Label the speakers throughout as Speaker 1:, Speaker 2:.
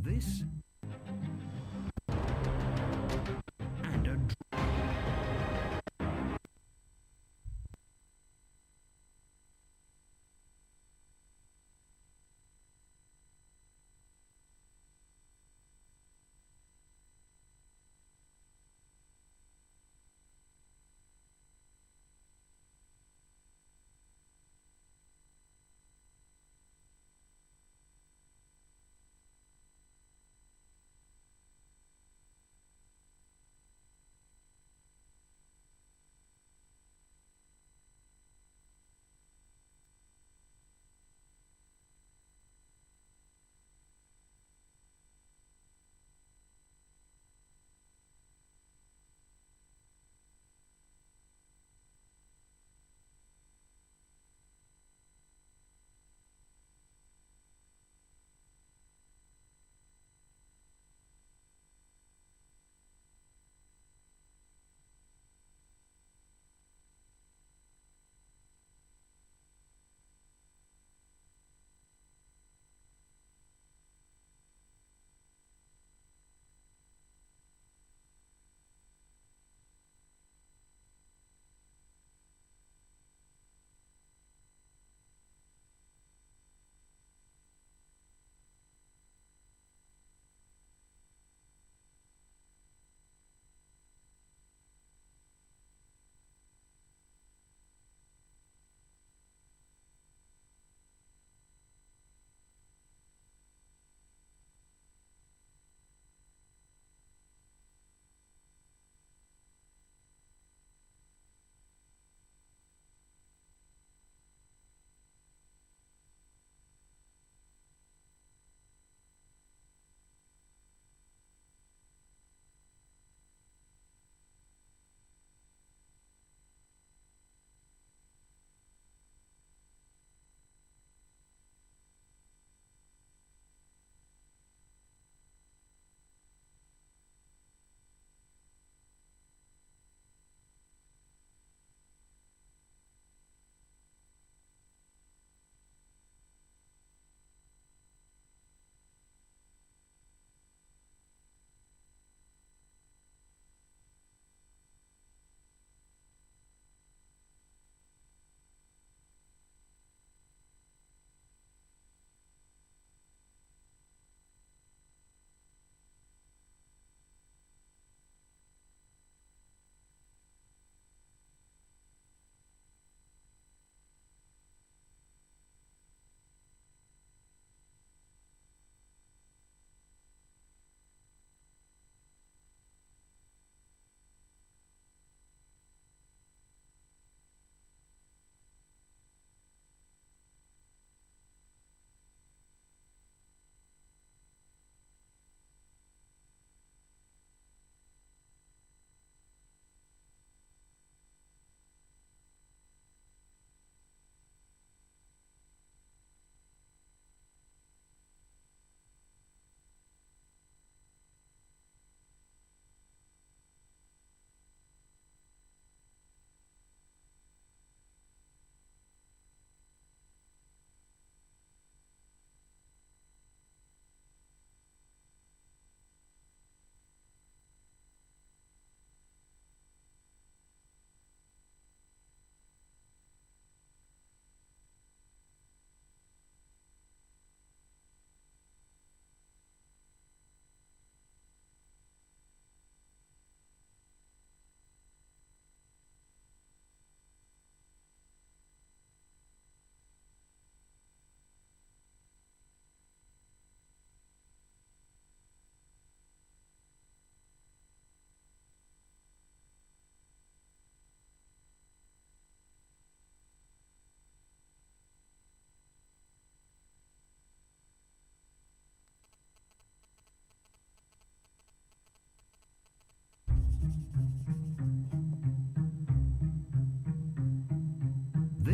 Speaker 1: This and a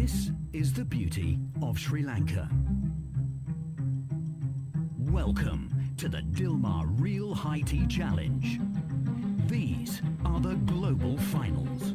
Speaker 1: This is the beauty of Sri Lanka. Welcome to the Dilmah Real High Tea Challenge. These are the global finals.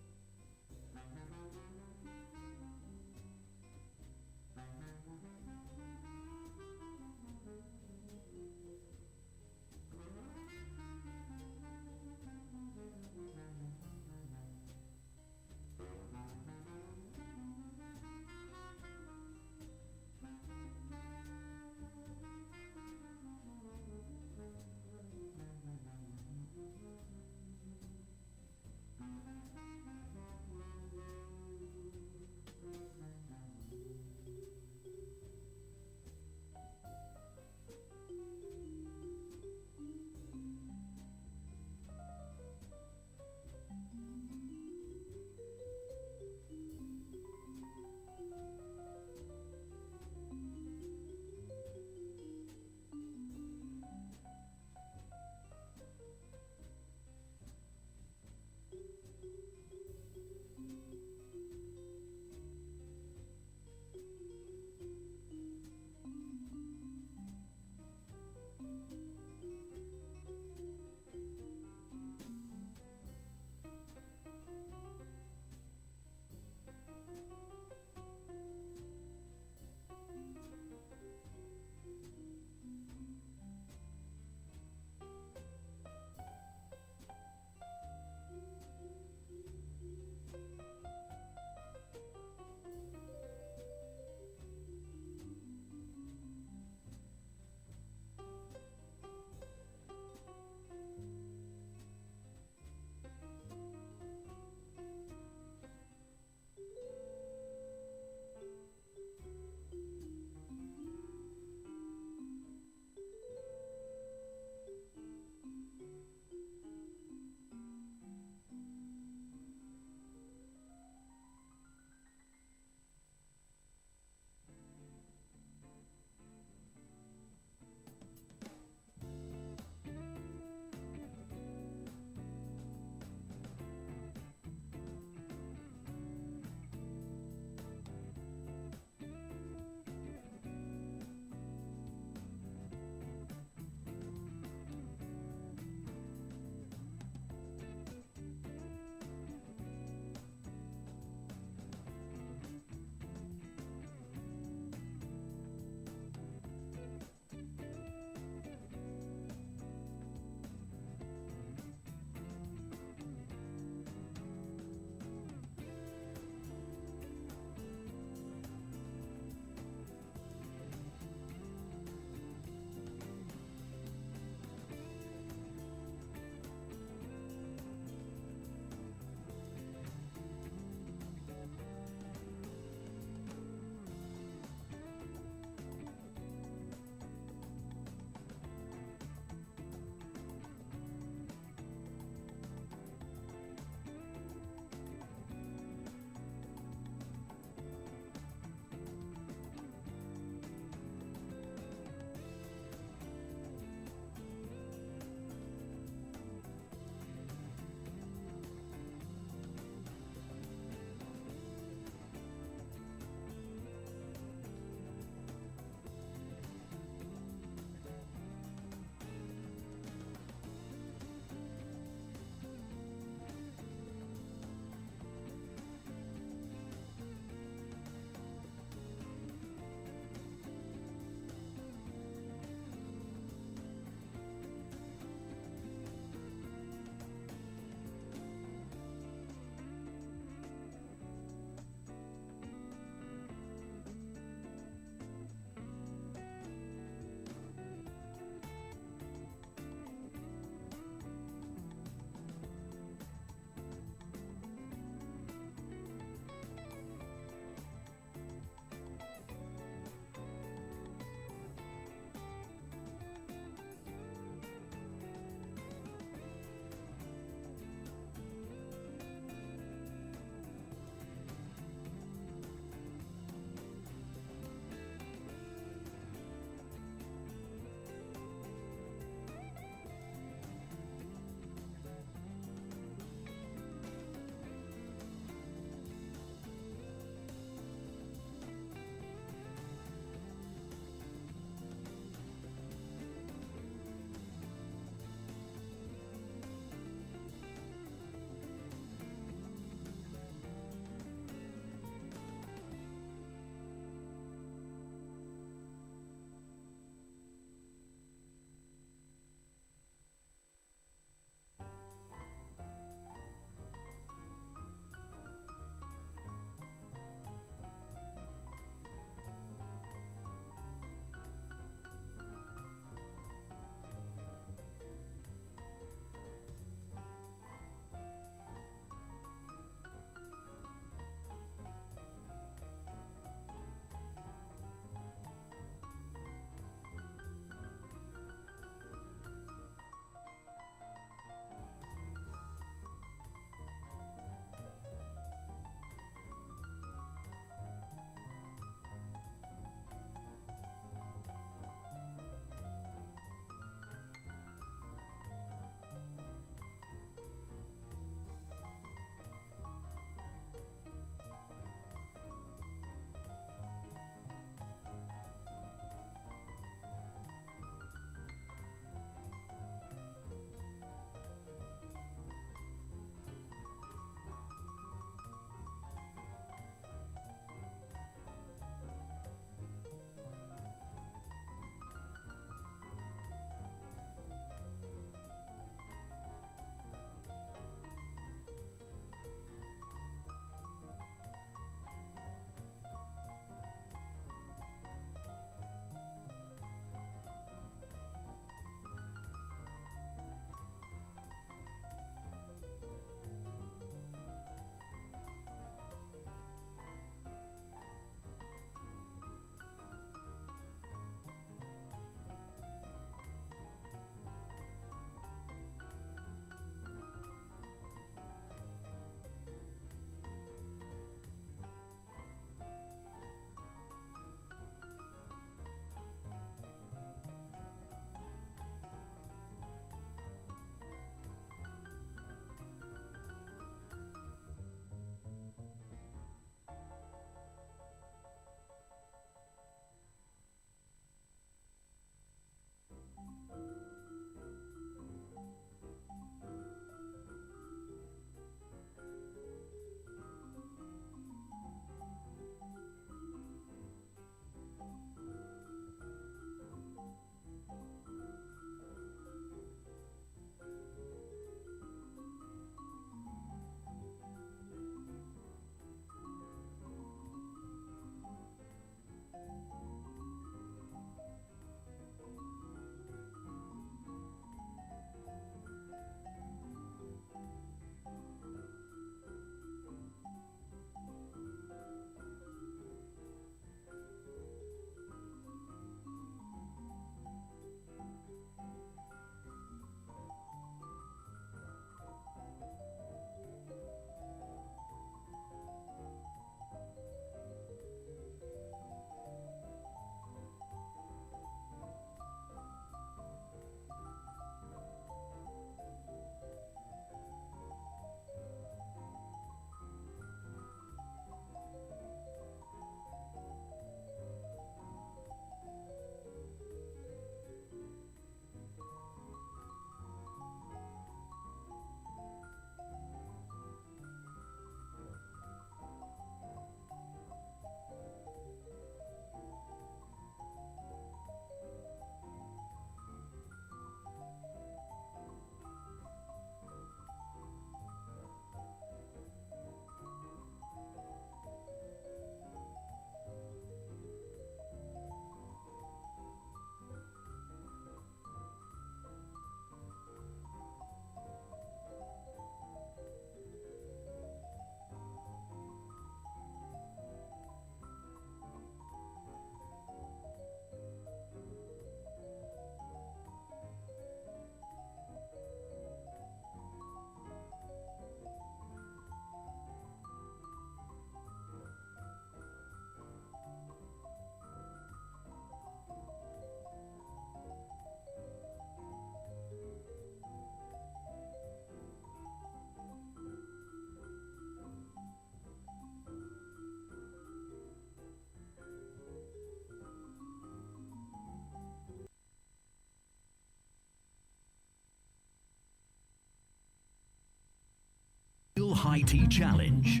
Speaker 1: High Tea Challenge.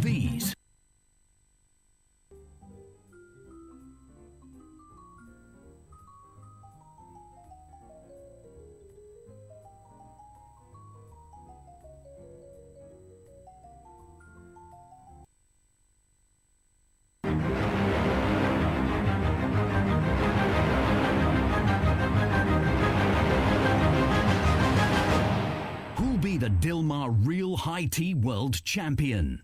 Speaker 1: These who'll be the Dilmah Real High Tea World Champion?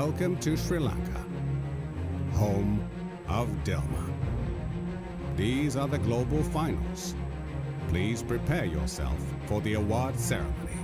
Speaker 2: Welcome to Sri Lanka, home of Dilmah. These are the global finals. Please prepare yourself for the award ceremony.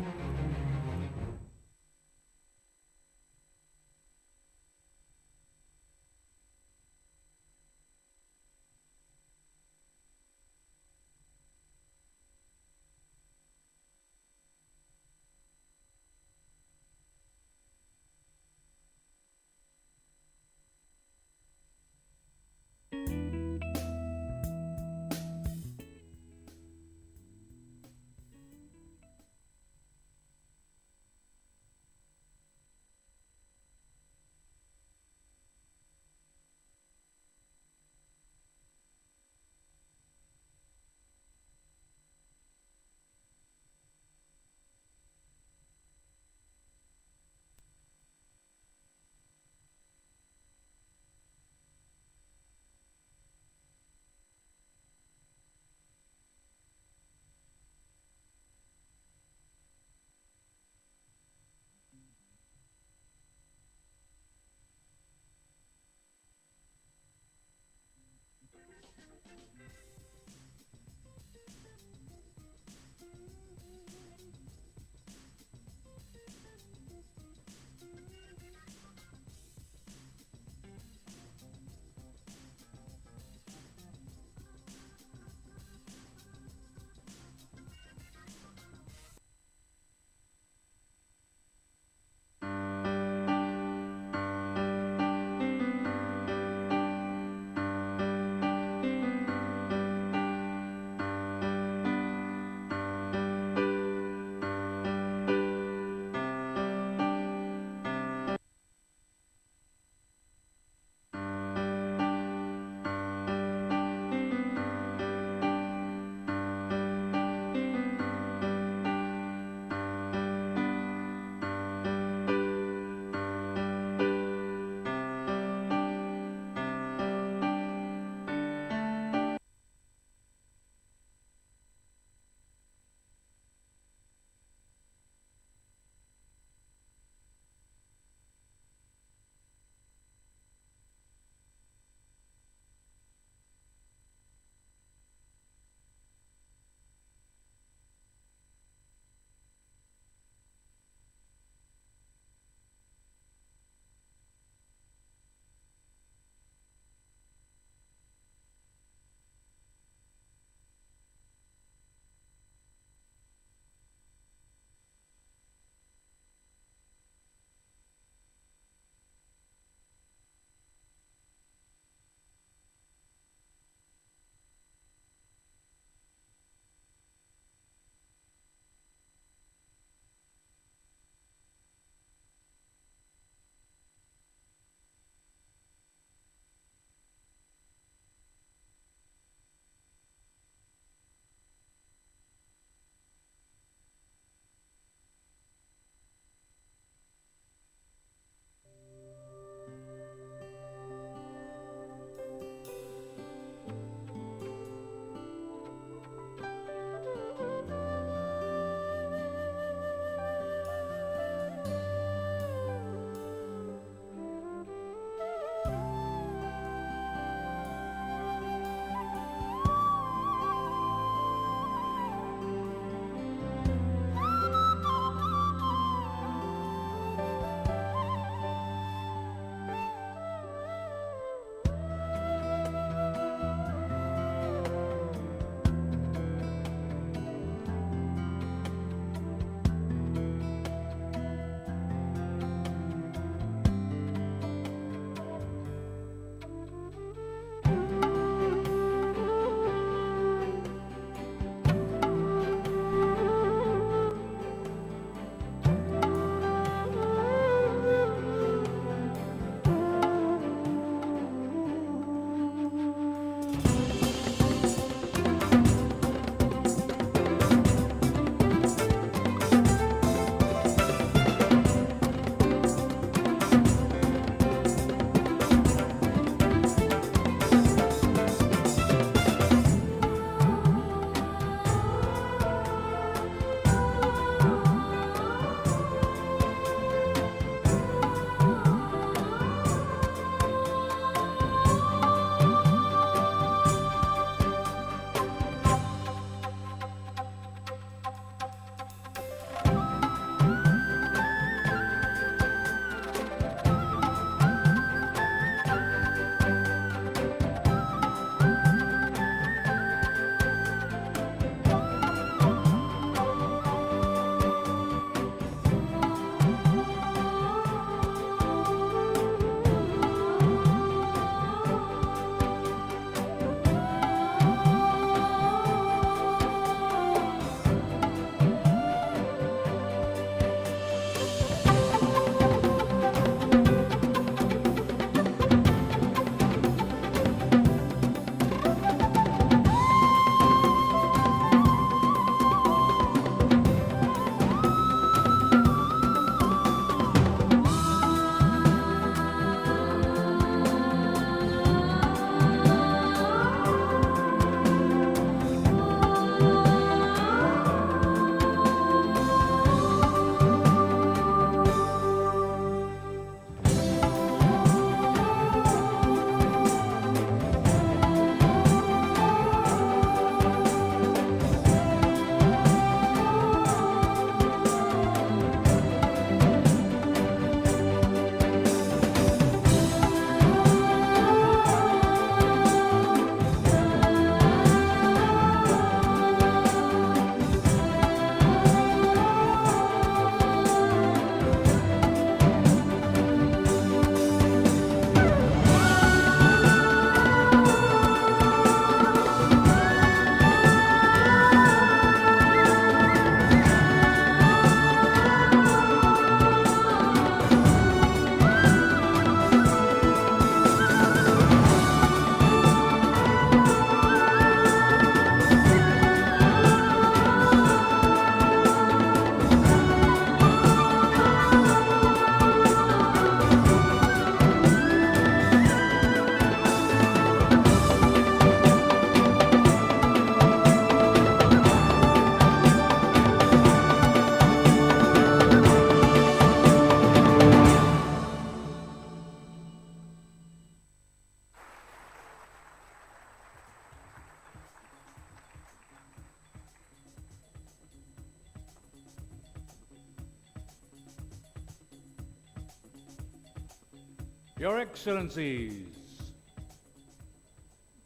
Speaker 3: Your Excellencies,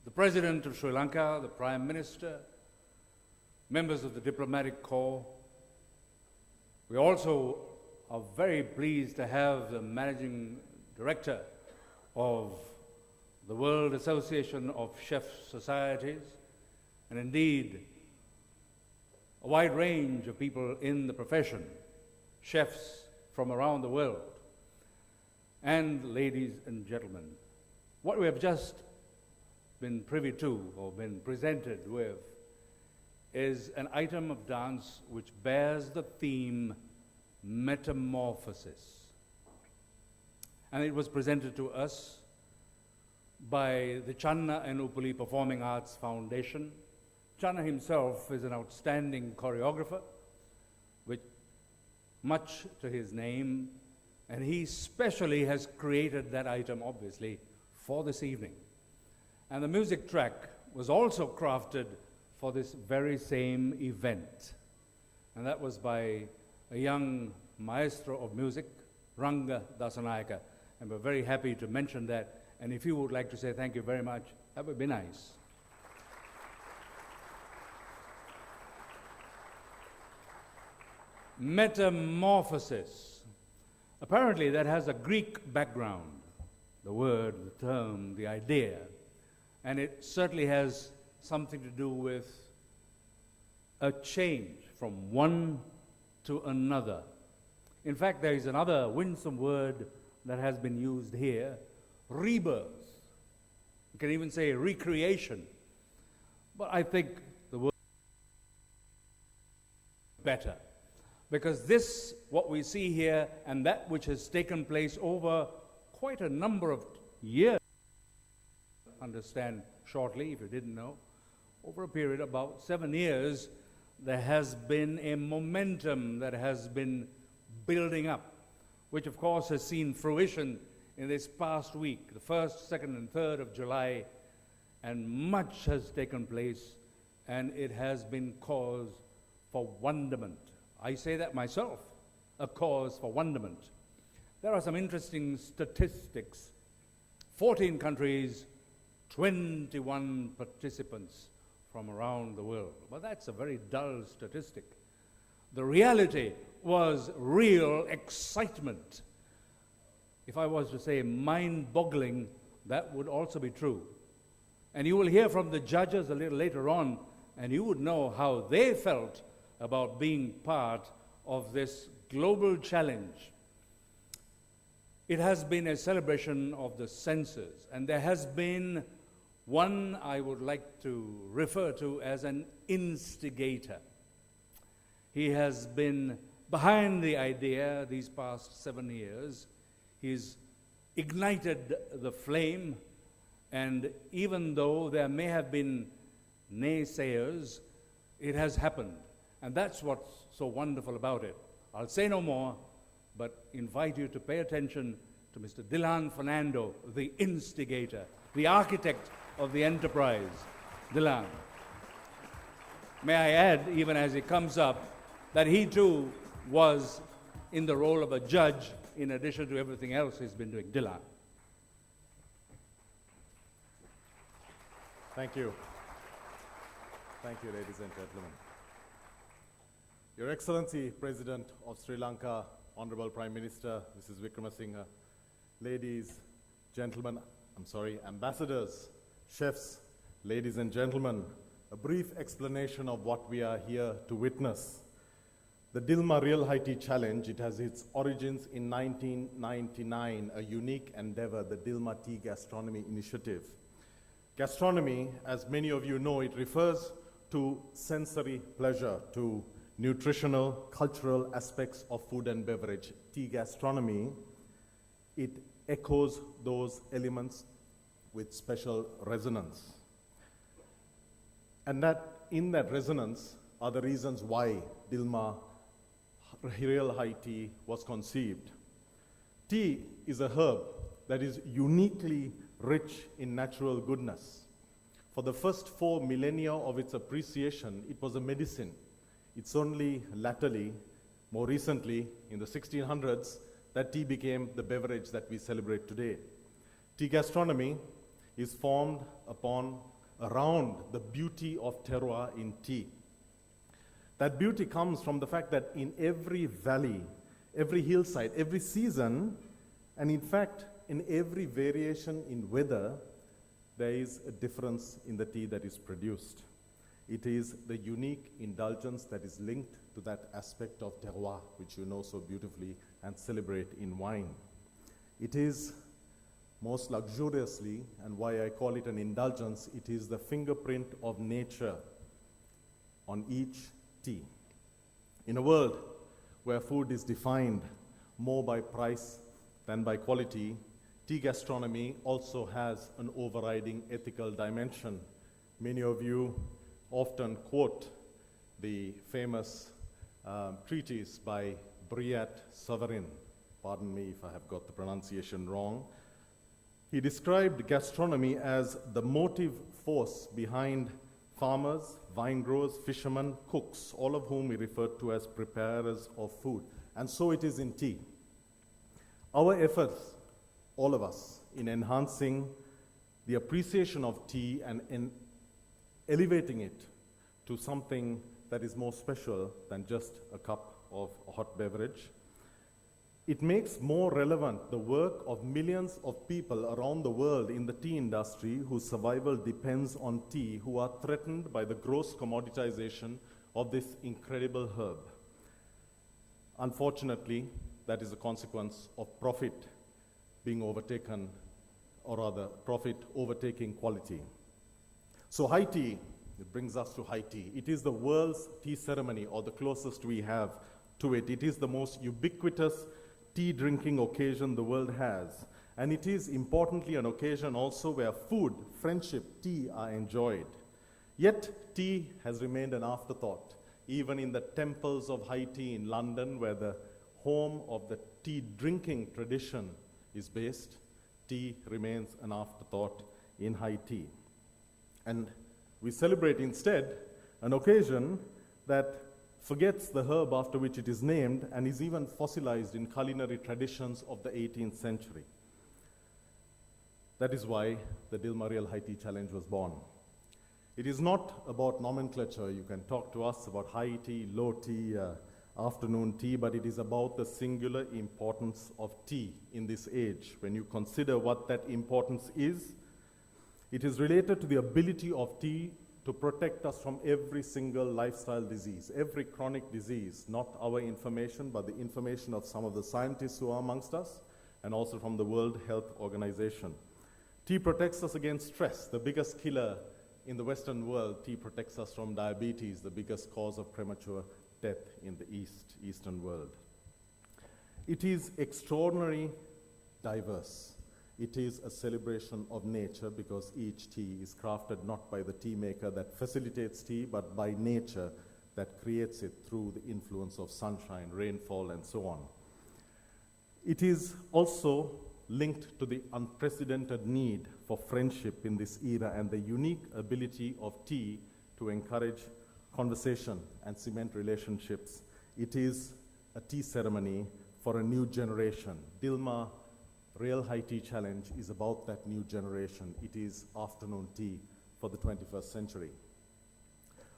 Speaker 3: the President of Sri Lanka, the Prime Minister, members of the Diplomatic Corps, we also are very pleased to have the Managing Director of the World Association of Chef Societies, and indeed a wide range of people in the profession, chefs from around the world. And ladies and gentlemen, what we have just been privy to or been presented with is an item of dance which bears the theme metamorphosis. And it was presented to us by the Channa and Upali Performing Arts Foundation. Channa himself is an outstanding choreographer, with much to his name, and he specially has created that item, obviously, for this evening. And the music track was also crafted for this very same event. And that was by a young maestro of music, Ranga Dasanayaka. And we're very happy to mention that. And if you would like to say thank you very much, that would be nice. Metamorphosis. Apparently that has a Greek background, the word, the term, the idea, and it certainly has something to do with a change from one to another. In fact, there is another winsome word that has been used here, rebirth. You can even say recreation. But I think the word is better. Because this, what we see here, and that which has taken place over quite a number of years, understand shortly, if you didn't know, over a period of about 7 years, there has been a momentum that has been building up, which of course has seen fruition in this past week, the 1st, 2nd, and 3rd of July, and much has taken place, and it has been cause for wonderment. I say that myself, a cause for wonderment. There are some interesting statistics. 14 countries, 21 participants from around the world. Well, that's a very dull statistic. The reality was real excitement. If I was to say mind-boggling, that would also be true. And you will hear from the judges a little later on, and you would know how they felt about being part of this global challenge. It has been a celebration of the senses, and there has been one I would like to refer to as an instigator. He has been behind the idea these past 7 years. He's ignited the flame, and even though there may have been naysayers, it has happened. And that's what's so wonderful about it. I'll say no more, but invite you to pay attention to Mr. Dilhan Fernando, the instigator, the architect of the enterprise. Dilhan. May I add, even as he comes up, that he too was in the role of a judge in addition to everything else he's been doing. Dilhan.
Speaker 4: Thank you. Thank you, ladies and gentlemen. Your Excellency, President of Sri Lanka, Honorable Prime Minister, Mrs. Wickramasinghe, ladies, gentlemen, ambassadors, chefs, ladies and gentlemen, a brief explanation of what we are here to witness. The Dilmah Real High Tea Challenge, it has its origins in 1999, a unique endeavor, the Dilmah Tea Gastronomy Initiative. Gastronomy, as many of you know, it refers to sensory pleasure, to nutritional, cultural aspects of food and beverage. Tea gastronomy, it echoes those elements with special resonance. And that in that resonance are the reasons why Dilmah Real High Tea was conceived. Tea is a herb that is uniquely rich in natural goodness. For the first 4 millennia of its appreciation, it was a medicine. It's only latterly, more recently, in the 1600s, that tea became the beverage that we celebrate today. Tea gastronomy is formed around the beauty of terroir in tea. That beauty comes from the fact that in every valley, every hillside, every season, and in fact, in every variation in weather, there is a difference in the tea that is produced. It is the unique indulgence that is linked to that aspect of terroir, which you know so beautifully and celebrate in wine. It is most luxuriously, and why I call it an indulgence, it is the fingerprint of nature on each tea. In a world where food is defined more by price than by quality, tea gastronomy also has an overriding ethical dimension. Many of you often quote the famous treatise by Brillat-Savarin. Pardon me if I have got the pronunciation wrong. He described gastronomy as the motive force behind farmers, vine growers, fishermen, cooks, all of whom he referred to as preparers of food. And so it is in tea. Our efforts, all of us, in enhancing the appreciation of tea and in elevating it to something that is more special than just a cup of a hot beverage, it makes more relevant the work of millions of people around the world in the tea industry whose survival depends on tea, who are threatened by the gross commoditization of this incredible herb. Unfortunately, that is a consequence of profit being overtaken, or rather, profit overtaking quality. So high tea, it brings us to high tea. It is the world's tea ceremony, or the closest we have to it. It is the most ubiquitous tea drinking occasion the world has. And it is importantly an occasion also where food, friendship, tea are enjoyed. Yet tea has remained an afterthought. Even in the temples of high tea in London, where the home of the tea drinking tradition is based, tea remains an afterthought in high tea. And we celebrate instead an occasion that forgets the herb after which it is named and is even fossilized in culinary traditions of the 18th century. That is why the Dilmah Real High Tea Challenge was born. It is not about nomenclature. You can talk to us about high tea, low tea, afternoon tea, but it is about the singular importance of tea in this age. When you consider what that importance is, it is related to the ability of tea to protect us from every single lifestyle disease, every chronic disease, not our information, but the information of some of the scientists who are amongst us, and also from the World Health Organization. Tea protects us against stress, the biggest killer in the Western world. Tea protects us from diabetes, the biggest cause of premature death in the Eastern world. It is extraordinarily diverse. It is a celebration of nature because each tea is crafted not by the tea maker that facilitates tea, but by nature that creates it through the influence of sunshine, rainfall, and so on. It is also linked to the unprecedented need for friendship in this era and the unique ability of tea to encourage conversation and cement relationships. It is a tea ceremony for a new generation. Dilmah Real High Tea Challenge is about that new generation. It is afternoon tea for the 21st century.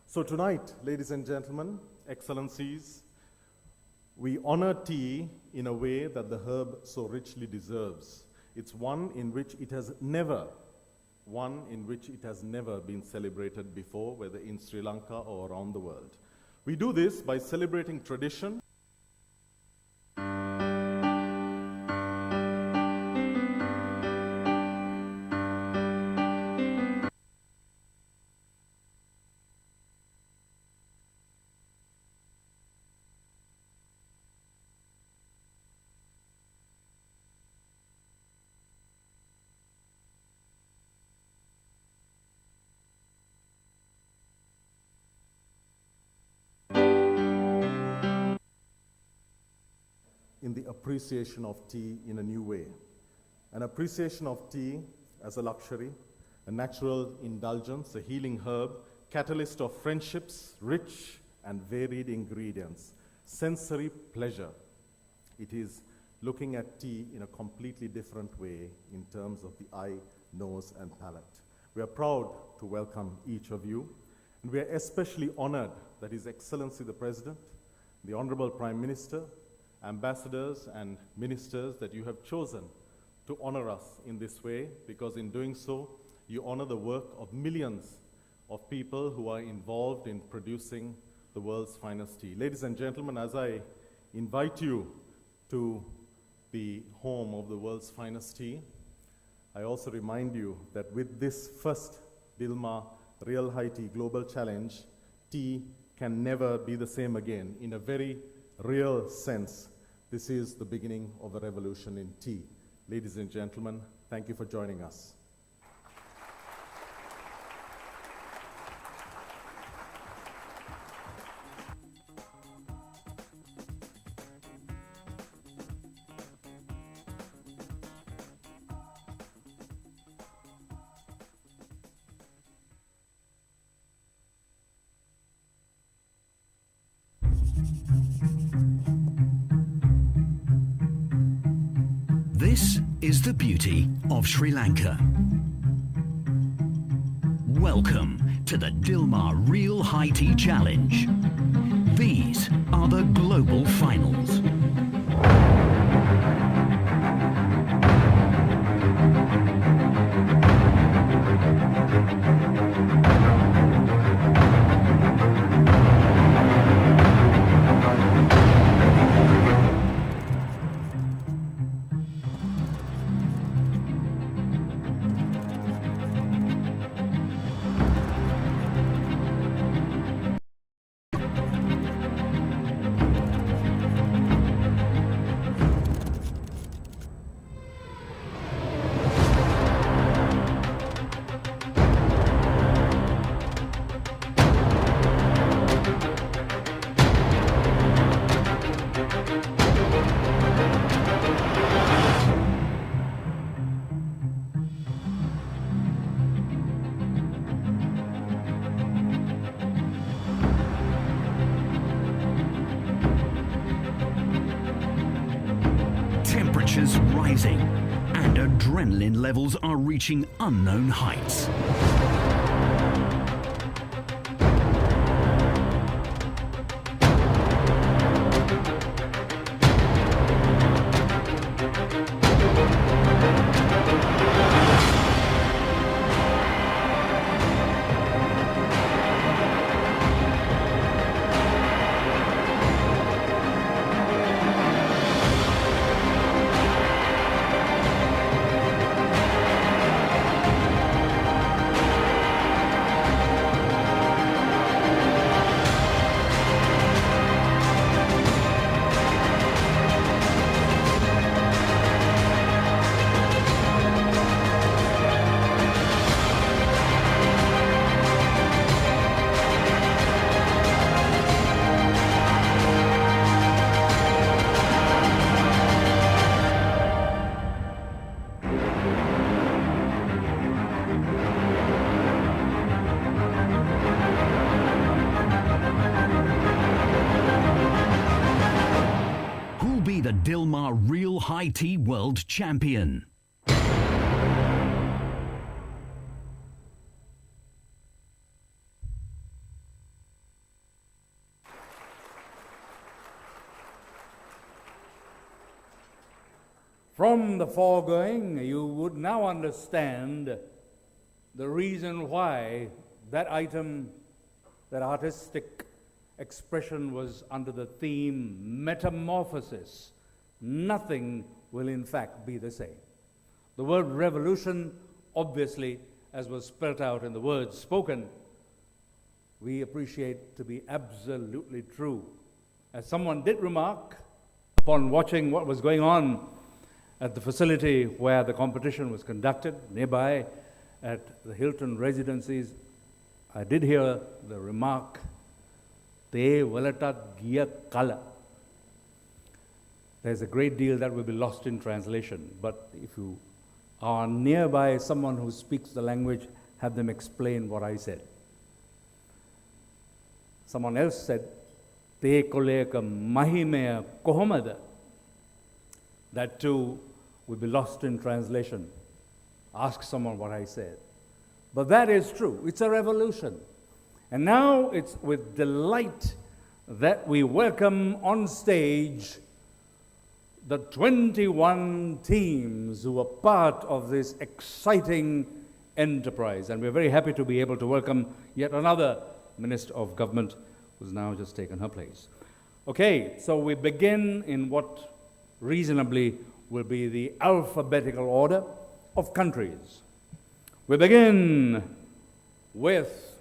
Speaker 4: So tonight, ladies and gentlemen, excellencies, we honor tea in a way that the herb so richly deserves. It's one in which it has never been celebrated before, whether in Sri Lanka or around the world. We do this by celebrating tradition. In the appreciation of tea in a new way. An appreciation of tea as a luxury, a natural indulgence, a healing herb, catalyst of friendships, rich and varied ingredients, sensory pleasure. It is looking at tea in a completely different way in terms of the eye, nose, and palate. We are proud to welcome each of you, and we are especially honored that His Excellency the President, the Honorable Prime Minister, ambassadors and ministers, that you have chosen to honor us in this way, because in doing so, you honor the work of millions of people who are involved in producing the world's finest tea. Ladies and gentlemen, as I invite you to the home of the world's finest tea, I also remind you that with this first Dilmah Real High Tea Global Challenge, tea can never be the same again. In a very real sense, this is the beginning of a revolution in tea. Ladies and gentlemen, thank you for joining us.
Speaker 1: This is the beauty of Sri Lanka. Welcome to the Dilmah Real High Tea Challenge. These are the global finals. Temperatures rising and adrenaline levels are reaching unknown heights. The Dilmah Real High Tea World Champion.
Speaker 3: From the foregoing, you would now understand the reason why that item, that artistic expression, was under the theme metamorphosis. Nothing will in fact be the same. The word revolution, obviously, as was spelt out in the words spoken, we appreciate to be absolutely true. As someone did remark upon watching what was going on at the facility where the competition was conducted, nearby at the Hilton Residencies, I did hear the remark, "Te walata gia kala." There's a great deal that will be lost in translation, but if you are nearby someone who speaks the language, have them explain what I said. Someone else said, "Te koleka mahimaya kohomada." That too will be lost in translation. Ask someone what I said. But that is true. It's a revolution. And now it's with delight that we welcome on stage the 21 teams who are part of this exciting enterprise. And we're very happy to be able to welcome yet another Minister of Government who's now just taken her place. Okay, so we begin in what reasonably will be the alphabetical order of countries. We begin with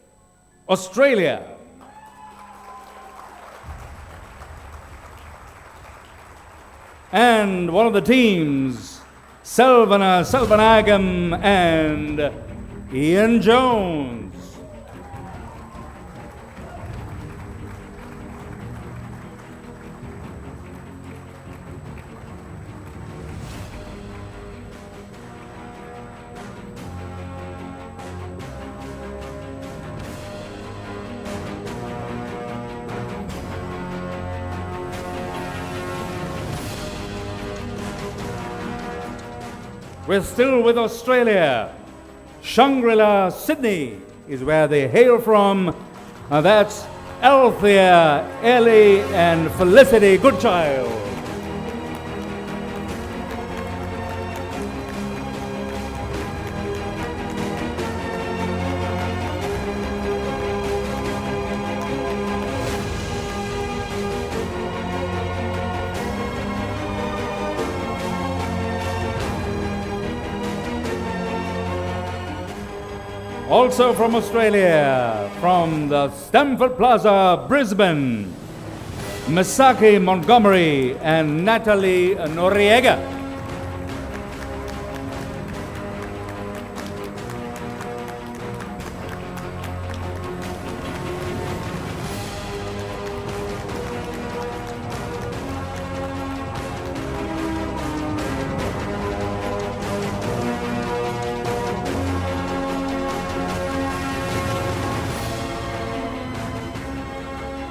Speaker 3: Australia. And one of the teams, Selvana Selvanagam and Ian Jones. We're still with Australia. Shangri-La, Sydney is where they hail from. That's Althea, Ellie, and Felicity Goodchild. Also from Australia, from the Stamford Plaza, Brisbane, Misaki Montgomery and Natalie Noriega.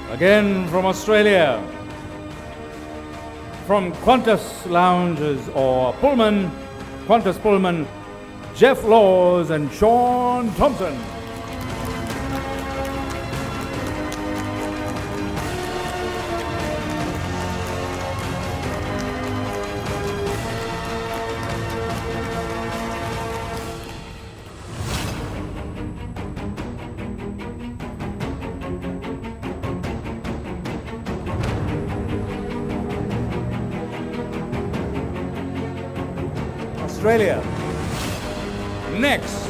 Speaker 3: Again from Australia, from Qantas Lounges or Pullman, Qantas Pullman, Jeff Laws and Sean Thompson. Australia. Next,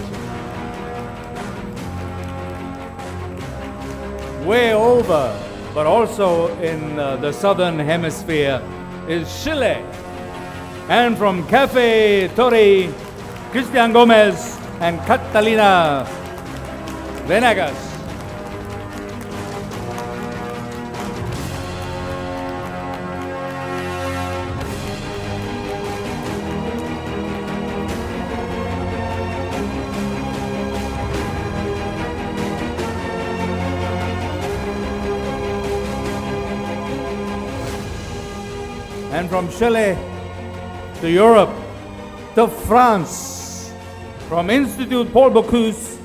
Speaker 3: way over, but also in the southern hemisphere, is Chile. And from Cafe Torre, Christian Gomez and Catalina Venegas. And from Chile to Europe, to France, from Institute Paul Bocuse,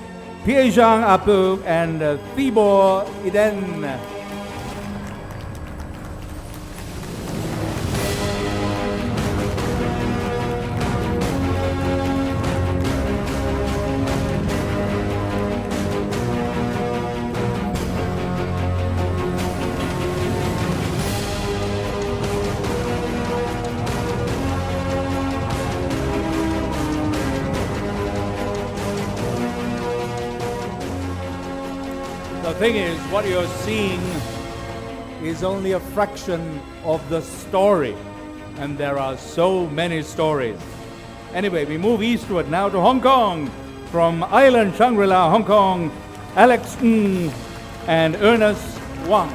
Speaker 3: Pierre-Jean Apu, and Thibaut Iden. The thing is, what you're seeing is only a fraction of the story. And there are so many stories. Anyway, we move eastward now to Hong Kong. From Island Shangri-La, Hong Kong, Alex Ng and Ernest Wang.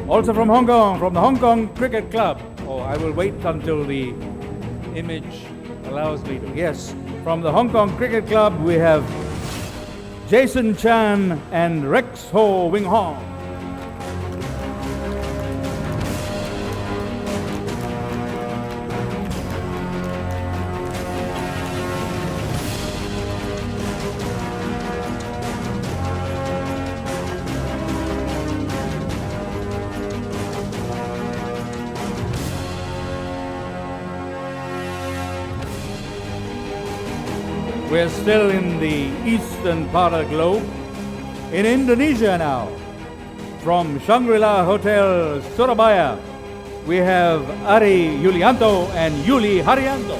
Speaker 3: Also from Hong Kong, from the Hong Kong Cricket Club. Oh, I will wait until the image allows me to. Yes, from the Hong Kong Cricket Club, we have Jason Chan and Rex Ho Wing Hong. We're still in the eastern part of the globe, in Indonesia now. From Shangri-La Hotel, Surabaya, we have Ari Yulianto and Yuli Haryanto.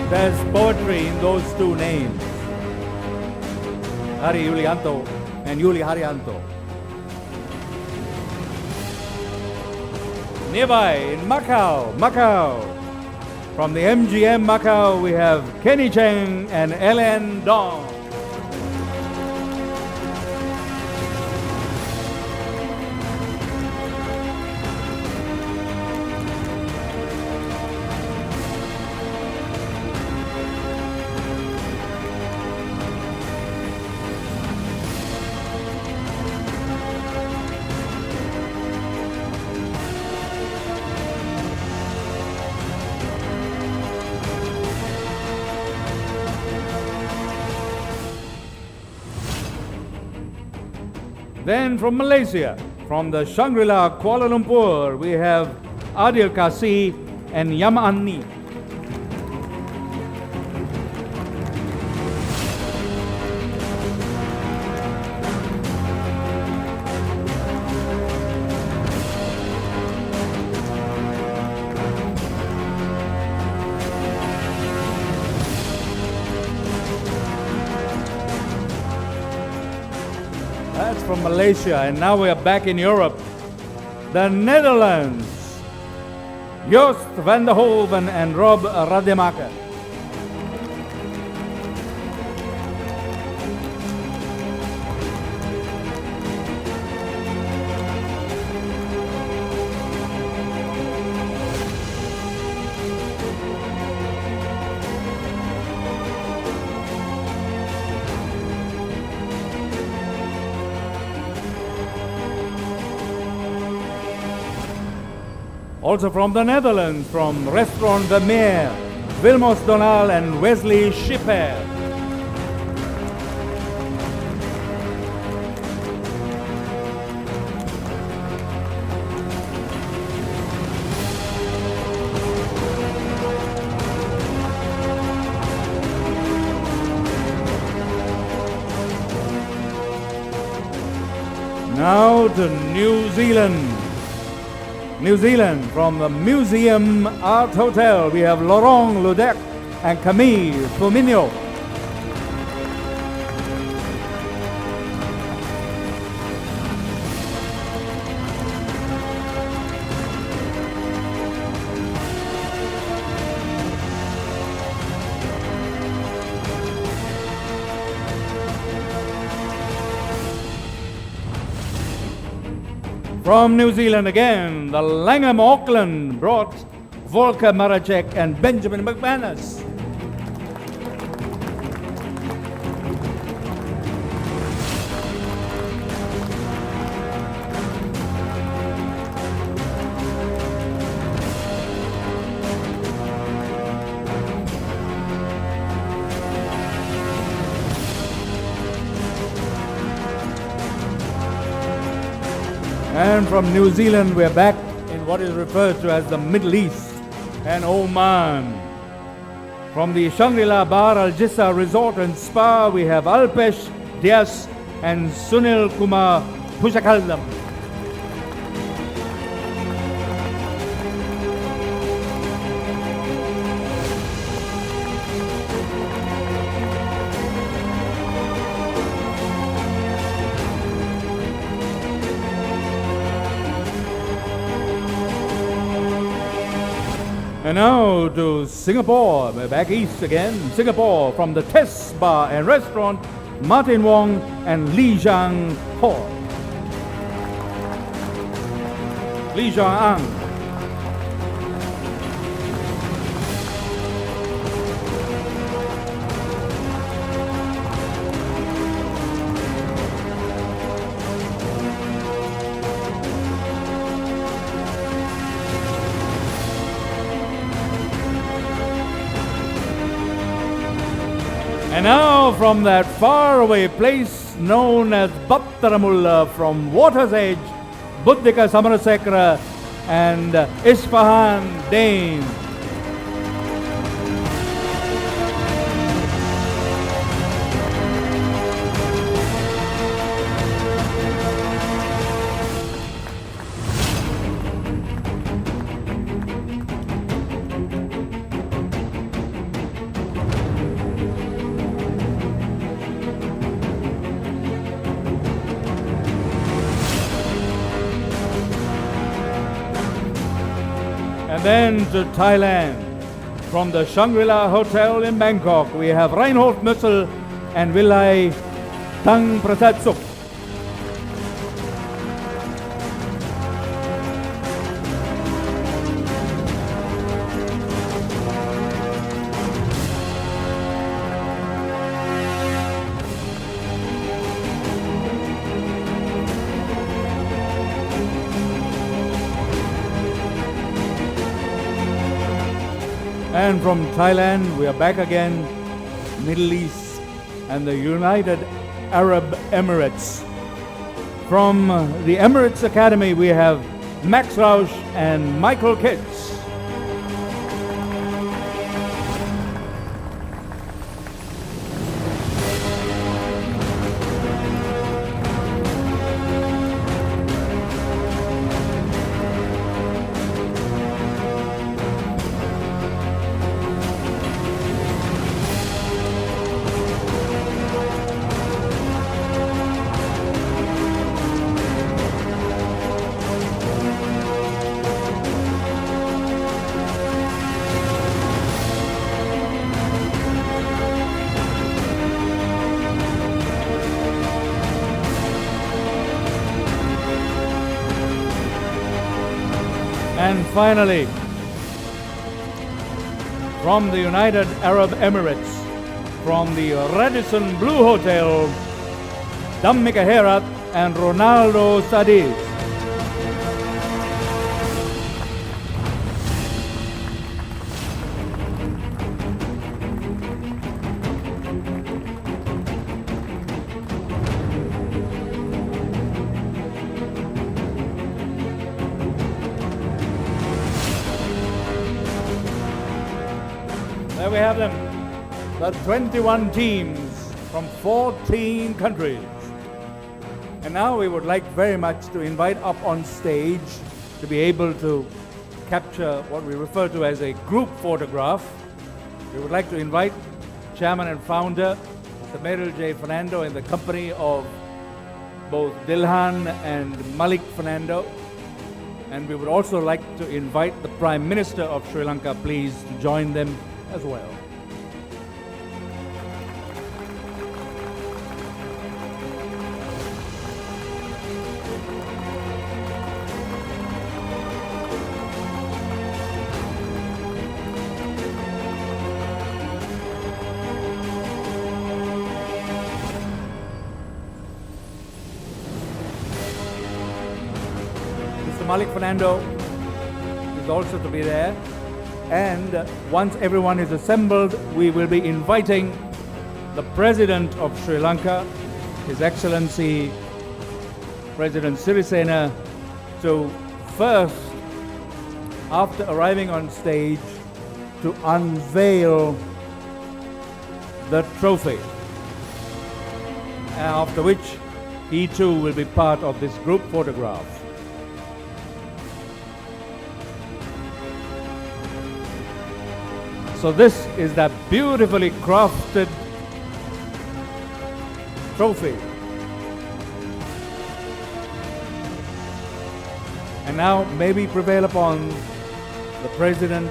Speaker 3: There's poetry in those two names, Hari Yulianto and Yuli Haryanto. Nearby in Macau, from the MGM Macau, we have Kenny Cheng and Ellen Dong. Then from Malaysia, from the Shangri-La Kuala Lumpur, we have Adil Kasih and Yamani. That's from Malaysia, and now we are back in Europe. The Netherlands, Joost van der Hoven and Rob Rademacher. Also from the Netherlands, from Restaurant Vermeer, Wilmos Donal and Wesley Schipper. Now to New Zealand. New Zealand, from the Museum Art Hotel, we have Laurent Ludec and Camille Firmino. From New Zealand again, the Langham Auckland brought Volker Maracek and Benjamin McManus. And from New Zealand, we're back in what is referred to as the Middle East and Oman. From the Shangri-La Bar Al Jissa Resort and Spa, we have Alpesh Dias and Sunil Kumar Pushakalam. And now to Singapore, we're back east again. Singapore, from the Test Bar and Restaurant, Martin Wong and Lee Zhang Ho. Lee Zhang Ang. And now from that faraway place known as Battaramulla, from Water's Edge, Buddhika Samarasekara and Isfahan Dane. And then to Thailand. From the Shangri-La Hotel in Bangkok, we have Reinhold Müssel and Vilai Tang Prasad Suk. And from Thailand, we are back again, Middle East and the United Arab Emirates. From the Emirates Academy, we have Max Rausch and Michael Kitts. And finally, from the United Arab Emirates, from the Radisson Blue Hotel, Dhammika Herat and Ronaldo Sadiq. There we have them, the 21 teams from 14 countries. And now we would like very much to invite up on stage to be able to capture what we refer to as a group photograph. We would like to invite Chairman and Founder, Mr. Merrill J. Fernando, in the company of both Dilhan and Malik Fernando. And we would also like to invite the Prime Minister of Sri Lanka, please, to join them as well. Mr. Malik Fernando is also to be there. And once everyone is assembled, we will be inviting the President of Sri Lanka, His Excellency President Sirisena, to first, after arriving on stage, to unveil the trophy. After which, he too will be part of this group photograph. So this is that beautifully crafted trophy. And now may we prevail upon the President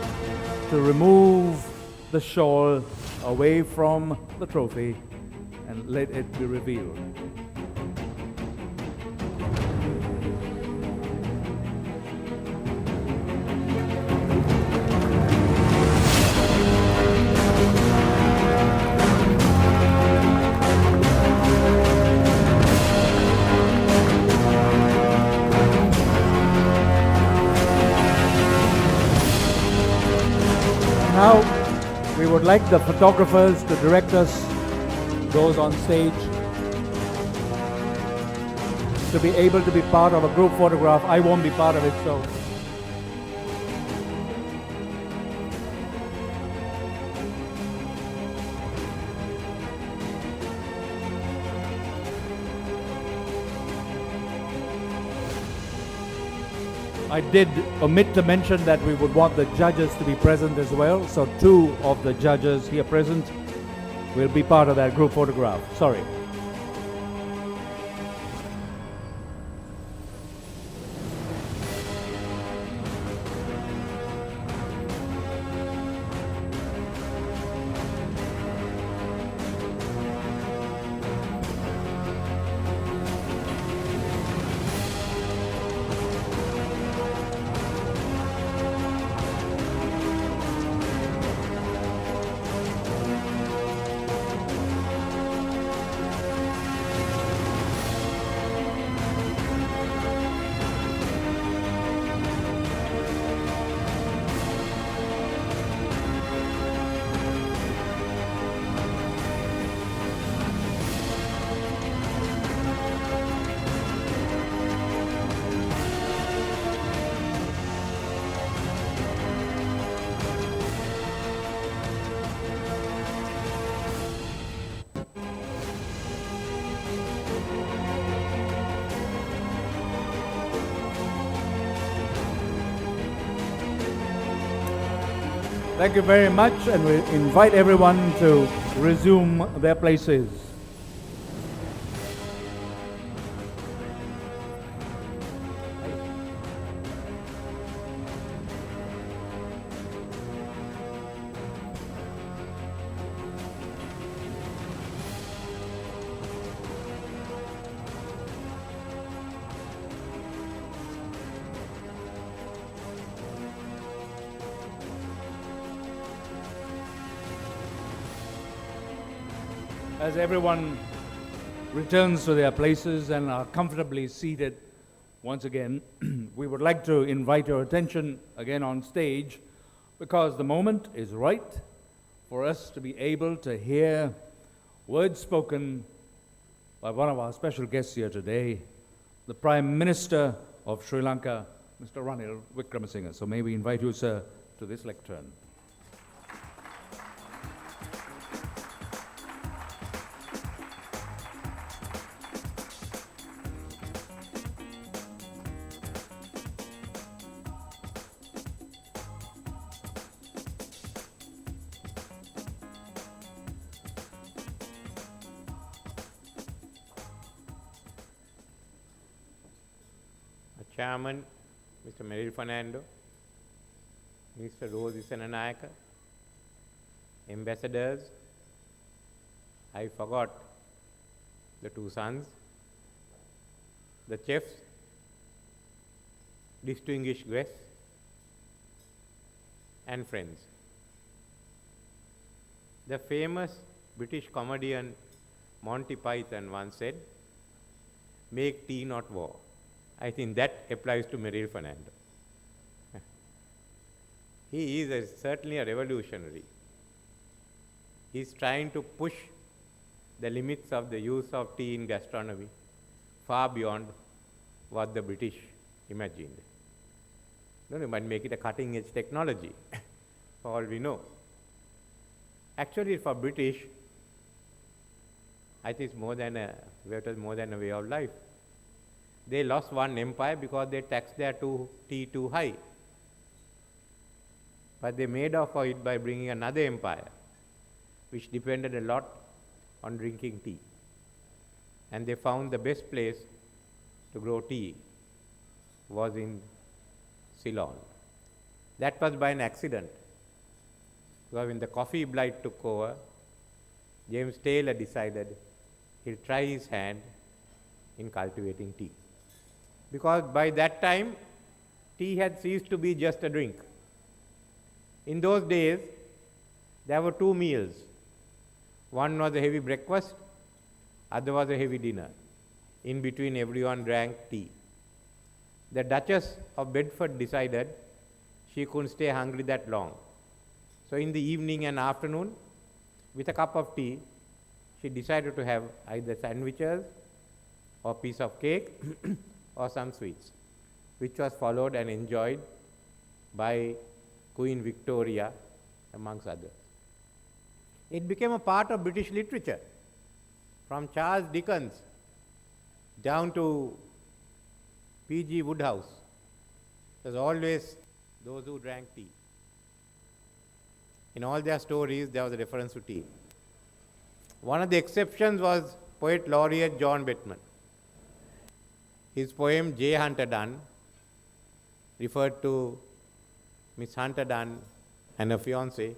Speaker 3: to remove the shawl away from the trophy and let it be revealed. Now, we would like the photographers to direct us, those on stage, to be able to be part of a group photograph. I won't be part of it, so. I did omit to mention that we would want the judges to be present as well. So 2 of the judges here present will be part of that group photograph. Sorry. Thank you very much, and we invite everyone to resume their places. As everyone returns to their places and are comfortably seated once again, we would like to invite your attention again on stage, because the moment is right for us to be able to hear words spoken by one of our special guests here today, the Prime Minister of Sri Lanka, Mr. Ranil Wickremesinghe. So may we invite you, sir, to this lectern.
Speaker 5: Chairman, Mr. Meril Fernando, Mr. Rosi Senanayaka, ambassadors, I forgot the 2 sons, the chefs, distinguished guests, and friends. The famous British comedian Monty Python once said, "Make tea, not war." I think that applies to Meril Fernando. He is certainly a revolutionary. He is trying to push the limits of the use of tea in gastronomy far beyond what the British imagined. No, you might make it a cutting edge technology, for all we know. Actually, for British, I think it's more than a way of life. They lost one empire because they taxed their tea too high. But they made up for it by bringing another empire, which depended a lot on drinking tea. And they found the best place to grow tea was in Ceylon. That was by an accident. Because when the coffee blight took over, James Taylor decided he'll try his hand in cultivating tea. Because by that time, tea had ceased to be just a drink. In those days, there were two meals. One was a heavy breakfast, other was a heavy dinner. In between, everyone drank tea. The Duchess of Bedford decided she couldn't stay hungry that long. So in the evening and afternoon, with a cup of tea, she decided to have either sandwiches or piece of cake or some sweets, which was followed and enjoyed by Queen Victoria, amongst others. It became a part of British literature, from Charles Dickens down to P.G. Wodehouse. There's always those who drank tea. In all their stories, there was a reference to tea. One of the exceptions was poet laureate John Bettman. His poem J. Hunter Dunn referred to Miss Hunter Dunn and her fiancé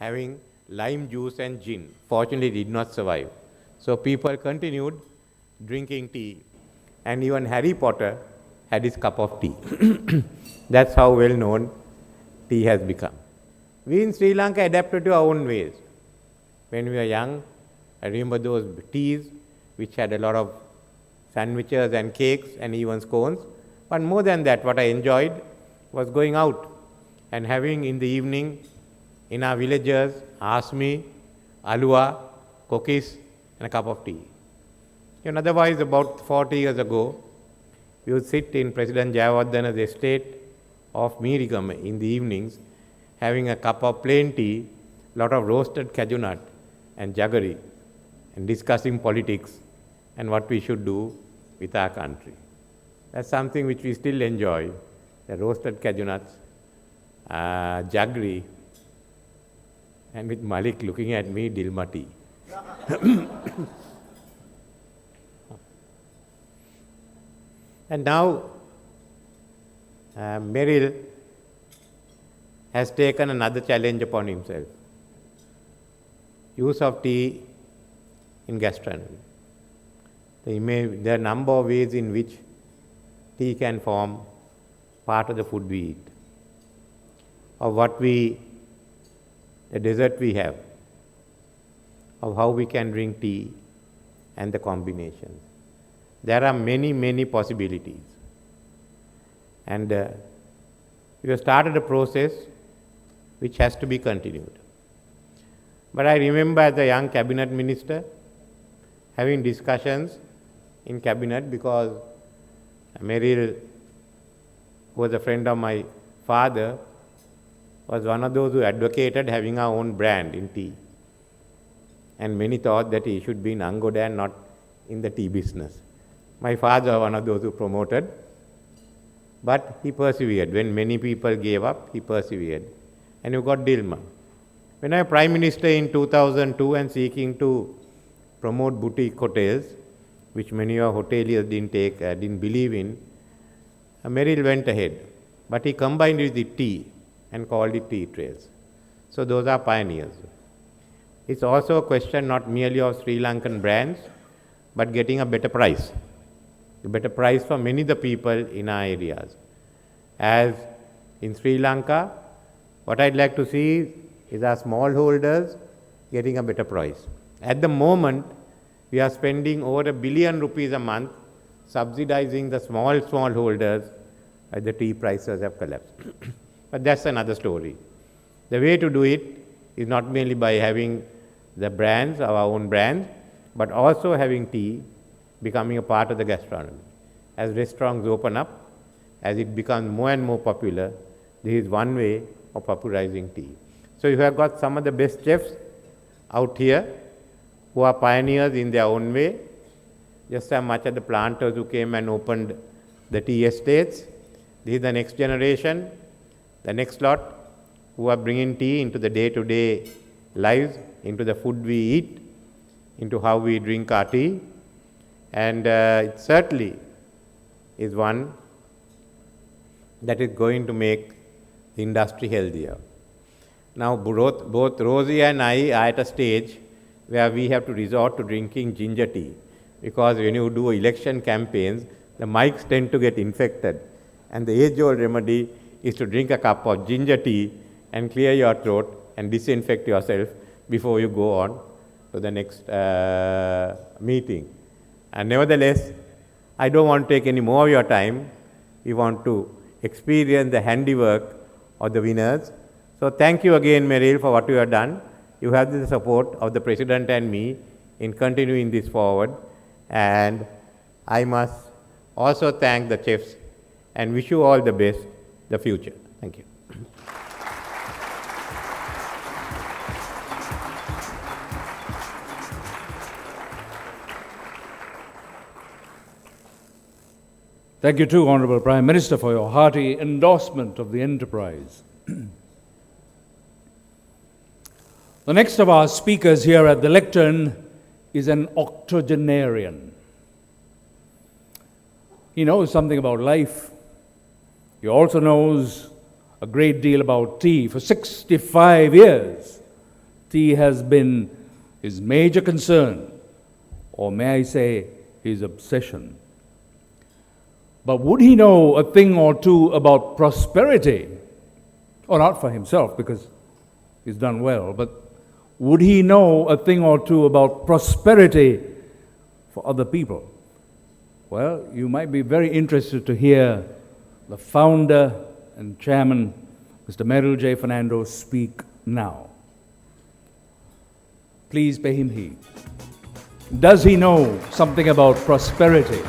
Speaker 5: having lime juice and gin. Fortunately, it did not survive. So people continued drinking tea, and even Harry Potter had his cup of tea. That's how well known tea has become. We in Sri Lanka adapted to our own ways. When we were young, I remember those teas which had a lot of sandwiches and cakes and even scones. But more than that, what I enjoyed was going out and having in the evening in our villages, asmi, alua, cookies, and a cup of tea. And otherwise, about 40 years ago, we would sit in President Jayawardena's estate of Meerigama in the evenings, having a cup of plain tea, lot of roasted cashew nut and jaggery, and discussing politics and what we should do with our country. That's something which we still enjoy, the roasted cashew nuts, jaggery, and with Malik looking at me, Dilmah tea. And now, Merrill has taken another challenge upon himself. Use of tea in gastronomy. There are a number of ways in which tea can form part of the food we eat, of the dessert we have, of how we can drink tea and the combinations. There are many, many possibilities. And we have started a process which has to be continued. But I remember as a young cabinet minister having discussions in cabinet, because Merrill, who was a friend of my father, was one of those who advocated having our own brand in tea. And many thought that he should be in Angoda and not in the tea business. My father was one of those who promoted, but he persevered. When many people gave up, he persevered. And you got Dilmah. When I was Prime Minister in 2002 and seeking to promote boutique hotels, which many of hoteliers didn't believe in, Merrill went ahead. But he combined it with tea and called it Tea Trails. So those are pioneers. It's also a question not merely of Sri Lankan brands, but getting a better price. A better price for many of the people in our areas. As in Sri Lanka, what I'd like to see is our smallholders getting a better price. At the moment, we are spending over ₹1 billion a month subsidizing the smallholders as the tea prices have collapsed. But that's another story. The way to do it is not merely by having the brands, our own brands, but also having tea becoming a part of the gastronomy. As restaurants open up, as it becomes more and more popular, this is one way of popularizing tea. So you have got some of the best chefs out here who are pioneers in their own way, just as much as the planters who came and opened the tea estates. This is the next generation, the next lot, who are bringing tea into the day-to-day lives, into the food we eat, into how we drink our tea. And it certainly is one that is going to make the industry healthier. Now both Rosie and I are at a stage where we have to resort to drinking ginger tea, because when you do election campaigns, the mics tend to get infected. And the age-old remedy is to drink a cup of ginger tea and clear your throat and disinfect yourself before you go on to the next meeting. And nevertheless, I don't want to take any more of your time. We want to experience the handiwork of the winners. So thank you again, Meryl, for what you have done. You have the support of the President and me in continuing this forward. And I must also thank the chefs and wish you all the best, the future. Thank you.
Speaker 3: Thank you too, Honourable Prime Minister, for your hearty endorsement of the enterprise. The next of our speakers here at the lectern is an octogenarian. He knows something about life. He also knows a great deal about tea. For 65 years, tea has been his major concern, or may I say, his obsession. But would he know a thing or two about prosperity? Or not for himself, because he's done well, but would he know a thing or two about prosperity for other people? Well, you might be very interested to hear the founder and chairman, Mr. Meryl J. Fernando, speak now. Please pay him heed. Does he know something about prosperity?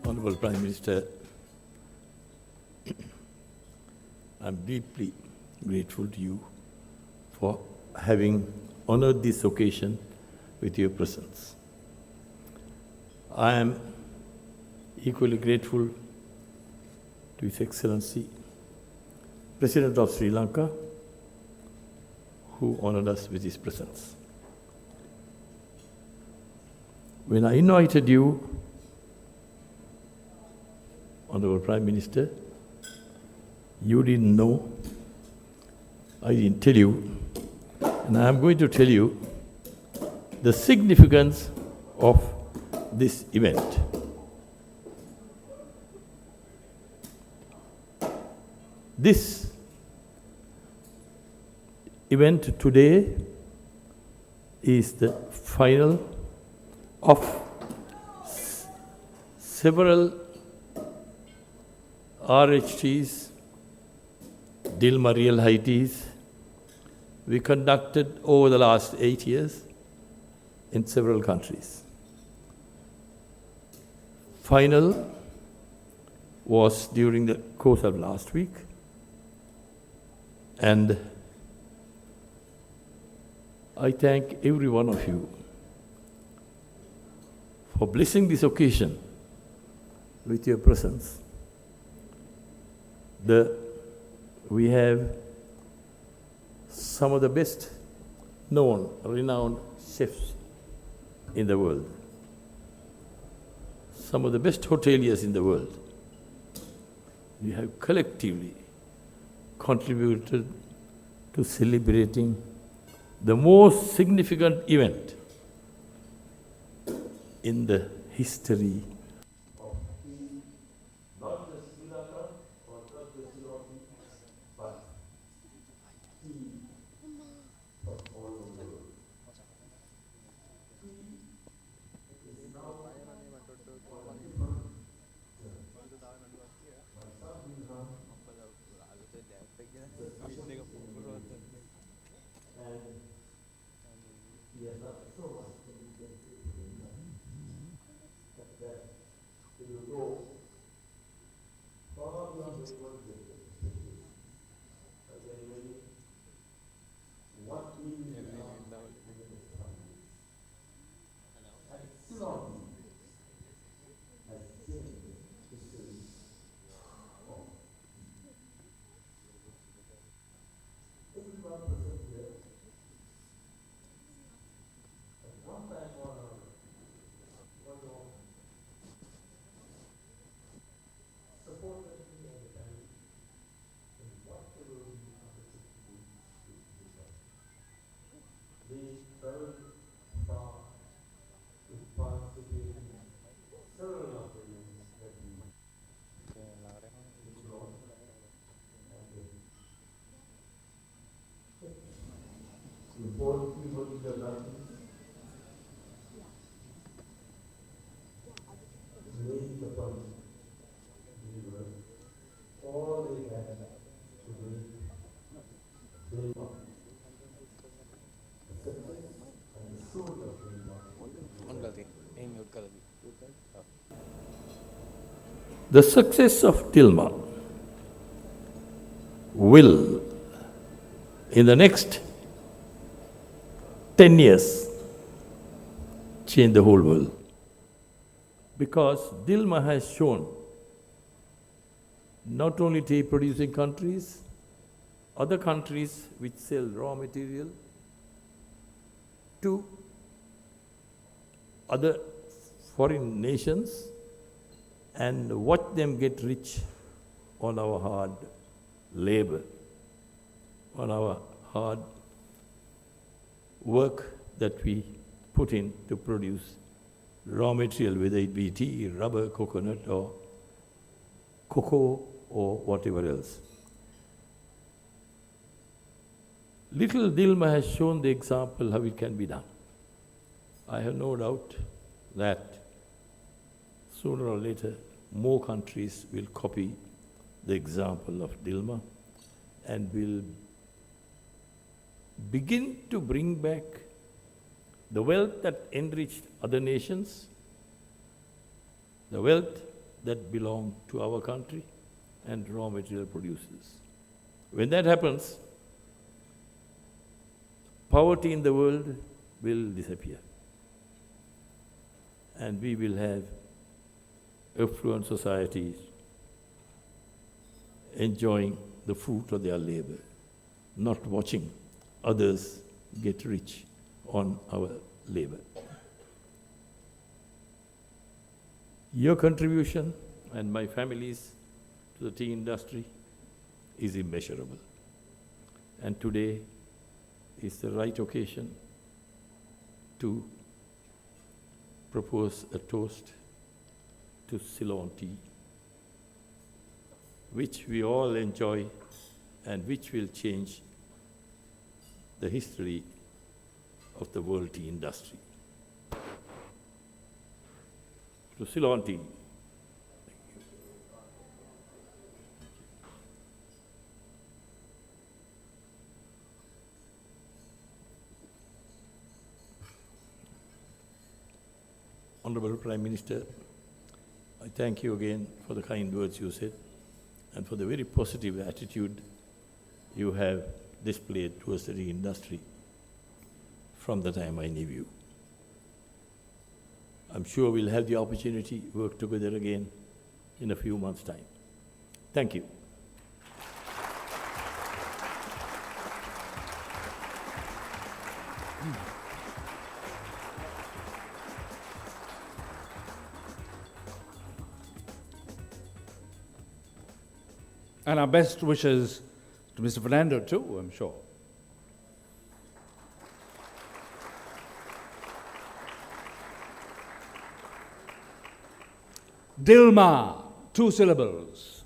Speaker 6: Honorable Prime Minister, I'm deeply grateful to you for having honored this occasion with your presence. I am equally grateful to His Excellency, President of Sri Lanka, who honored us with his presence. When I invited you, Honorable Prime Minister, you didn't know, I didn't tell you, and I am going to tell you the significance of this event. This event today is the final of several RHTs, Dilmah Real High Teas, we conducted over the last 8 years in several countries. Final was during the course of last week, and I thank every one of you for blessing this occasion with your presence. We have some of the best known, renowned chefs in the world, some of the best hoteliers in the world. We have collectively contributed to celebrating the most significant event in the history of tea, not just Sri Lanka, or not just Sri Lanka, but tea from all over the world. Tea is now on a different journey. And he has done so much to get people in that it will go far beyond the world expectations. What we need now in the next 100 years. And The success of Dilmah will, in the next 10 years, change the whole world. Because Dilmah has shown not only tea producing countries, other countries which sell raw material to other foreign nations and watch them get rich on our hard labor, on our hard work that we put in to produce raw material, whether it be tea, rubber, coconut, or cocoa, or whatever else. Little Dilmah has shown the example how it can be done. I have no doubt that sooner or later more countries will copy the example of Dilmah and will begin to bring back the wealth that enriched other nations, the wealth that belonged to our country, and raw material producers. When that happens, poverty in the world will disappear. And we will have affluent societies enjoying the fruit of their labor, not watching others get rich on our labor. Your contribution and my family's to the tea industry is immeasurable. And today is the right occasion to propose a toast to Ceylon tea, which we all enjoy and which will change the history of the world tea industry. To Ceylon tea. Honorable Prime Minister, I thank you again for the kind words you said and for the very positive attitude you have displayed towards the tea industry from the time I knew you. I'm sure we'll have the opportunity to work together again in a few months' time. Thank you.
Speaker 3: And our best wishes to Mr. Fernando too, I'm sure. Dilmah, 2 syllables.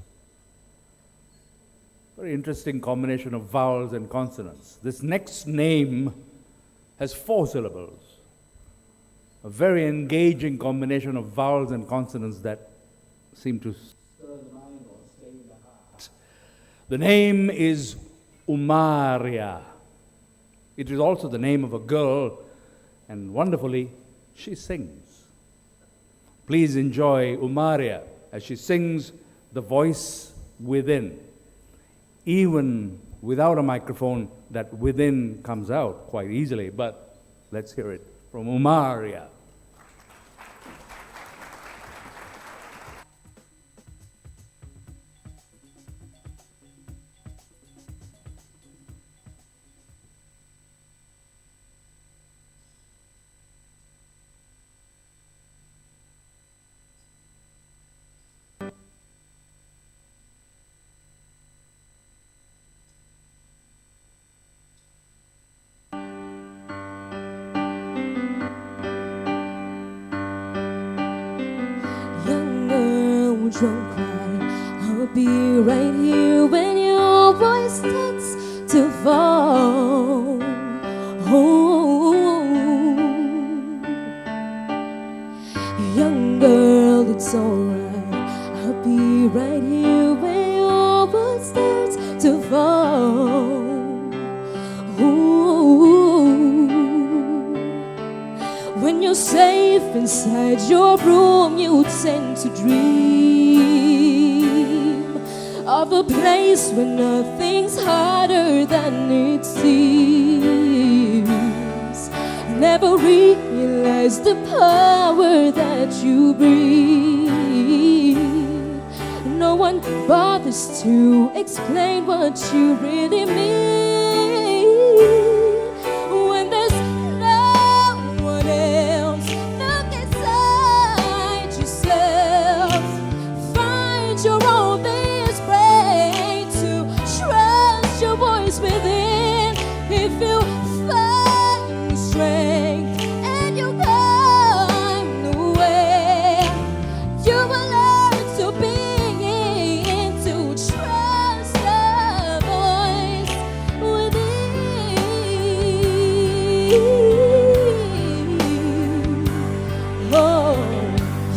Speaker 3: Very interesting combination of vowels and consonants. This next name has 4 syllables. A very engaging combination of vowels and consonants that seem to stir the mind or stay in the heart. The name is Umaria. It is also the name of a girl, and wonderfully, she sings. Please enjoy Umaria as she sings The Voice Within. Even without a microphone, that within comes out quite easily, but let's hear it from Umaria.
Speaker 7: Young girl, don't cry. I'll be right here when your voice starts to fall. Oh, young girl, it's alright. I'll be right here when your voice starts to fall. When you're safe inside your room, you tend to dream. of a place where nothing's harder than it seems. Never realize the power that you bring. No one bothers to explain what you really mean. When there's no one else, look inside yourself. Find your own strength to trust your voice within. If you find strength and you climb the way, you will learn to begin to trust the voice within. Oh,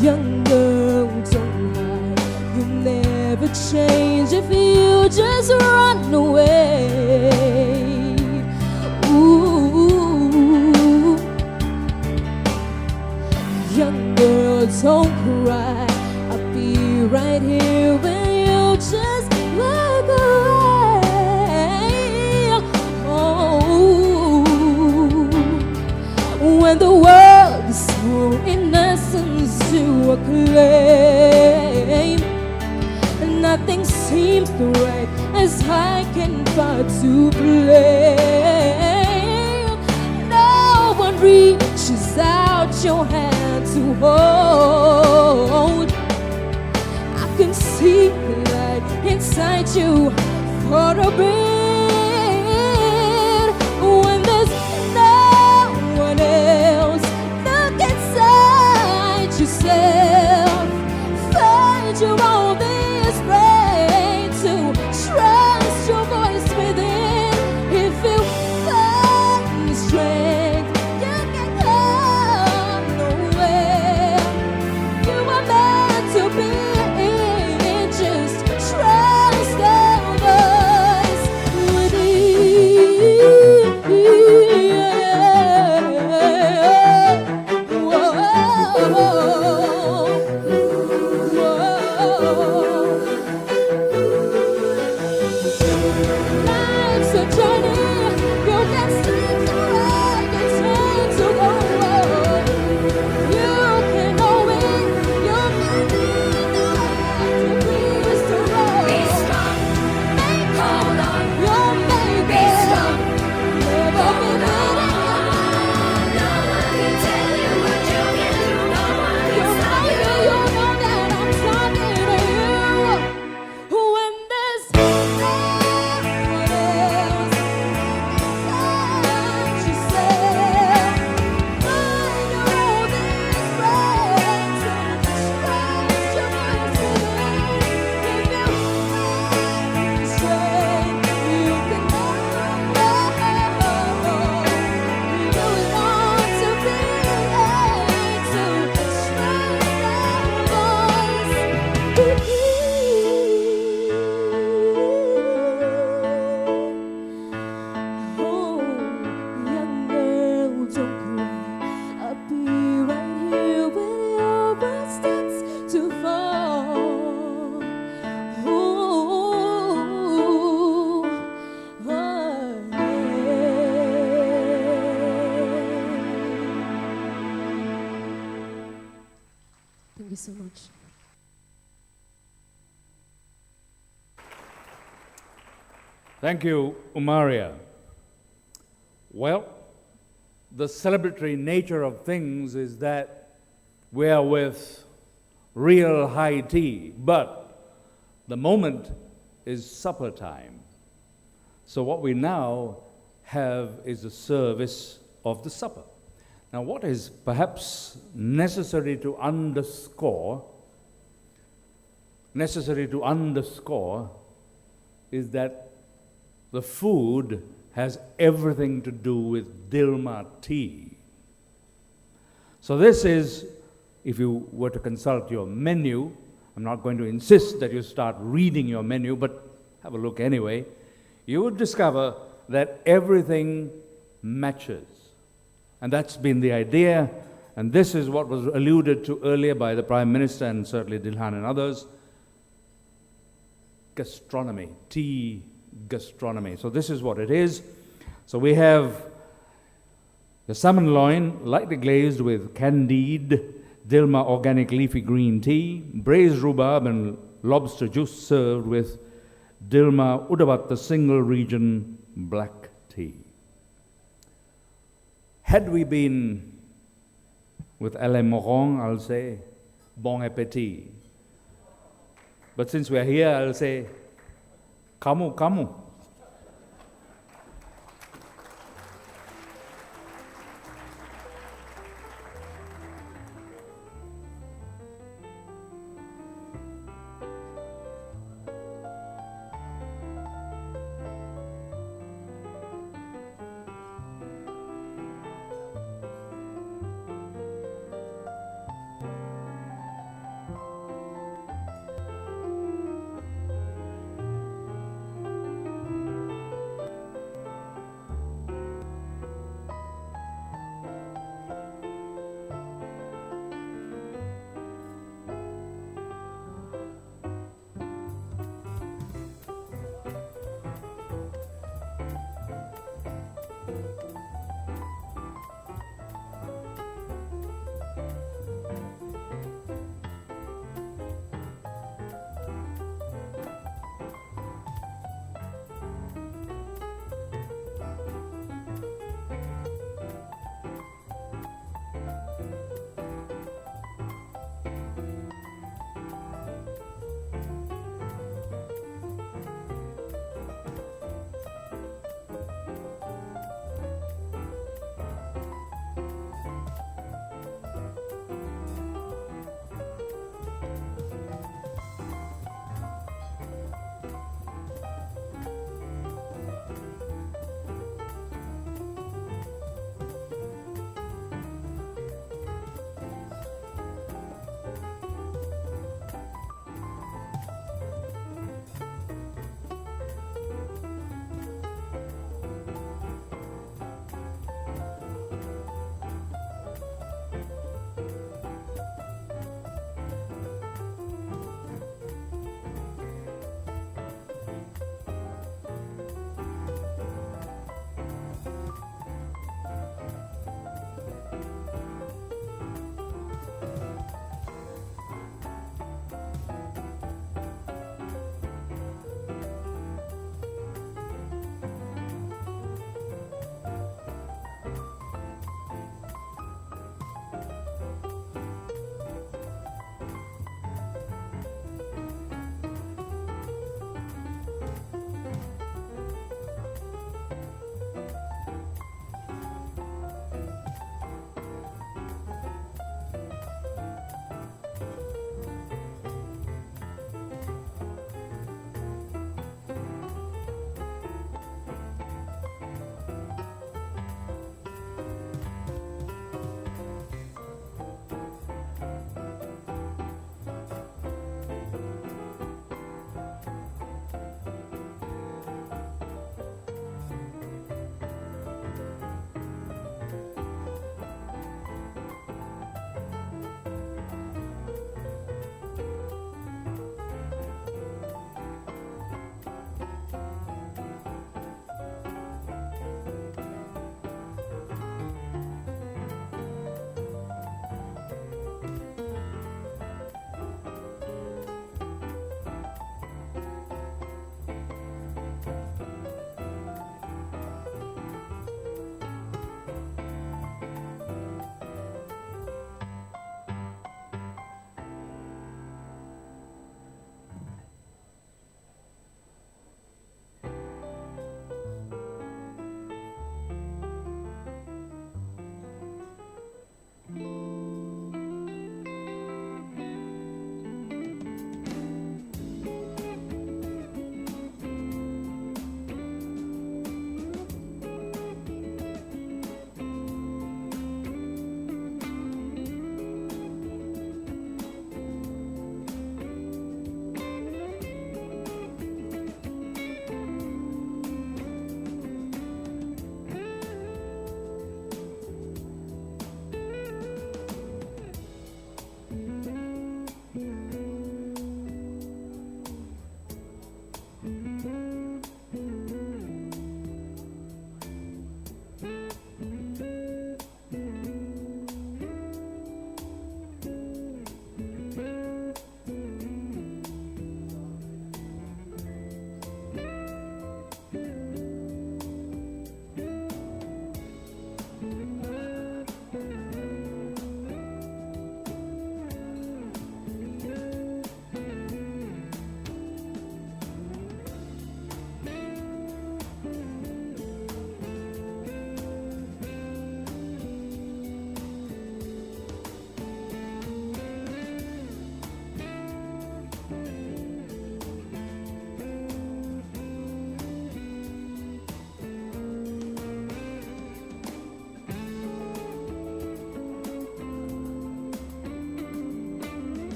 Speaker 7: young girl, don't hide. You'll never change if you just run away. Ooh, young girl, don't cry. I'll be right here when you just walk away. Oh, when the world is so innocent to acclaim, nothing seems right as I can find to blame. No one reaches out your hand to hold. I can see the light inside you for a bit. When there's no one else, look inside yourself. Find your own to trust your voice within. If you find strength, you can come nowhere. You are meant to be in. Just trust the voice within. Whoa. Life's a journey, you can sleep to ride, you turn to go. You can know it, you can lead the way to be strong. Be strong, hold on, you'll make it. Strong, never be beaten. No one can tell you what you can do. No one can stop you. You know that I'm talking to you. When there's Thank you so much.
Speaker 3: Thank you, Umaria. Well, the celebratory nature of things is that we are with real high tea, but the moment is supper time. So what we now have is a service of the supper. Now, what is perhaps necessary to underscore is that the food has everything to do with Dilmah tea. So this is, if you were to consult your menu, I'm not going to insist that you start reading your menu, but have a look anyway, you would discover that everything matches. And that's been the idea, and this is what was alluded to earlier by the Prime Minister and certainly Dilhan and others. gastronomy, tea gastronomy. So this is what it is. So we have the salmon loin, lightly glazed with candied Dilmah organic leafy green tea, braised rhubarb and lobster juice served with Dilmah Udabat, the single region black tea. Had we been with Alain Moron, I'll say, bon appétit. But since we're here, I'll say, kamu, kamu.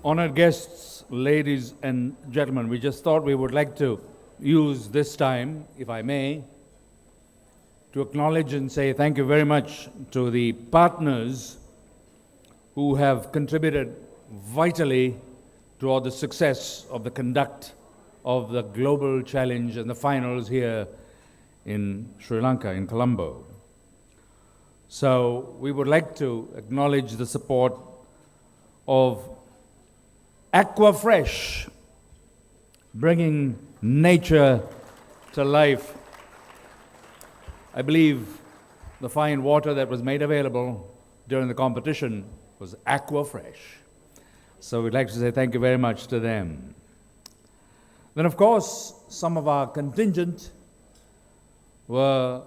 Speaker 3: Honored guests, ladies and gentlemen, we just thought we would like to use this time, if I may, to acknowledge and say thank you very much to the partners who have contributed vitally toward the success of the conduct of the global challenge and the finals here in Sri Lanka, in Colombo. So we would like to acknowledge the support of Aquafresh, bringing nature to life. I believe the fine water that was made available during the competition was Aquafresh. So we'd like to say thank you very much to them. Then, of course, some of our contingent were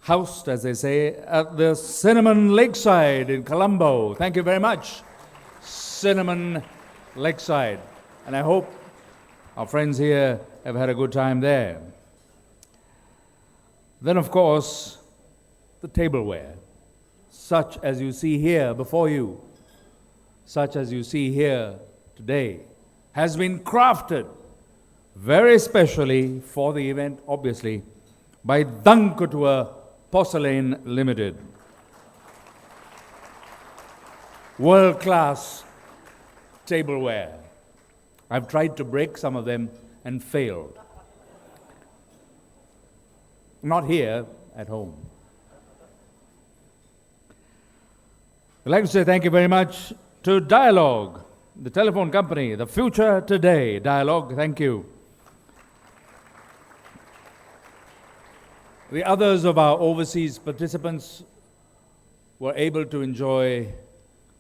Speaker 3: housed, as they say, at the Cinnamon Lakeside in Colombo. Thank you very much, Cinnamon Lakeside. And I hope our friends here have had a good time there. Then, of course, the tableware, such as you see here before you, such as you see here today, has been crafted very specially for the event, obviously, by Dankutua Porcelain Limited. World-class tableware. I've tried to break some of them and failed. Not here, at home. I'd like to say thank you very much to Dialogue, the telephone company, the future today. Dialogue, thank you. The others of our overseas participants were able to enjoy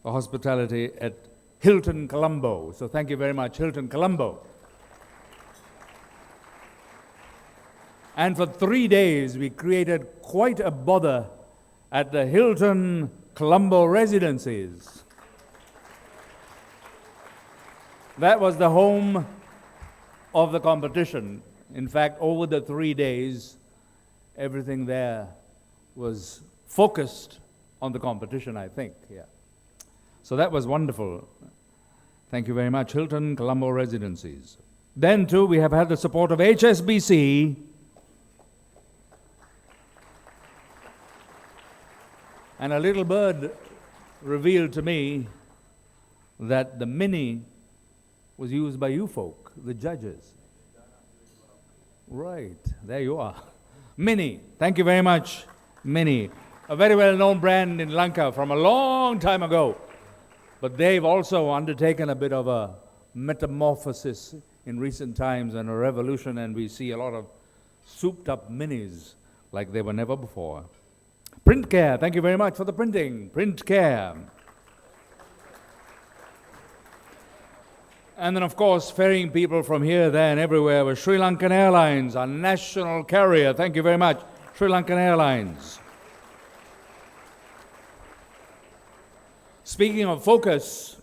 Speaker 3: the hospitality at Hilton Colombo. So thank you very much, Hilton Colombo. And for 3 days, we created quite a bother at the Hilton Colombo residences. That was the home of the competition. In fact, over the 3 days, everything there was focused on the competition, I think. Yeah. So that was wonderful. Thank you very much, Hilton Colombo Residencies. Then, too, we have had the support of HSBC. And a little bird revealed to me that the Mini was used by you folk, the judges. Right, there you are. Mini, thank you very much, Mini. A very well-known brand in Lanka from a long time ago. But they've also undertaken a bit of a metamorphosis in recent times and a revolution, and we see a lot of souped-up minis like they were never before. Print Care, thank you very much for the printing. Print Care. And then, of course, ferrying people from here, there, and everywhere was Sri Lankan Airlines, our national carrier. Thank you very much, Sri Lankan Airlines. Speaking of focus,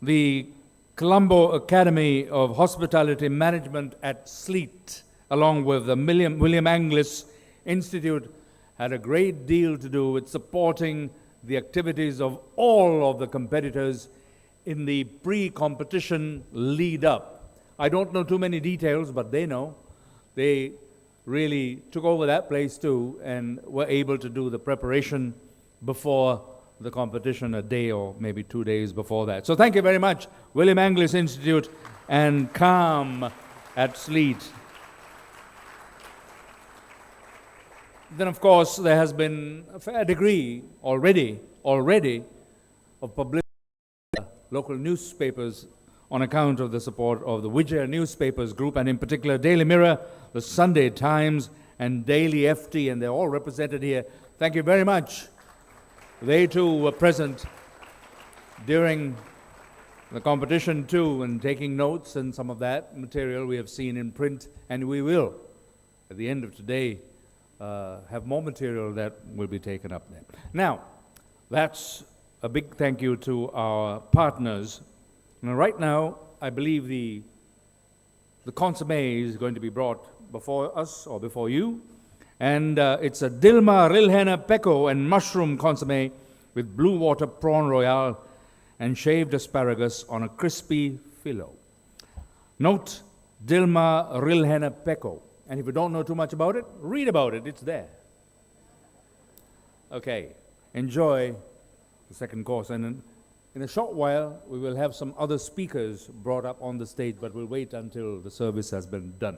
Speaker 3: the Colombo Academy of Hospitality Management at Sleat, along with the William Anglis Institute, had a great deal to do with supporting the activities of all of the competitors in the pre-competition lead-up. I don't know too many details, but they know. They really took over that place too and were able to do the preparation before the competition, a day or maybe 2 days before that. So thank you very much, William Anglis Institute and CALM at Sleat. Then, of course, there has been a fair degree already of publicity local newspapers on account of the support of the Vijaya Newspapers Group, and in particular Daily Mirror, the Sunday Times, and Daily FT, and they're all represented here. Thank you very much. They too were present during the competition too, and taking notes, and some of that material we have seen in print, and we will, at the end of today, have more material that will be taken up there. Now, that's a big thank you to our partners. Now, right now, I believe the consomme is going to be brought before us or before you, and it's a Dilmah Rilhena Peko and mushroom consomme with blue water prawn royale, and shaved asparagus on a crispy filo. Note Dilmah Rilhena Peko. And if you don't know too much about it, read about it, it's there. Okay, enjoy the second course. And in a short while, we will have some other speakers brought up on the stage, but we'll wait until the service has been done.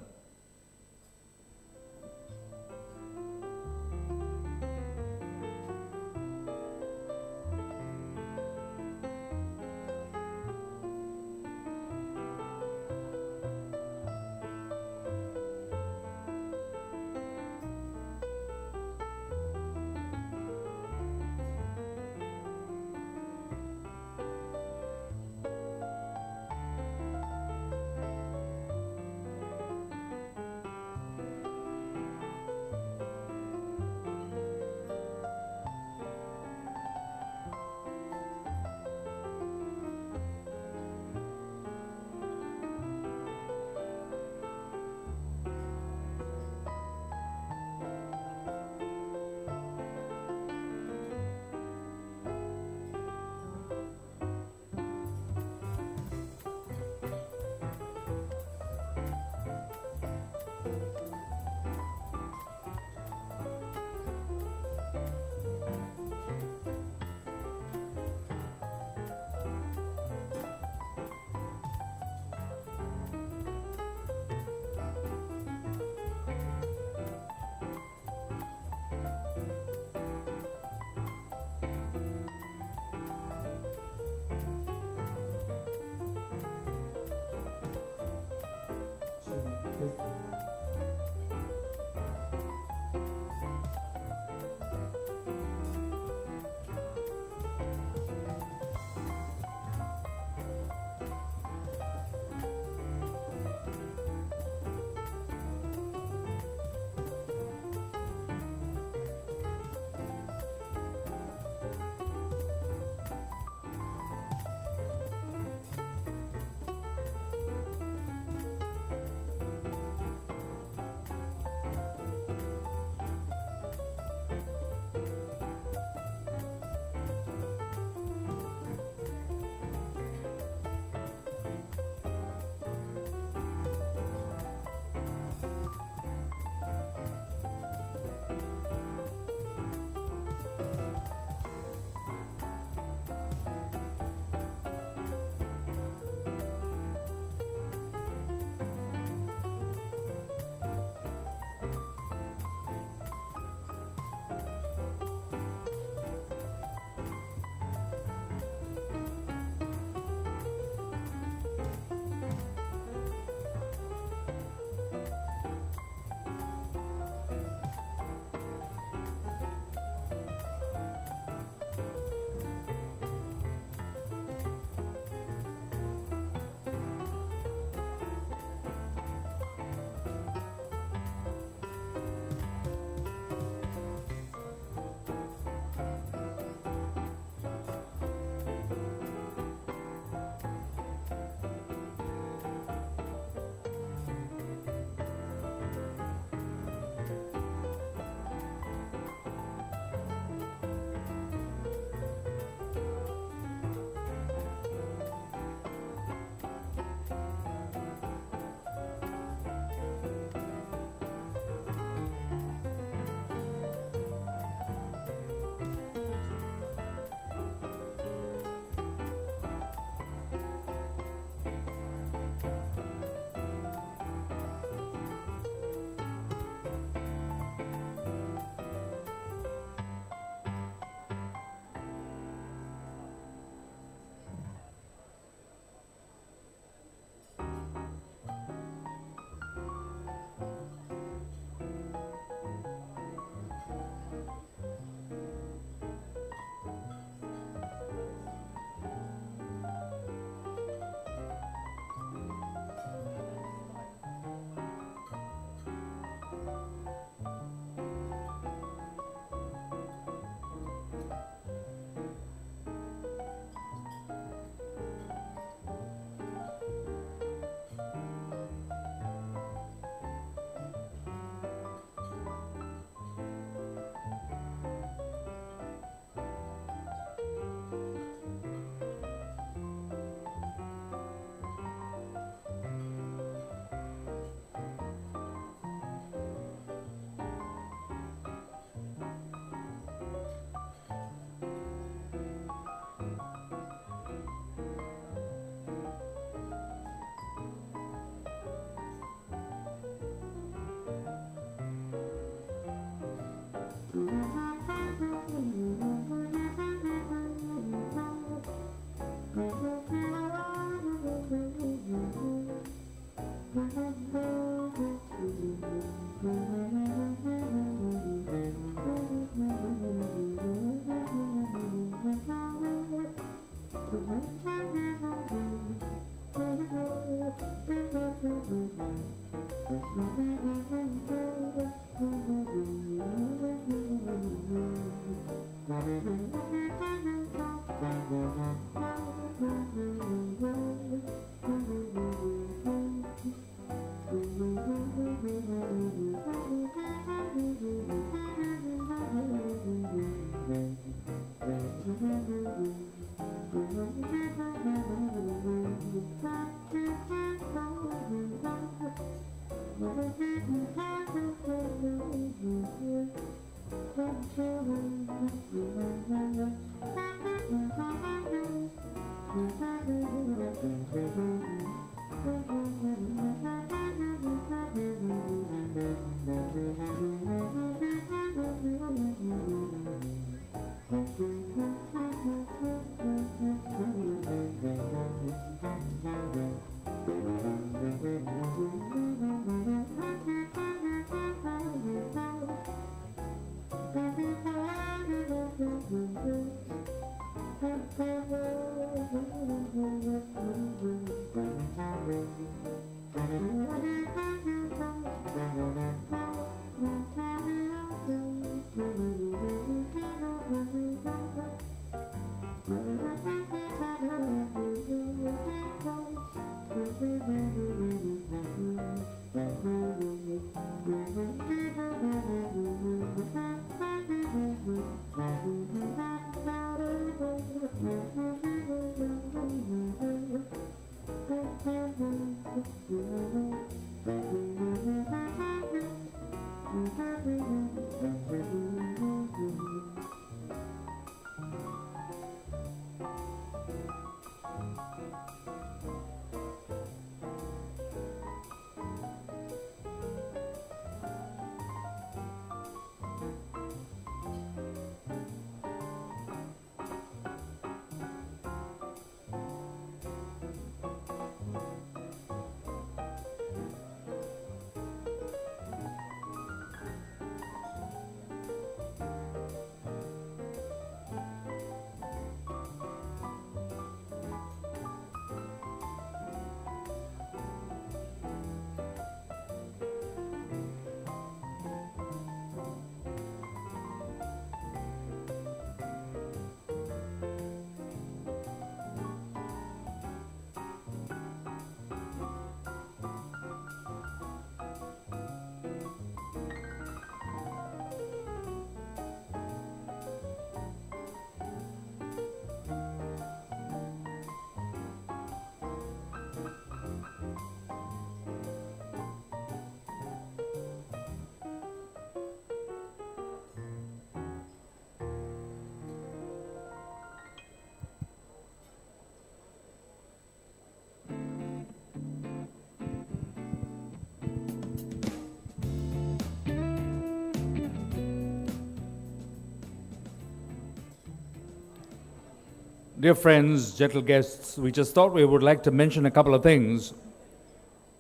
Speaker 3: Dear friends, gentle guests, we just thought we would like to mention a couple of things.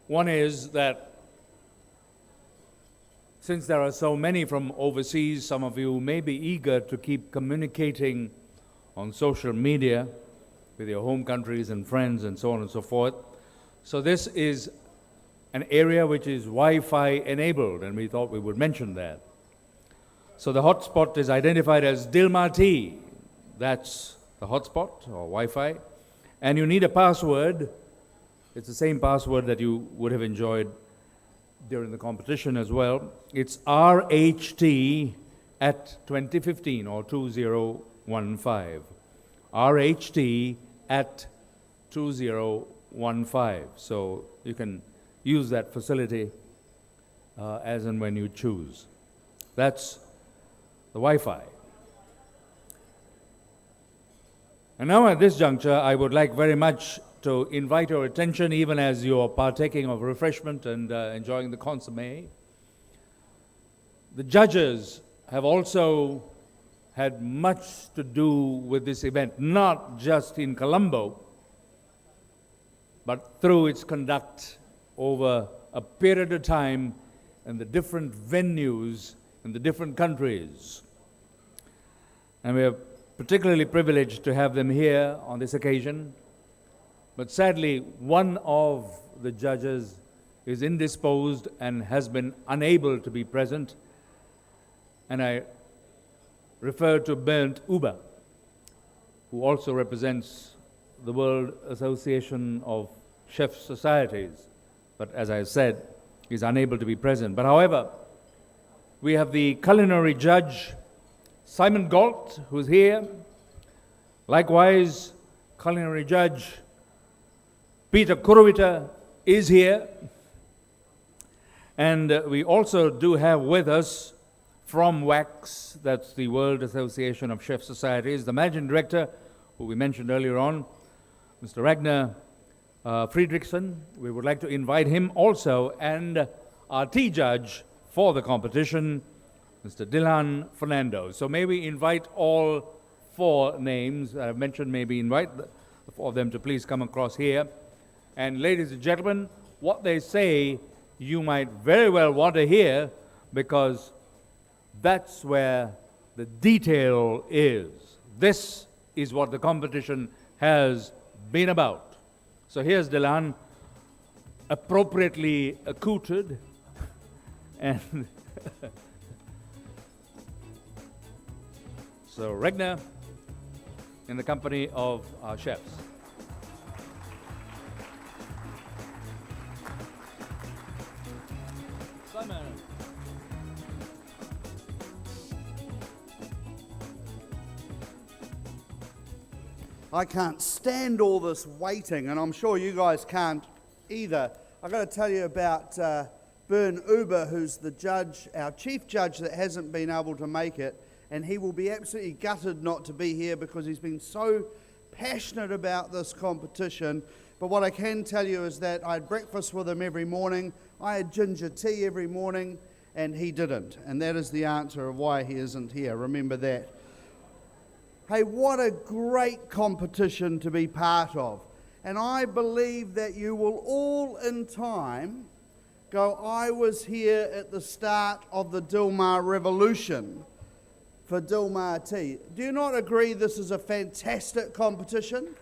Speaker 3: One is that since there are so many from overseas, some of you may be eager to keep communicating on social media with your home countries and friends and so on and so forth. So this is an area which is Wi-Fi enabled, and we thought we would mention that. So the hotspot is identified as Dilmah T. That's the hotspot or Wi-Fi. And you need a password. It's the same password that you would have enjoyed during the competition as well. It's RHT at 2015 or 2015. RHT at 2015. So you can use that facility as and when you choose. That's the Wi-Fi. And now at this juncture, I would like very much to invite your attention, even as you're partaking of refreshment and enjoying the consommé. The judges have also had much to do with this event, not just in Colombo, but through its conduct over a period of time in the different venues in the different countries. And we are particularly privileged to have them here on this occasion. But sadly, one of the judges is indisposed and has been unable to be present. And I refer to Bernd Huber, who also represents the World Association of Chef Societies. But as I said, he's unable to be present. But however, we have the culinary judge, Simon Galt, who's here. Likewise, culinary judge Peter Kuruvita is here. And we also do have with us from WACS, that's the World Association of Chef Societies, the managing director, who we mentioned earlier on, Mr. Ragnar Friedrichsen. We would like to invite him also, and our tea judge for the competition, Mr. Dilhan Fernando. So may we invite all four names I've mentioned, maybe invite the four of them to please come across here. And ladies and gentlemen, what they say you might very well want to hear, because that's where the detail is. This is what the competition has been about. So here's Dilhan, appropriately accoutred, and so Ragnar in the company of our chefs. Simon.
Speaker 8: I can't stand all this waiting, and I'm sure you guys can't either. I've got to tell you about Bernd Huber, who's the judge, our chief judge that hasn't been able to make it, and he will be absolutely gutted not to be here because he's been so passionate about this competition. But what I can tell you is that I had breakfast with him every morning, I had ginger tea every morning, and he didn't. And that is the answer of why he isn't here. Remember that. Hey, what a great competition to be part of. And I believe that you will all in time go, I was here at the start of the Dilmah revolution for Dilmah tea. Do you not agree this is a fantastic competition?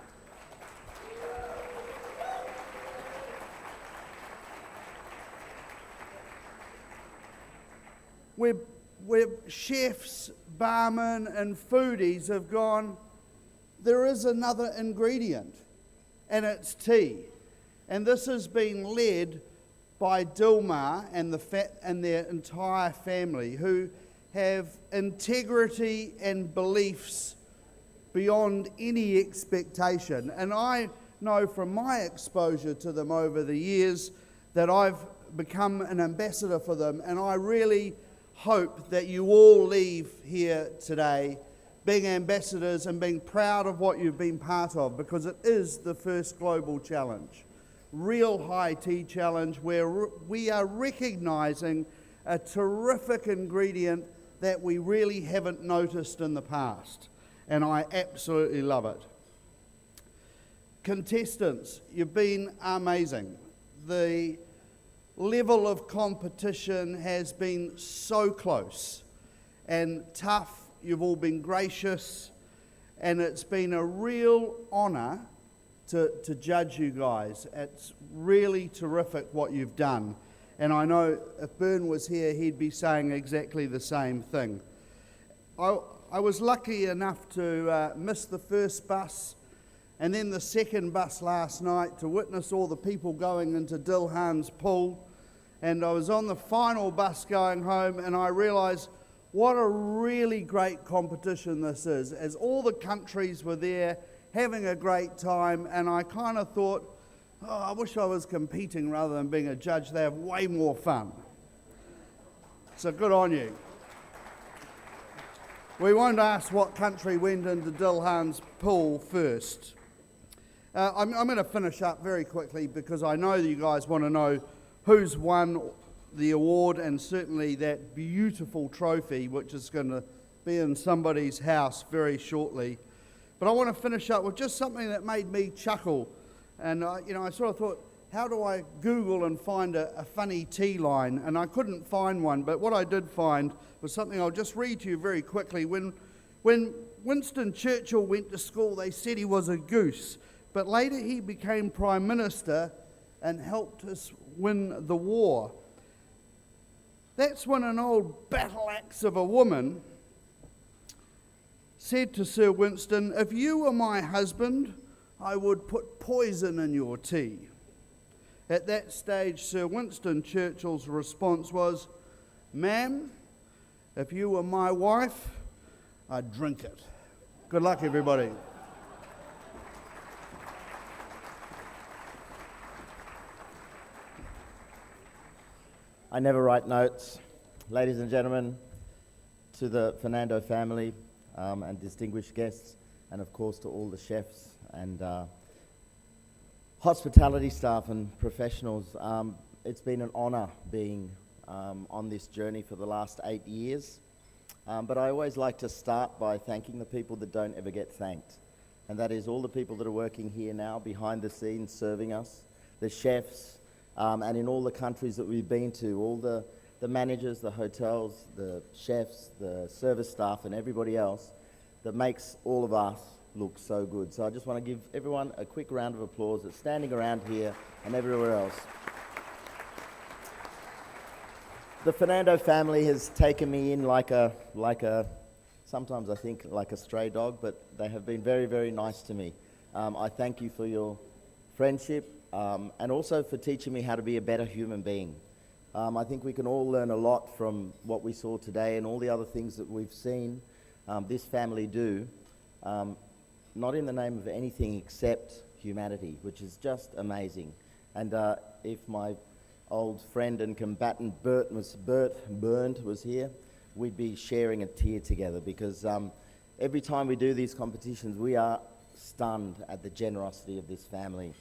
Speaker 8: Where chefs, barmen and foodies have gone, there is another ingredient, and it's tea. And this has been led by Dilmah and their entire family, who have integrity and beliefs beyond any expectation. And I know from my exposure to them over the years that I've become an ambassador for them, and I really hope that you all leave here today being ambassadors and being proud of what you've been part of, because it is the first global challenge, Real High Tea Challenge, where we are recognising a terrific ingredient that we really haven't noticed in the past, and I absolutely love it. Contestants, you've been amazing. The level of competition has been so close and tough. You've all been gracious, and it's been a real honour to judge you guys. It's really terrific what you've done, and I know if Bernd was here he'd be saying exactly the same thing. I was lucky enough to miss the first bus and then the second bus last night to witness all the people going into Dilhan's pool. And I was on the final bus going home, and I realised what a really great competition this is, as all the countries were there having a great time, and I kind of thought, oh, I wish I was competing rather than being a judge. They have way more fun. So good on you. We won't ask what country went into Dilhan's pool first. I'm going to finish up very quickly because I know you guys want to know who's won the award, and certainly that beautiful trophy which is going to be in somebody's house very shortly. But I want to finish up with just something that made me chuckle And I sort of thought, how do I Google and find a funny tea line? And I couldn't find one, but what I did find was something I'll just read to you very quickly. When Winston Churchill went to school, they said he was a goose, but later he became Prime Minister and helped us win the war. That's when an old battle axe of a woman said to Sir Winston, "If you were my husband, I would put poison in your tea." At that stage, Sir Winston Churchill's response was, "Ma'am, if you were my wife, I'd drink it." Good luck, everybody.
Speaker 9: I never write notes. Ladies and gentlemen, to the Fernando family and distinguished guests, and of course to all the chefs and hospitality staff and professionals, it's been an honour being on this journey for the last 8 years. But I always like to start by thanking the people that don't ever get thanked. And that is all the people that are working here now, behind the scenes, serving us, the chefs, and in all the countries that we've been to, all the managers, the hotels, the chefs, the service staff, and everybody else that makes all of us look so good. So I just want to give everyone a quick round of applause that's standing around here and everywhere else. The Fernando family has taken me in like a, sometimes I think like a stray dog, but they have been very, very nice to me. I thank you for your friendship and also for teaching me how to be a better human being. I think we can all learn a lot from what we saw today and all the other things that we've seen this family do, not in the name of anything except humanity, which is just amazing. And if my old friend and combatant Bert Burnt was here, we'd be sharing a tear together, because every time we do these competitions, we are stunned at the generosity of this family.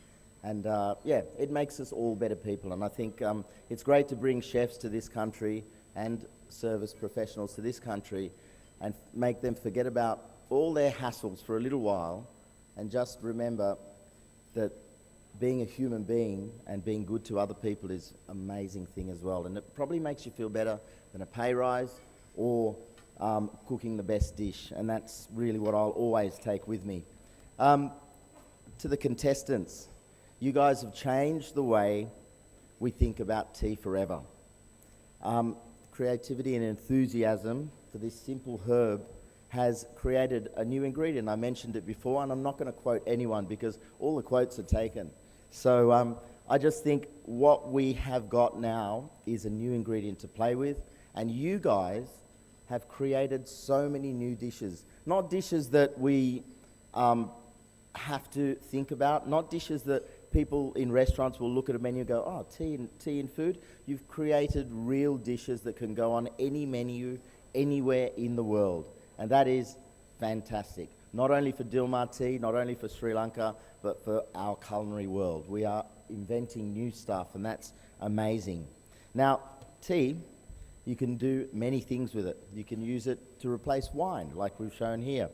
Speaker 9: And yeah, it makes us all better people. And I think it's great to bring chefs to this country and service professionals to this country and make them forget about all their hassles for a little while and just remember that being a human being and being good to other people is an amazing thing as well. And it probably makes you feel better than a pay rise or cooking the best dish. And that's really what I'll always take with me. To the contestants, you guys have changed the way we think about tea forever. Creativity and enthusiasm for this simple herb has created a new ingredient. I mentioned it before, and I'm not going to quote anyone because all the quotes are taken. So I just think what we have got now is a new ingredient to play with, and you guys have created so many new dishes. Not dishes that we have to think about, not dishes that people in restaurants will look at a menu and go, "Oh, tea and food." You've created real dishes that can go on any menu anywhere in the world. And that is fantastic. Not only for Dilmah tea, not only for Sri Lanka, but for our culinary world. We are inventing new stuff, and that's amazing. Now, tea, you can do many things with it. You can use it to replace wine, like we've shown here.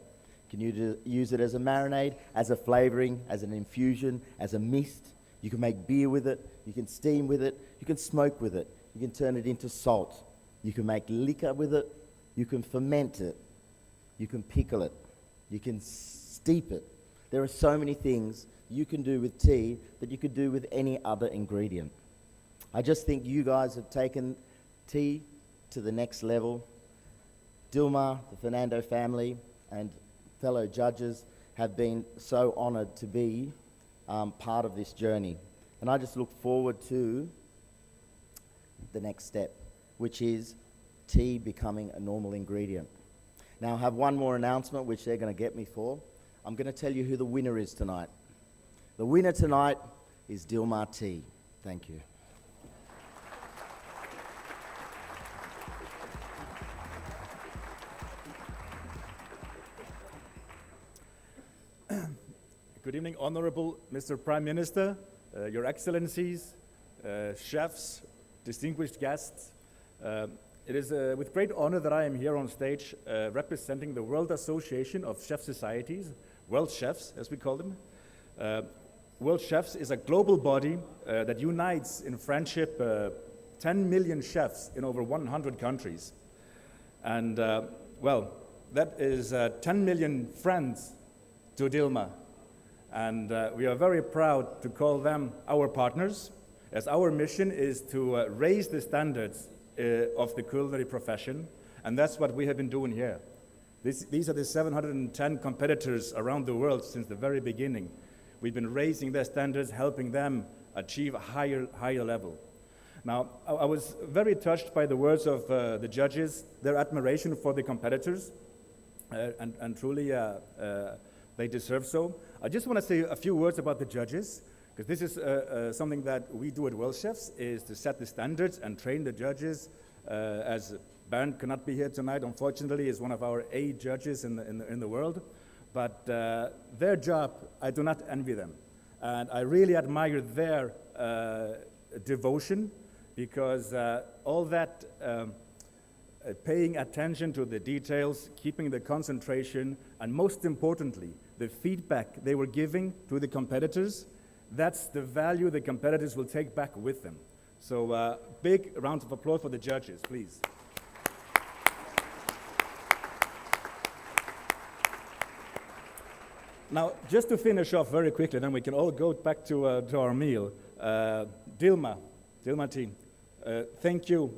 Speaker 9: You can use it as a marinade, as a flavouring, as an infusion, as a mist. You can make beer with it. You can steam with it. You can smoke with it. You can turn it into salt. You can make liquor with it. You can ferment it. You can pickle it. You can steep it. There are so many things you can do with tea that you could do with any other ingredient. I just think you guys have taken tea to the next level. Dilmah, the Fernando family, and fellow judges have been so honoured to be part of this journey. And I just look forward to the next step, which is tea becoming a normal ingredient. Now, I have one more announcement, which they're going to get me for. I'm going to tell you who the winner is tonight. The winner tonight is Dilmah Tea. Thank you.
Speaker 10: Good evening, Honorable Mr. Prime Minister, Your Excellencies, chefs, distinguished guests. It is with great honor that I am here on stage representing the World Association of Chef Societies, World Chefs, as we call them. World Chefs is a global body that unites in friendship 10 million chefs in over 100 countries. And well, that is 10 million friends to Dilmah. And we are very proud to call them our partners, as our mission is to raise the standards of the culinary profession, and that's what we have been doing here. These are the 710 competitors around the world since the very beginning. We've been raising their standards, helping them achieve a higher level. Now, I was very touched by the words of the judges, their admiration for the competitors, and truly they deserve so. I just want to say a few words about the judges, because this is something that we do at World Chefs, is to set the standards and train the judges. As Bernd cannot be here tonight, unfortunately, is one of our 8 judges in the world. But their job, I do not envy them. And I really admire their devotion, because all that paying attention to the details, keeping the concentration, and most importantly, the feedback they were giving to the competitors, that's the value the competitors will take back with them. So big round of applause for the judges, please. Now, just to finish off very quickly, then we can all go back to our meal. Dilmah team, thank you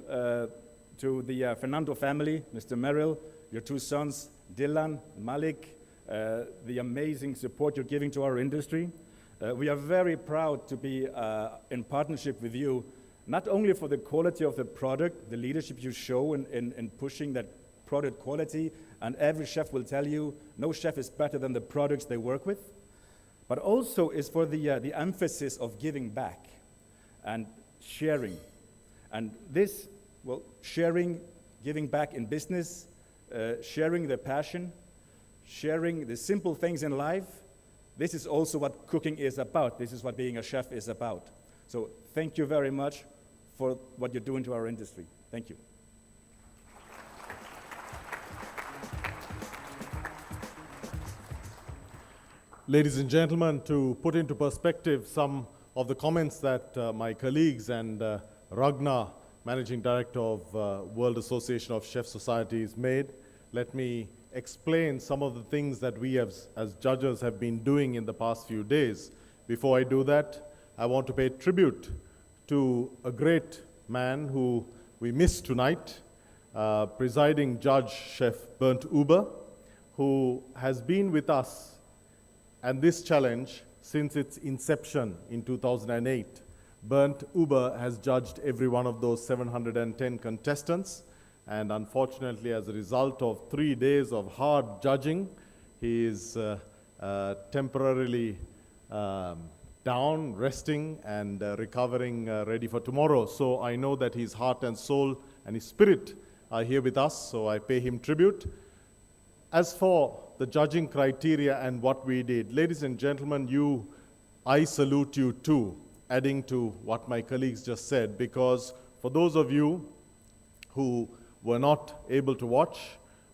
Speaker 10: to the Fernando family, Mr. Merrill, your 2 sons, Dylan, Malik, the amazing support you're giving to our industry. We are very proud to be in partnership with you, not only for the quality of the product, the leadership you show in pushing that product quality, and every chef will tell you, no chef is better than the products they work with, but also is for the emphasis of giving back and sharing. And this, well, sharing, giving back in business, sharing the passion, sharing the simple things in life, this is also what cooking is about. This is what being a chef is about. So thank you very much for what you're doing to our industry. Thank you.
Speaker 4: Ladies and gentlemen, to put into perspective some of the comments that my colleagues and Ragnar, Managing Director of World Association of Chef Societies, made, let me explain some of the things that we as judges have been doing in the past few days. Before I do that, I want to pay tribute to a great man who we miss tonight, presiding judge, Chef Bernd Huber, who has been with us and this challenge since its inception in 2008. Bernd Huber has judged every one of those 710 contestants, and unfortunately, as a result of 3 days of hard judging, he is temporarily down, resting, and recovering, ready for tomorrow. So I know that his heart and soul and his spirit are here with us, so I pay him tribute. As for the judging criteria and what we did, ladies and gentlemen, I salute you too, adding to what my colleagues just said, because for those of you who were not able to watch,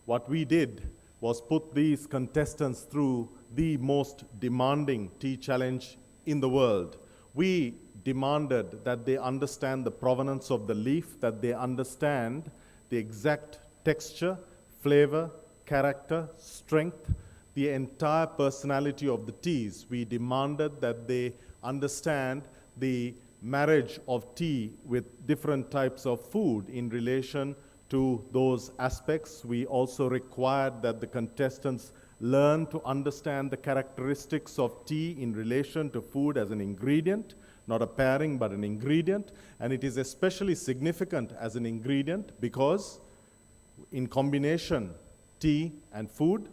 Speaker 4: what we did was put these contestants through the most demanding tea challenge in the world. We demanded that they understand the provenance of the leaf, that they understand the exact texture, flavor, character, strength, the entire personality of the teas. We demanded that they understand the marriage of tea with different types of food in relation to those aspects. We also required that the contestants learn to understand the characteristics of tea in relation to food as an ingredient, not a pairing, but an ingredient. And it is especially significant as an ingredient because in combination, tea and food,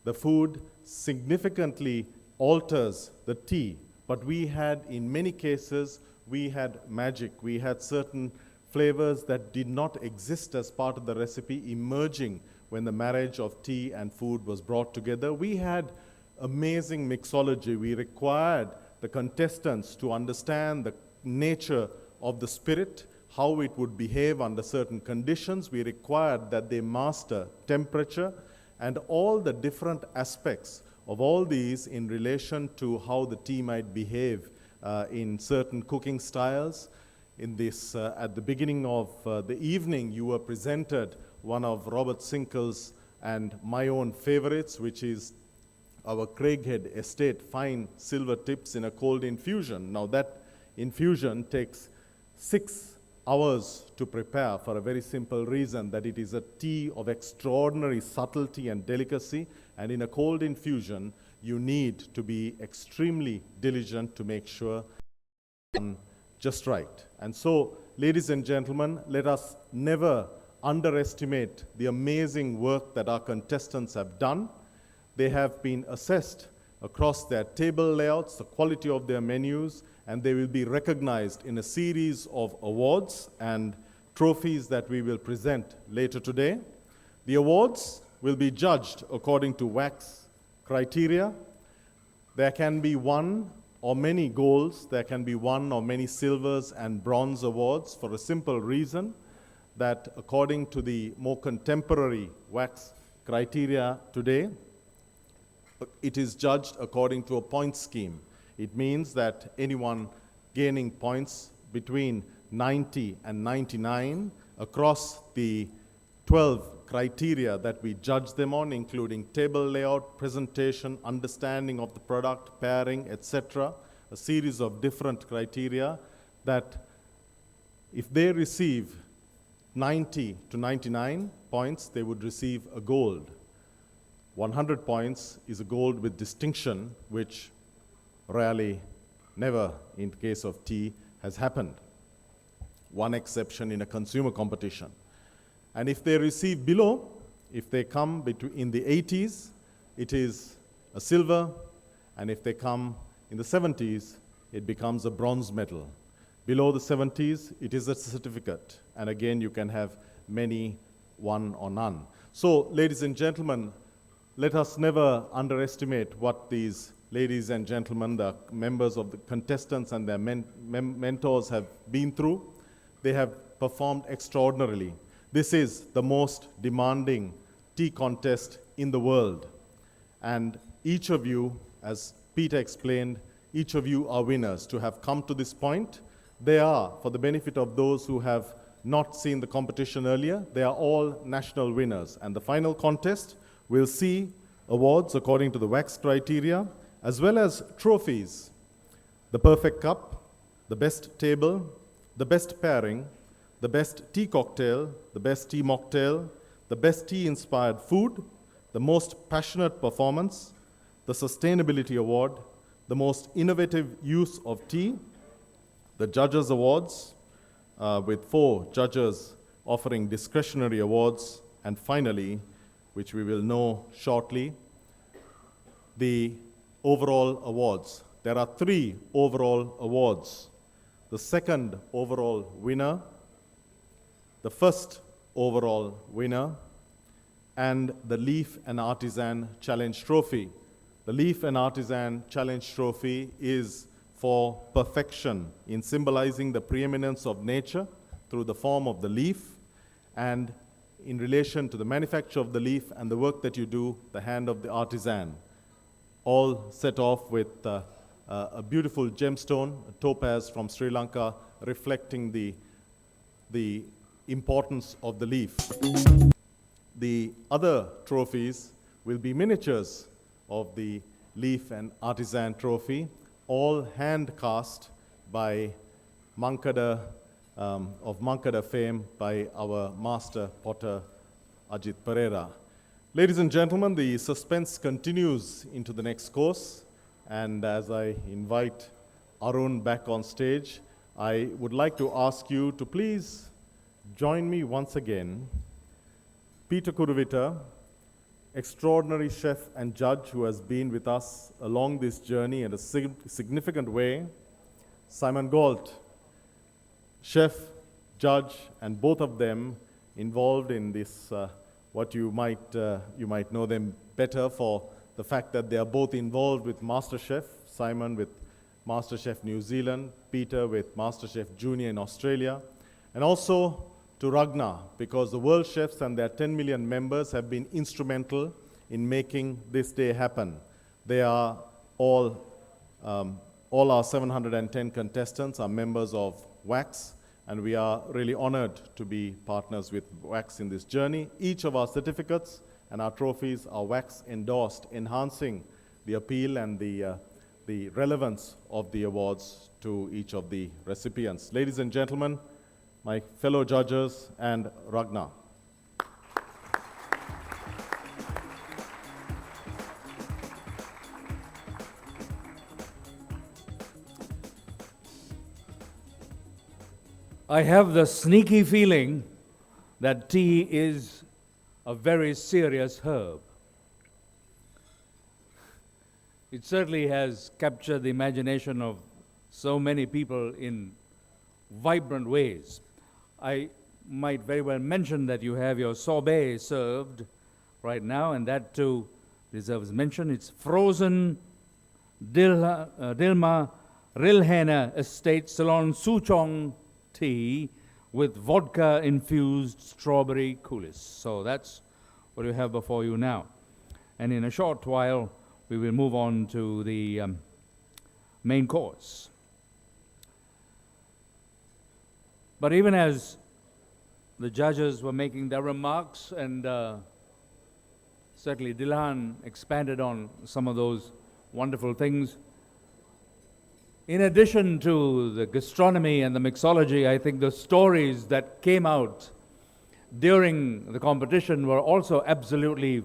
Speaker 4: the food significantly alters the tea. But we had, in many cases, we had magic. We had certain flavors that did not exist as part of the recipe emerging when the marriage of tea and food was brought together. We had amazing mixology. We required the contestants to understand the nature of the spirit, how it would behave under certain conditions. We required that they master temperature and all the different aspects of all these in relation to how the tea might behave in certain cooking styles. In this, at the beginning of the evening, you were presented one of Robert Sinkle's and my own favorites, which is our Craighead Estate fine silver tips in a cold infusion. Now that infusion takes 6 hours to prepare for a very simple reason, that it is a tea of extraordinary subtlety and delicacy, and in a cold infusion you need to be extremely diligent to make sure just right. And so, ladies and gentlemen, let us never underestimate the amazing work that our contestants have done. They have been assessed across their table layouts, the quality of their menus, and they will be recognized in a series of awards and trophies that we will present later today. The awards will be judged according to wax criteria. There can be one or many golds, there can be one or many silvers and bronze awards, for a simple reason that according to the more contemporary wax criteria today, it is judged according to a point scheme. It means that anyone gaining points between 90 and 99 across the 12 criteria that we judge them on, including table layout, presentation, understanding of the product, pairing, etc., a series of different criteria, that if they receive 90 to 99 points, they would receive a gold. 100 points is a gold with distinction, which rarely, never in case of tea has happened. One exception in a consumer competition. And if they receive below, if they come in the 80s, it is a silver, and if they come in the 70s, it becomes a bronze medal. Below the 70s, it is a certificate, and again you can have many, one or none. So, ladies and gentlemen, let us never underestimate what these ladies and gentlemen, the members of the contestants and their mentors have been through. They have performed extraordinarily. This is the most demanding tea contest in the world. And each of you, as Peter explained, each of you are winners to have come to this point. They are, for the benefit of those who have not seen the competition earlier, they are all national winners. And the final contest will see awards according to the wax criteria, as well as trophies: the perfect cup, the best table, the best pairing, the best tea cocktail, the best tea mocktail, the best tea-inspired food, the most passionate performance, the sustainability award, the most innovative use of tea, the judges' awards, with 4 judges offering discretionary awards, and finally, which we will know shortly, the overall awards. There are 3 overall awards. The second overall winner, the first overall winner, and the Leaf and Artisan Challenge Trophy. The Leaf and Artisan Challenge Trophy is for perfection in symbolizing the preeminence of nature through the form of the leaf, and in relation to the manufacture of the leaf and the work that you do, the hand of the artisan. All set off with a beautiful gemstone, a topaz from Sri Lanka, reflecting the importance of the leaf. The other trophies will be miniatures of the Leaf and Artisan Trophy, all hand cast by Mankada, of Mankada fame, by our master potter Ajit Pereira. Ladies and gentlemen, the suspense continues into the next course, and as I invite Arun back on stage, I would like to ask you to please join me once again. Peter Kuruvita, extraordinary chef and judge who has been with us along this journey in a significant way. Simon Galt, chef, judge, and both of them involved in this, what you might know them better for the fact that they are both involved with MasterChef, Simon with MasterChef New Zealand, Peter with MasterChef Junior in Australia, and also to Ragnar, because the world chefs and their 10 million members have been instrumental in making this day happen. They are all our 710 contestants are members of WAX, and we are really honored to be partners with WAX in this journey. Each of our certificates and our trophies are WAX endorsed, enhancing the appeal and the relevance of the awards to each of the recipients. Ladies and gentlemen, my fellow judges and Ragnar.
Speaker 3: I have the sneaky feeling that tea is a very serious herb. It certainly has captured the imagination of so many people in vibrant ways. I might very well mention that you have your sorbet served right now, and that too deserves mention. It's frozen Dilmah Rilhena Estate Ceylon Souchong tea with vodka-infused strawberry coulis. So that's what we have before you now. And in a short while, we will move on to the main course. But even as the judges were making their remarks, and certainly Dilhan expanded on some of those wonderful things, in addition to the gastronomy and the mixology, I think the stories that came out during the competition were also absolutely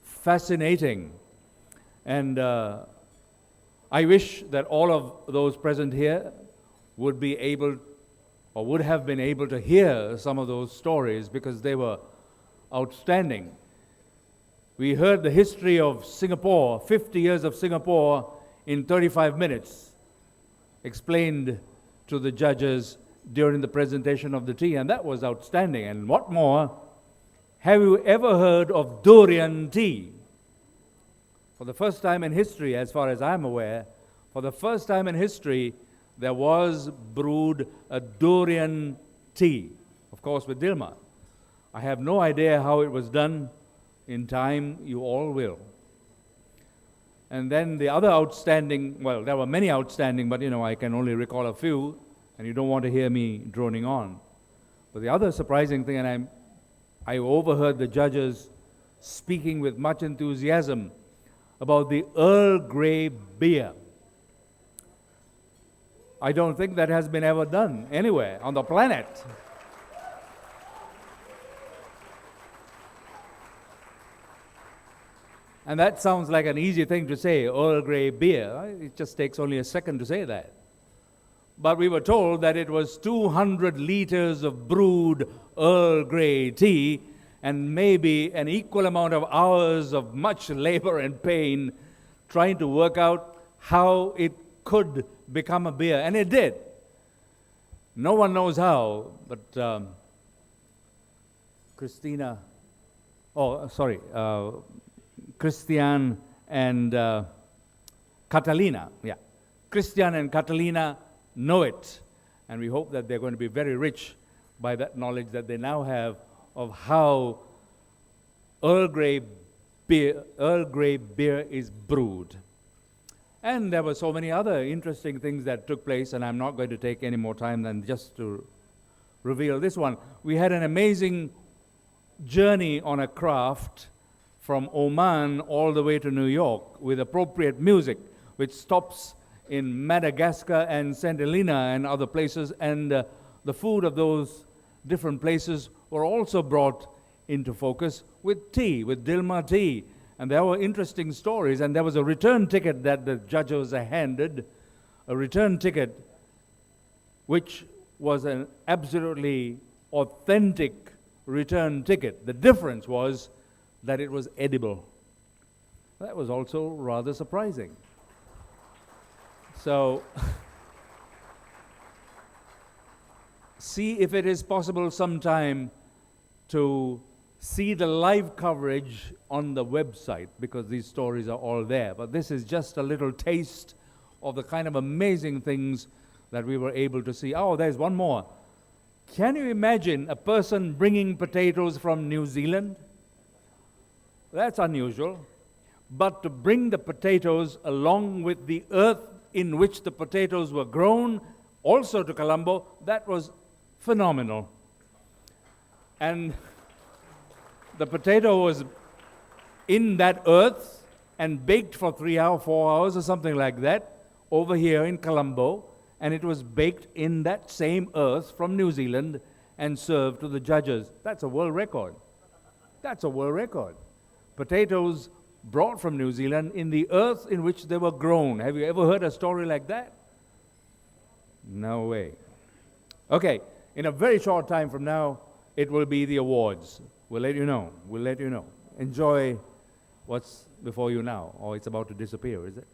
Speaker 3: fascinating. And I wish that all of those present here would be able, or would have been able to hear some of those stories, because they were outstanding. We heard the history of Singapore, 50 years of Singapore in 35 minutes, explained to the judges during the presentation of the tea, and that was outstanding. And what more, have you ever heard of durian tea? For the first time in history, as far as I'm aware, for the first time in history, there was brewed a durian tea, of course with Dilmah. I have no idea how it was done. In time, you all will. And then the other outstanding, well, there were many outstanding, but I can only recall a few, and you don't want to hear me droning on. But the other surprising thing, and I overheard the judges speaking with much enthusiasm about the Earl Grey beer. I don't think that has been ever done anywhere on the planet. And that sounds like an easy thing to say, Earl Grey beer. It just takes only a second to say that. But we were told that it was 200 liters of brewed Earl Grey tea and maybe an equal amount of hours of much labor and pain trying to work out how it could become a beer. And it did. No one knows how, but Christian and Catalina. Yeah. Christian and Catalina know it. And we hope that they're going to be very rich by that knowledge that they now have of how Earl Grey beer is brewed. And there were so many other interesting things that took place, and I'm not going to take any more time than just to reveal this one. We had an amazing journey on a craft from Oman all the way to New York with appropriate music, which stops in Madagascar and St. Helena and other places, and the food of those different places were also brought into focus with tea, with Dilmah tea. And there were interesting stories, and there was a return ticket that the judges handed, a return ticket which was an absolutely authentic return ticket. The difference was that it was edible. That was also rather surprising. So, see if it is possible sometime to see the live coverage on the website, because these stories are all there. But this is just a little taste of the kind of amazing things that we were able to see. Oh, there's one more. Can you imagine a person bringing potatoes from New Zealand? That's unusual. but to bring the potatoes along with the earth in which the potatoes were grown also to Colombo, that was phenomenal. And the potato was in that earth and baked for 3 hours, 4 hours or something like that over here in Colombo, and it was baked in that same earth from New Zealand and served to the judges. That's a world record. That's a world record. Potatoes brought from New Zealand in the earth in which they were grown. Have you ever heard a story like that? No way. Okay, in a very short time from now, it will be the awards. We'll let you know. We'll let you know. Enjoy what's before you now, or it's about to disappear, is it?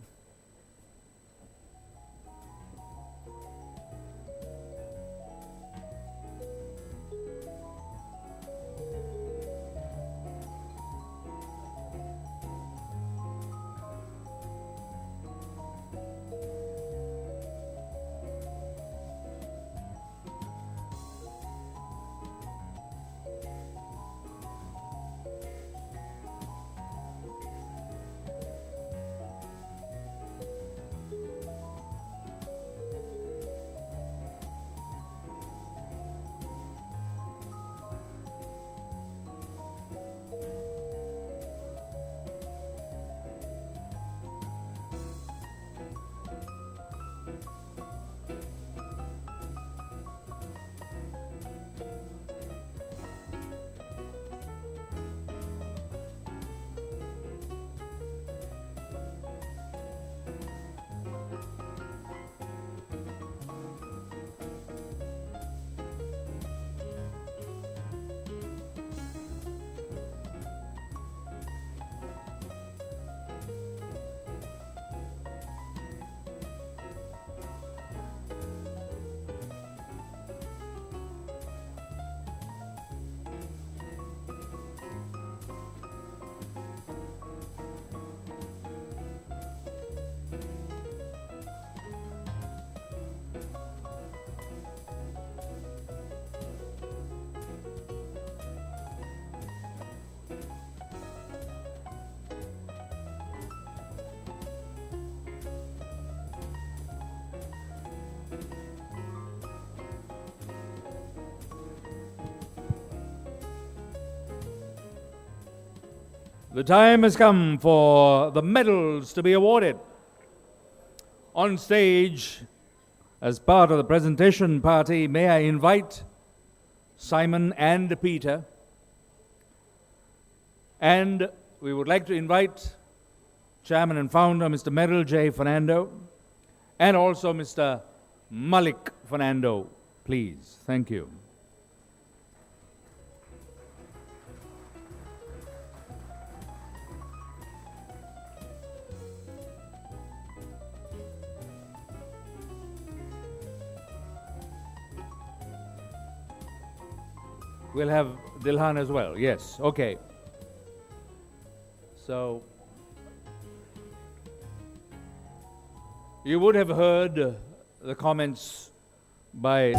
Speaker 3: The time has come for the medals to be awarded. On stage, as part of the presentation party, may I invite Simon and Peter. And we would like to invite Chairman and Founder, Mr. Merrill J. Fernando, and also Mr. Malik Fernando, please. Thank you. We'll have Dilhan as well, yes, okay. So, you would have heard the comments by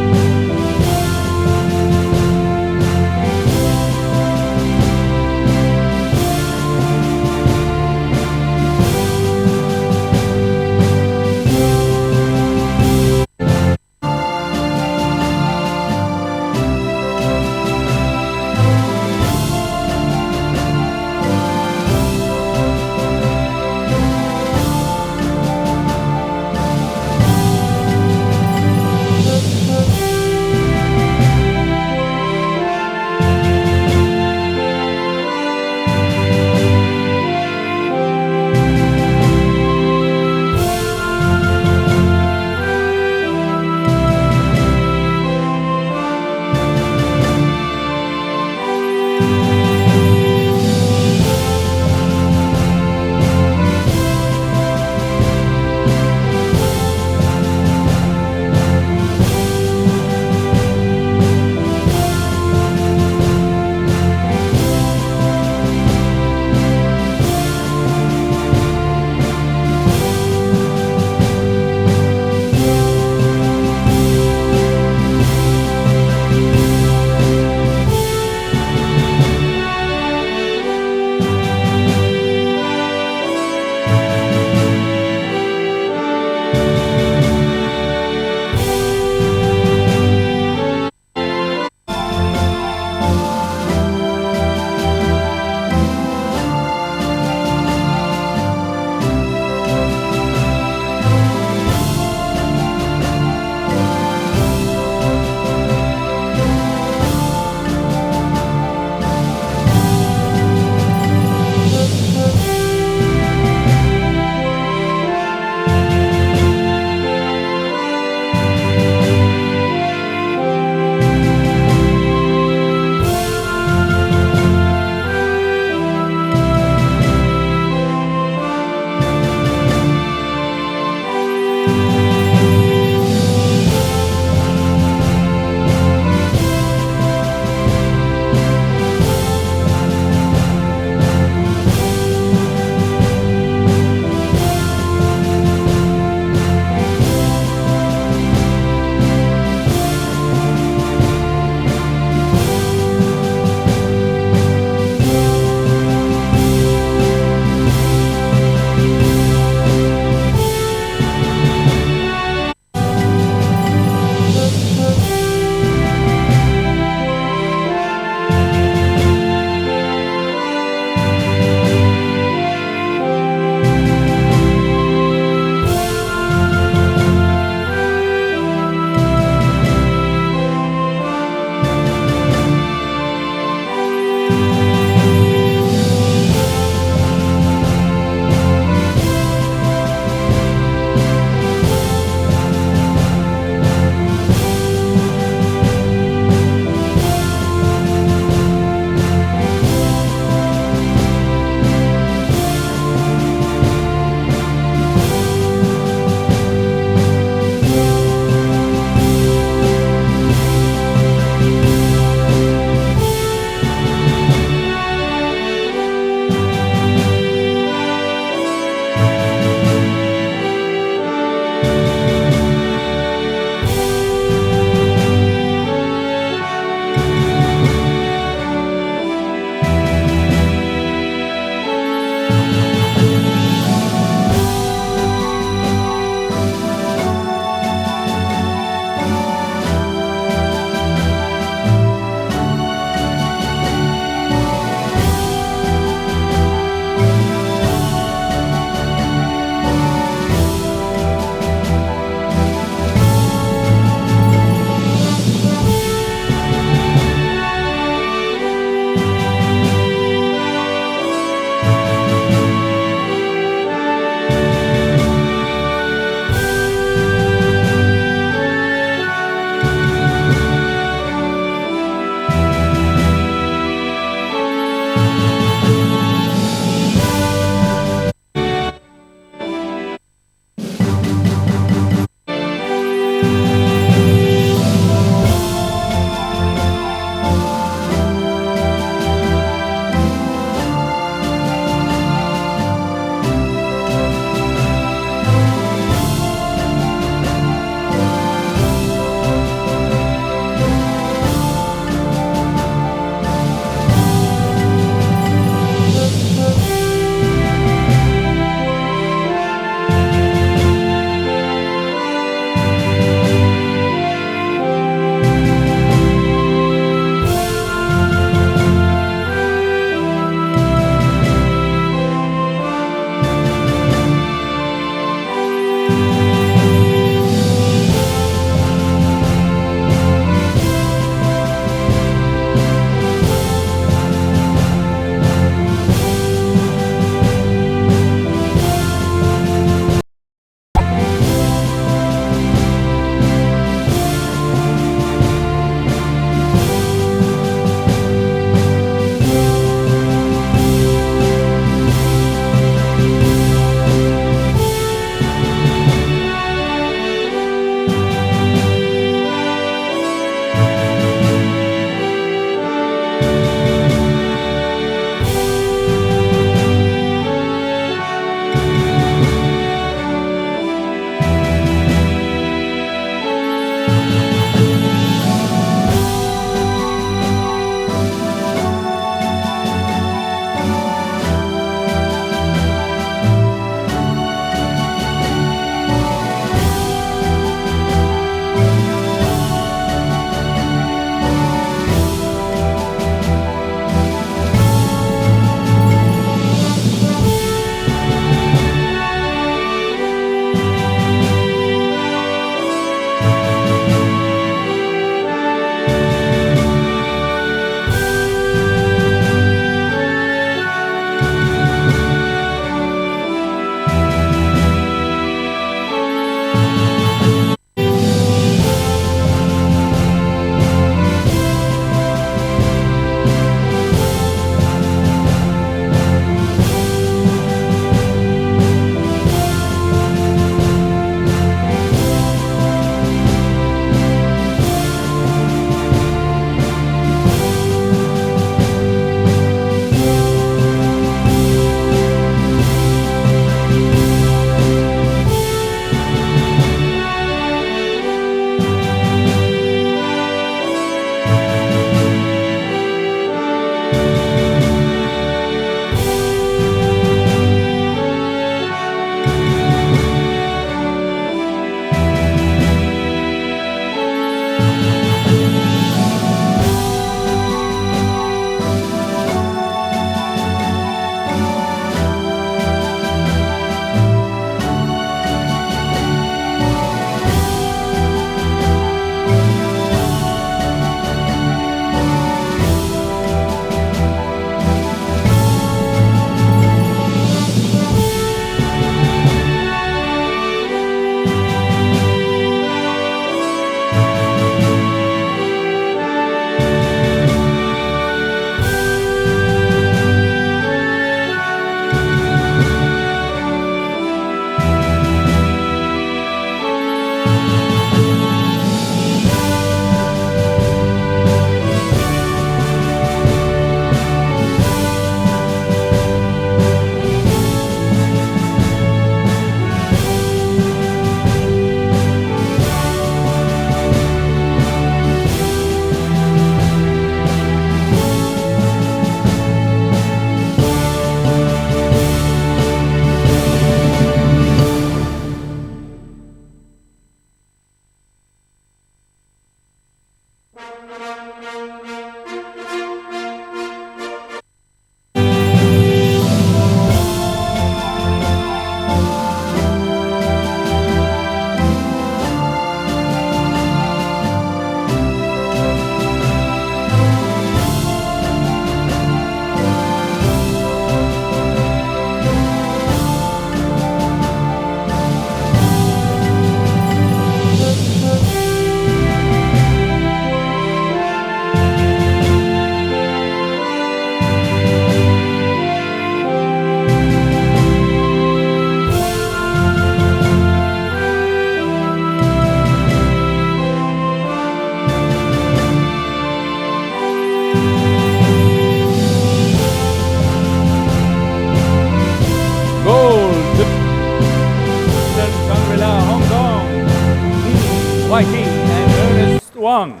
Speaker 3: Wong.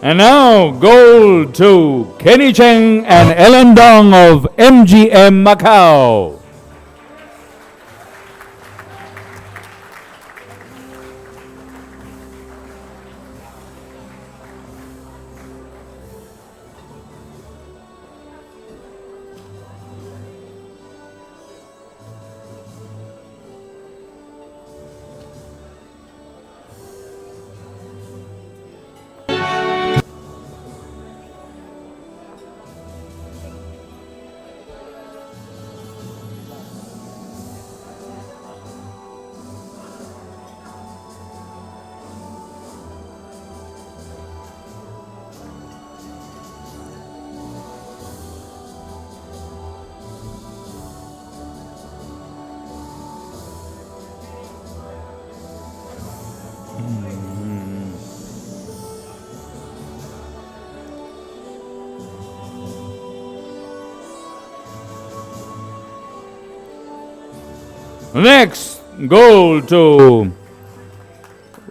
Speaker 3: And now, gold to Kenny Cheng and Ellen Dong of MGM Macau. Next, gold to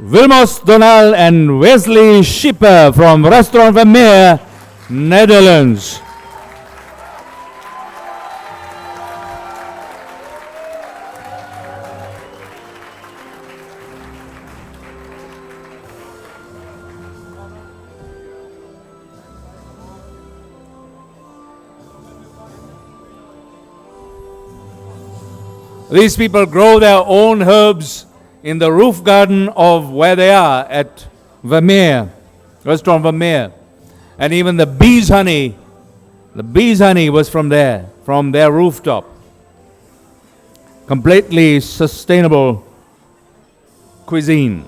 Speaker 3: Wilmos Donal and Wesley Schipper from Restaurant Vermeer, Netherlands. These people grow their own herbs in the roof garden of where they are at Vermeer, Restaurant Vermeer. And even the bees' honey was from there, from their rooftop. Completely sustainable cuisine.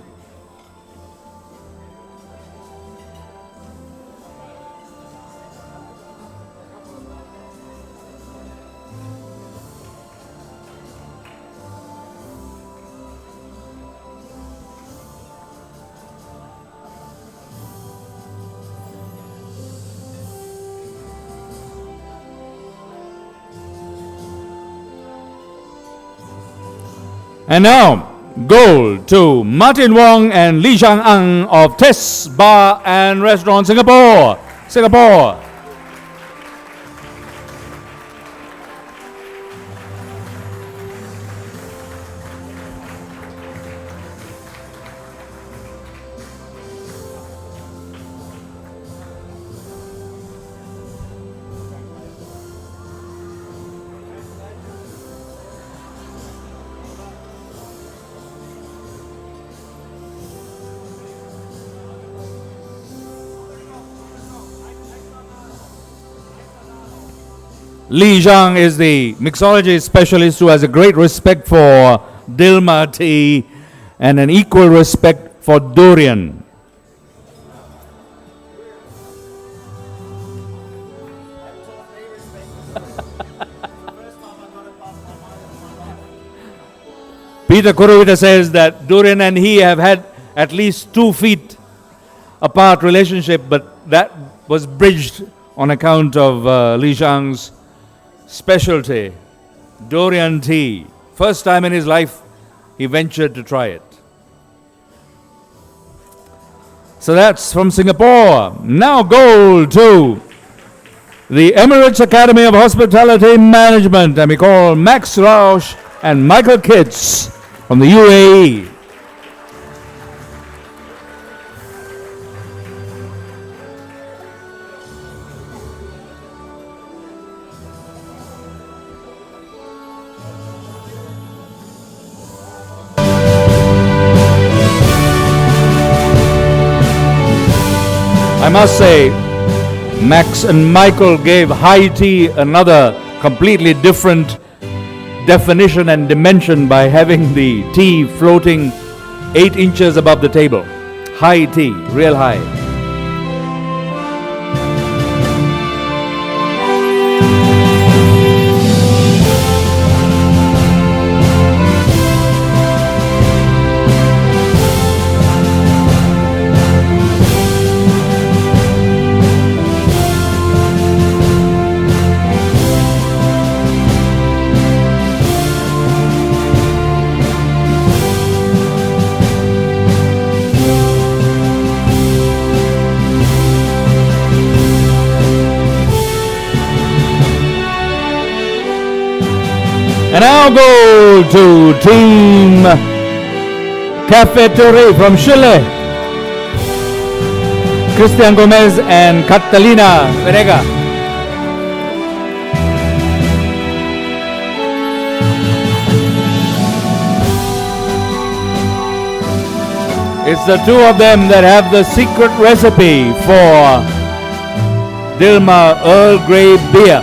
Speaker 3: And now, gold to Martin Wong and Lee Chang Ang of Tess Bar and Restaurant, Singapore. Singapore. Li Zhang is the mixology specialist who has a great respect for Dilmah tea and an equal respect for durian. Peter Kuruvita says that durian and he have had at least 2 feet apart relationship, but that was bridged on account of Li Zhang's specialty, durian tea. First time in his life, he ventured to try it. So that's from Singapore. Now gold to the Emirates Academy of Hospitality Management, and we call Max Rausch and Michael Kitts from the UAE. must say, Max and Michael gave high tea another completely different definition and dimension by having the tea floating 8 inches above the table. High tea, real high. And now go to Team Cafeteria from Chile. Cristian Gomez and Catalina Verega. It's the two of them that have the secret recipe for Dilmah Earl Grey beer.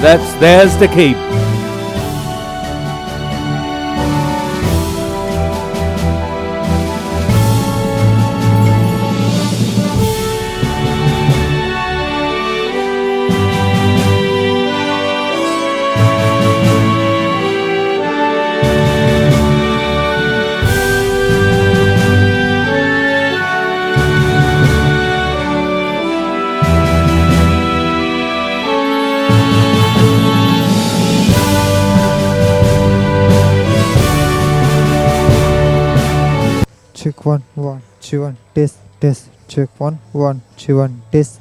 Speaker 3: That's theirs to keep.
Speaker 11: Check 1 1 2 1 test check 1 1 2 1 test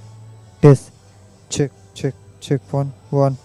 Speaker 11: check 1 1.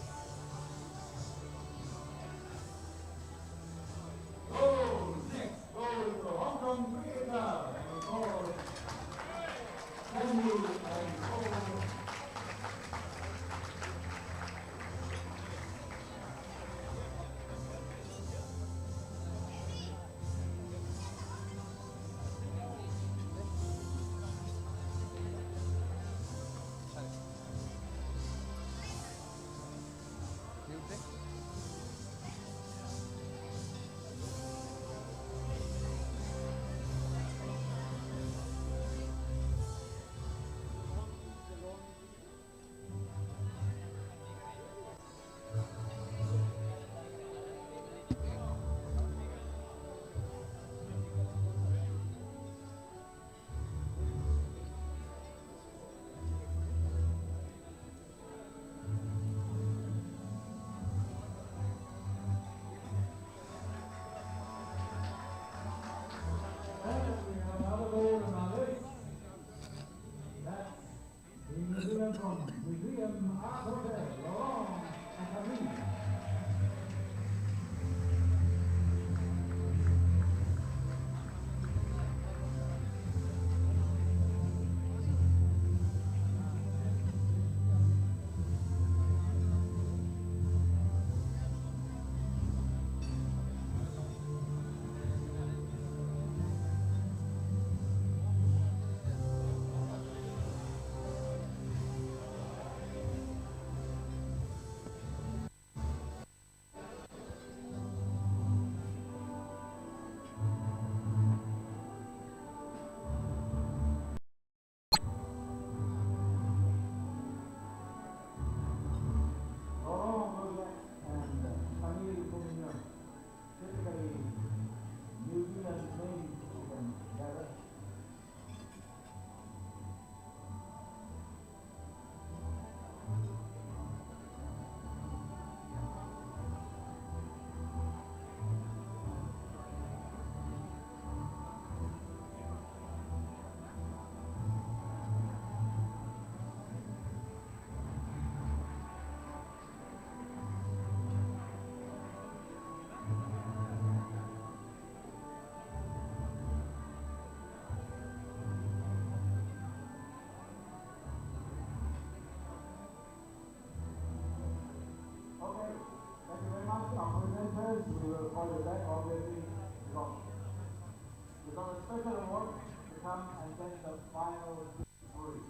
Speaker 6: free.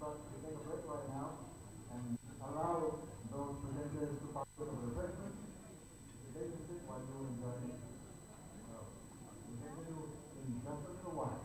Speaker 6: But we take a break right now and allow those presenters to partake of refreshment. They can sit while you enjoy it. We continue in just a little while.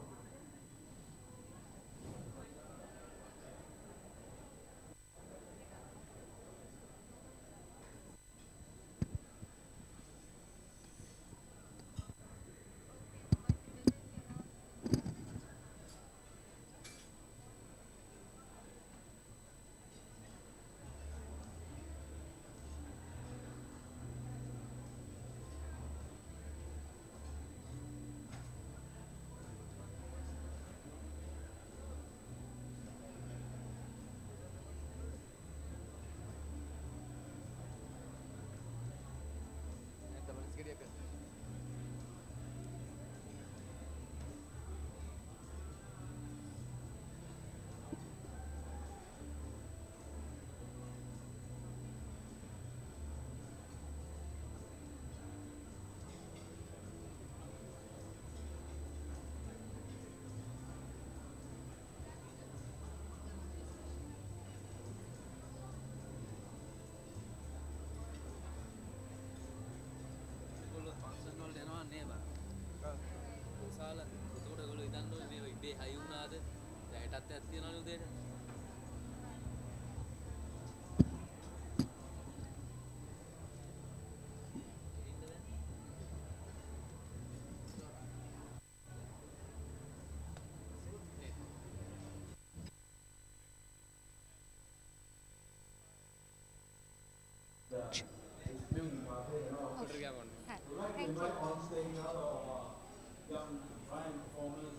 Speaker 12: Young fine performers,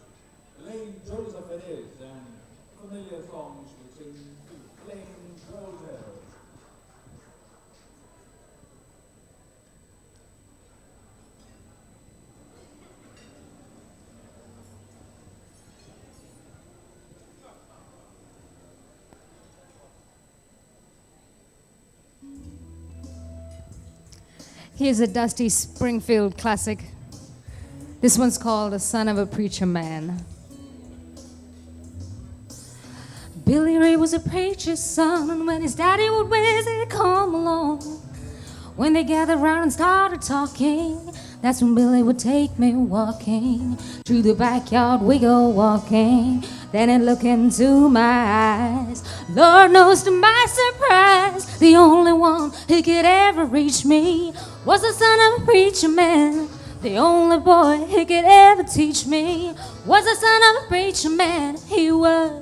Speaker 12: Elaine Joseph it is, and familiar songs we sing to Elaine Joseph.
Speaker 13: Here's a Dusty Springfield classic. This one's called The Son of a Preacher Man. Billy Ray was a preacher's son, and when his daddy would visit, he'd come along. When they gathered round and started talking, that's when Billy would take me walking. Through the backyard we go walking, then he'd look into my eyes. Lord knows to my surprise, the only one who could ever reach me was the son of a preacher man. The only boy who could ever teach me was the son of a preacher man. He was.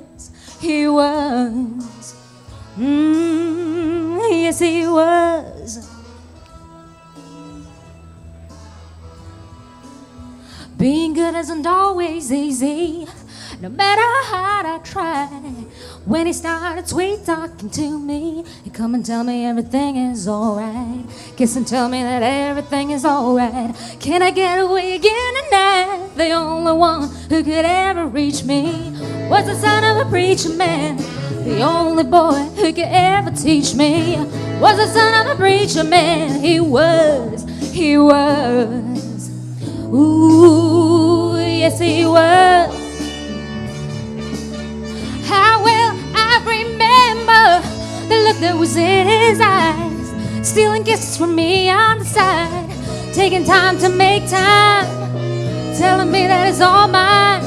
Speaker 13: Yes, he was. Being good isn't always easy, no matter how hard I try. When he started sweet talking to me, he'd come and tell me everything is alright. Kiss and tell me that everything is alright. Can I get away again tonight? The only one who could ever reach me was the son of a preacher man. The only boy who could ever teach me was the son of a preacher man. He was. Ooh, yes he was. How well I remember the look that was in his eyes, stealing kisses from me on the side, taking time to make time, telling me that it's all mine,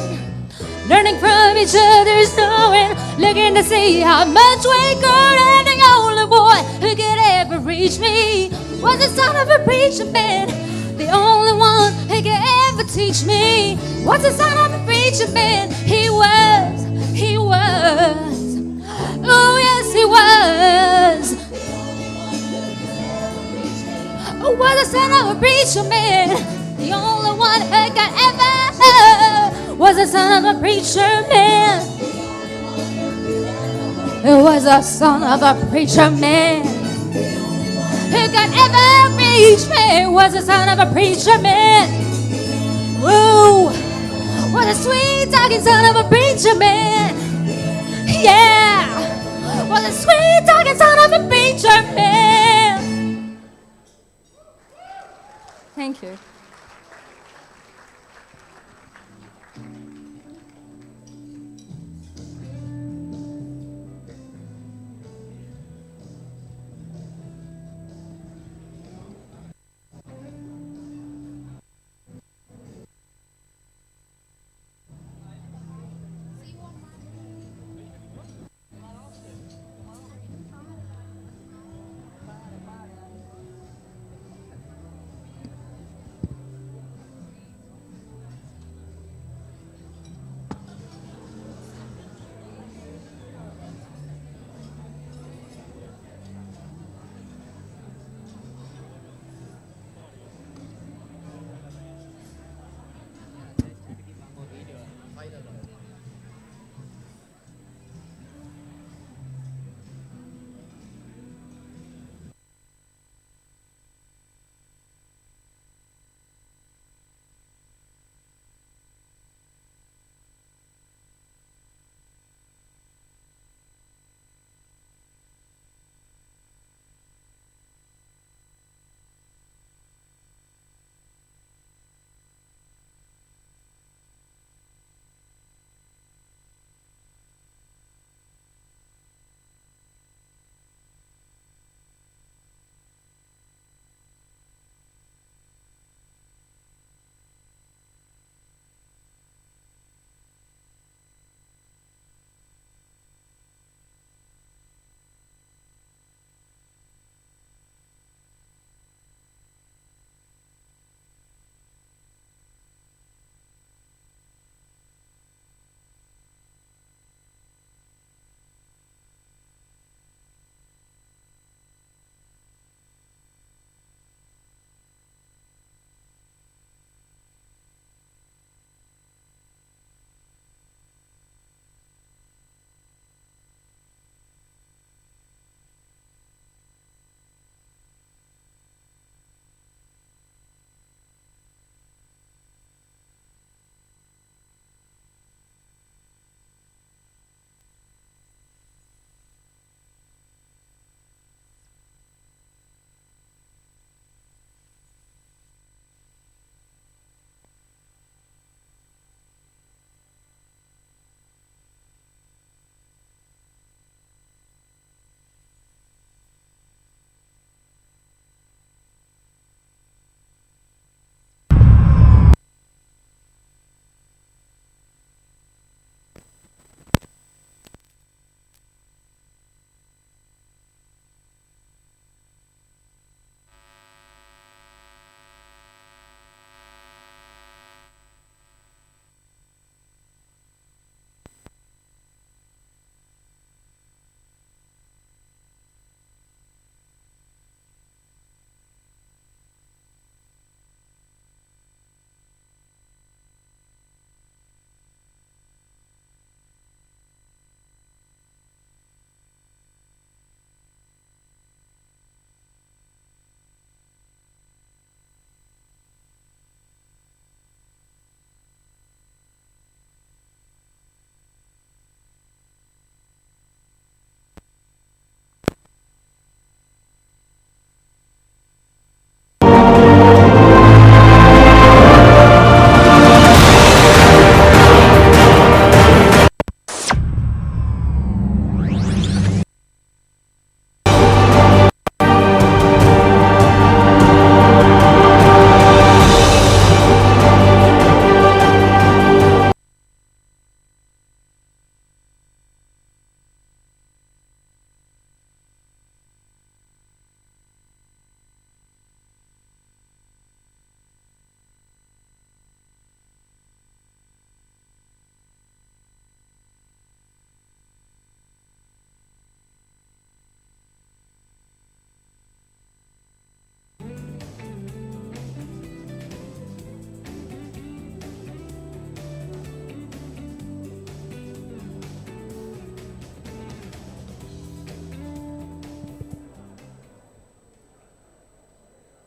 Speaker 13: learning from each other's knowing, looking to see how much we could. And the only boy who could ever reach me was the son of a preacher man. The only one who could ever teach me was the son of a preacher man. He was. Oh yes, he was. Was the son of a preacher man. The only one who could ever was the son of a preacher man. It was the son of a preacher man. Who could ever reach me was the son of a preacher man. Woo! What a sweet talking son of a preacher man. Yeah! What a sweet talking son of a preacher man. Thank you.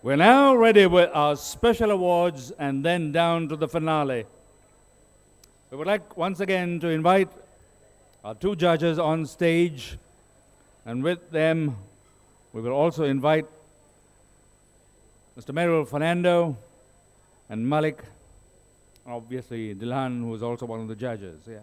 Speaker 3: We're now ready with our special awards and then down to the finale. We would like once again to invite our two judges on stage, and with them we will also invite Mr. Merrill Fernando and Malik, obviously Dilhan, who is also one of the judges. Yeah.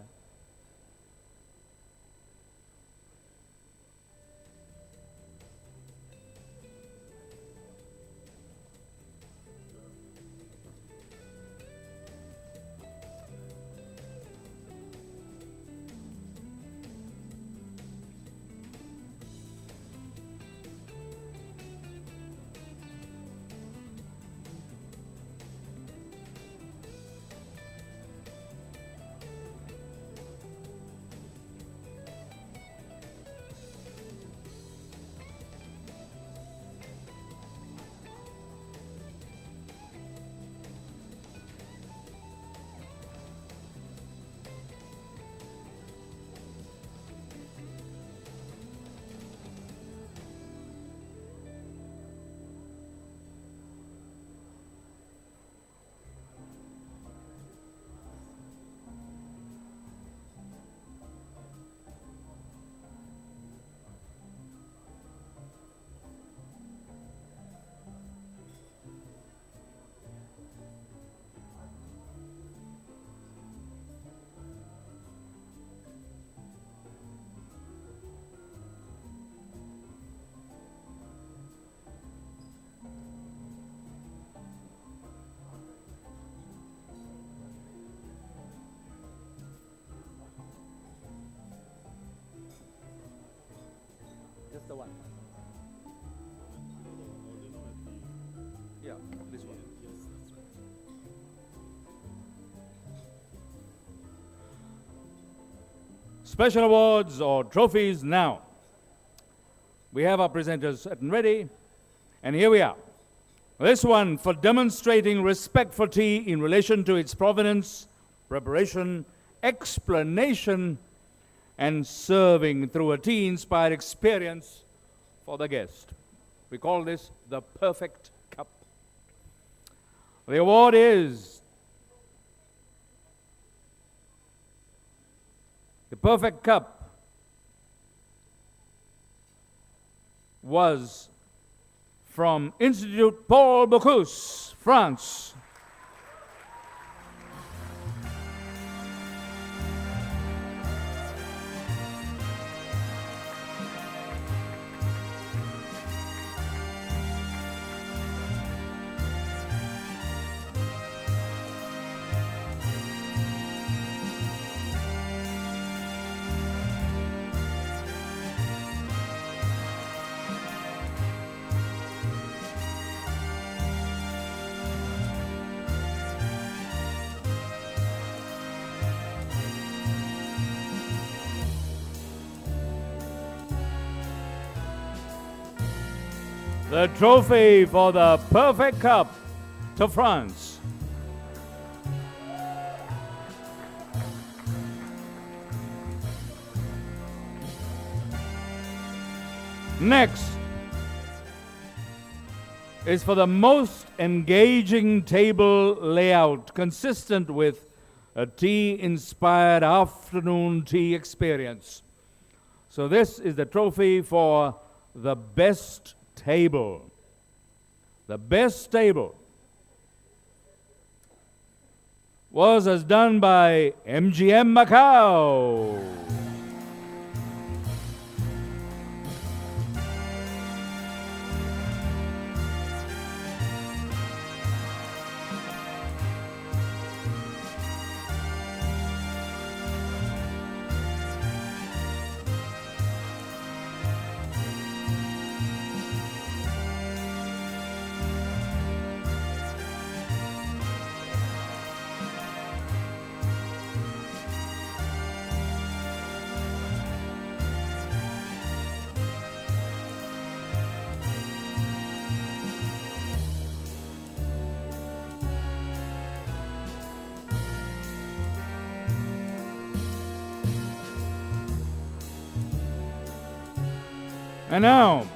Speaker 3: Just the one. Yeah, this one. Special awards or trophies now. We have our presenters set and ready, and here we are. This one for demonstrating respect for tea in relation to its provenance, preparation, explanation, and serving through a tea-inspired experience for the guest. We call this the perfect cup. The award is the perfect cup was from Institute Paul Bocuse, France. The trophy for the perfect cup to France. Next is for the most engaging table layout consistent with a tea-inspired afternoon tea experience. So this is the trophy for the best table. The best table was as done by MGM Macau. And now,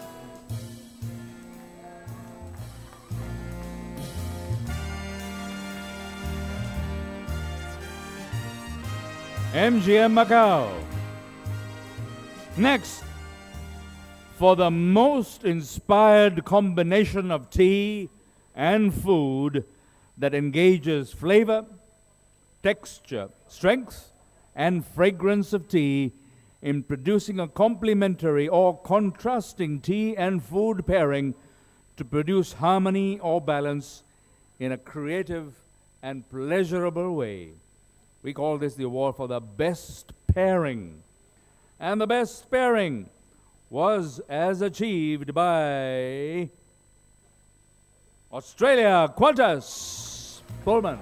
Speaker 3: MGM Macau. Next, for the most inspired combination of tea and food that engages flavor, texture, strength, and fragrance of tea in producing a complementary or contrasting tea and food pairing to produce harmony or balance in a creative and pleasurable way. We call this the award for the best pairing. And the best pairing was as achieved by Australia, Qantas Pullman.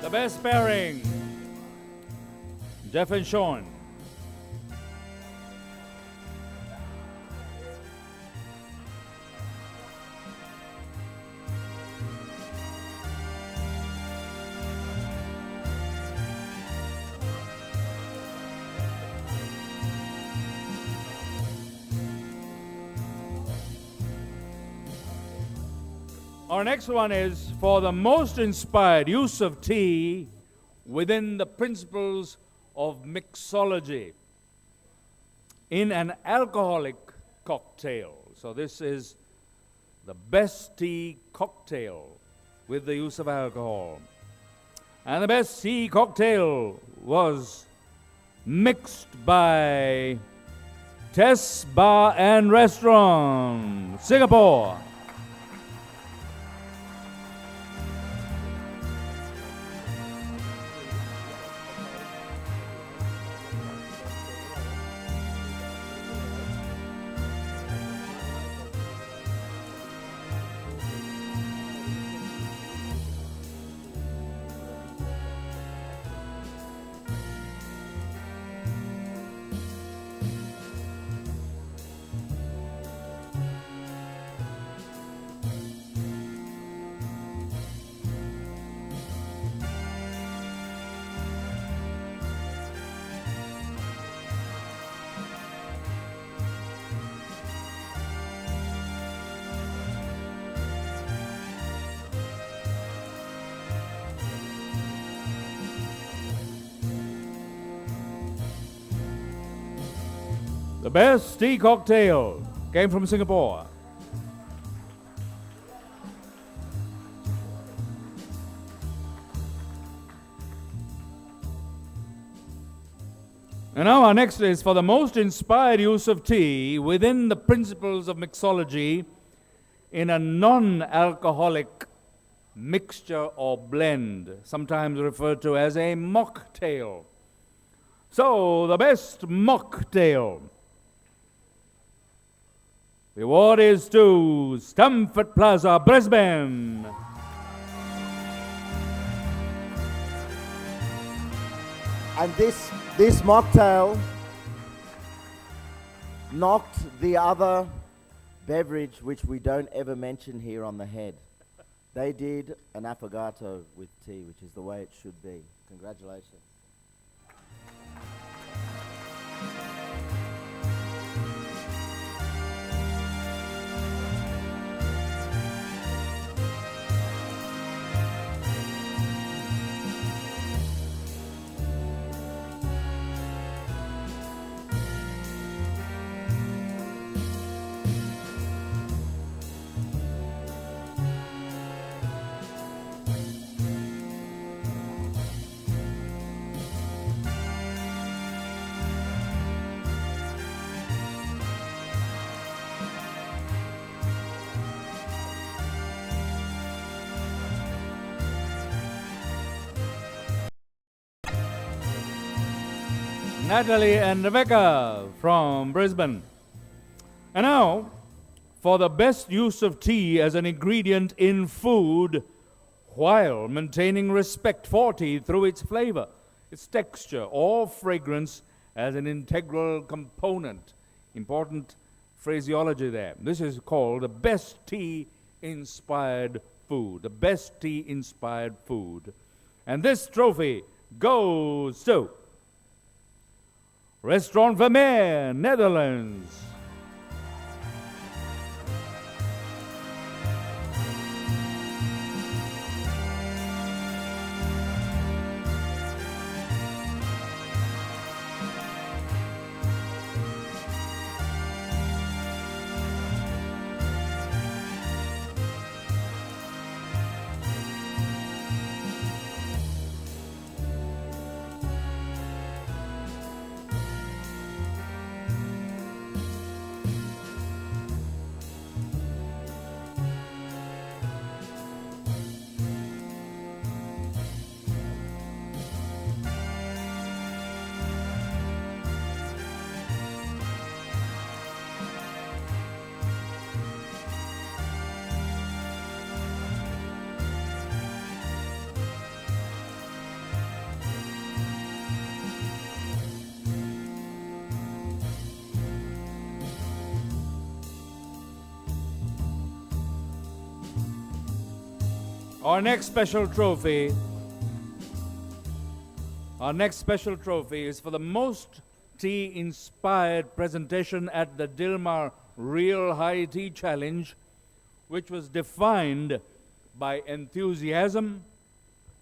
Speaker 3: The best pairing, Jeff and Sean. Our next one is for the most inspired use of tea within the principles of mixology in an alcoholic cocktail. So this is the best tea cocktail with the use of alcohol. And the best tea cocktail was mixed by Tess Bar and Restaurant, Singapore. The best tea cocktail came from Singapore. And now our next is for the most inspired use of tea within the principles of mixology in a non-alcoholic mixture or blend, sometimes referred to as a mocktail. So, the best mocktail. The award is to Stamford Plaza, Brisbane.
Speaker 9: And this mocktail knocked the other beverage, which we don't ever mention here, on the head. They did an affogato with tea, which is the way it should be. Congratulations.
Speaker 3: Natalie and Rebecca from Brisbane. And now, for the best use of tea as an ingredient in food while maintaining respect for tea through its flavor, its texture, or fragrance as an integral component. Important phraseology there. This is called the best tea-inspired food. The best tea-inspired food. And this trophy goes to Restaurant Vermeer, Netherlands. Our next special trophy is for the most tea-inspired presentation at the Dilmah Real High Tea Challenge, which was defined by enthusiasm,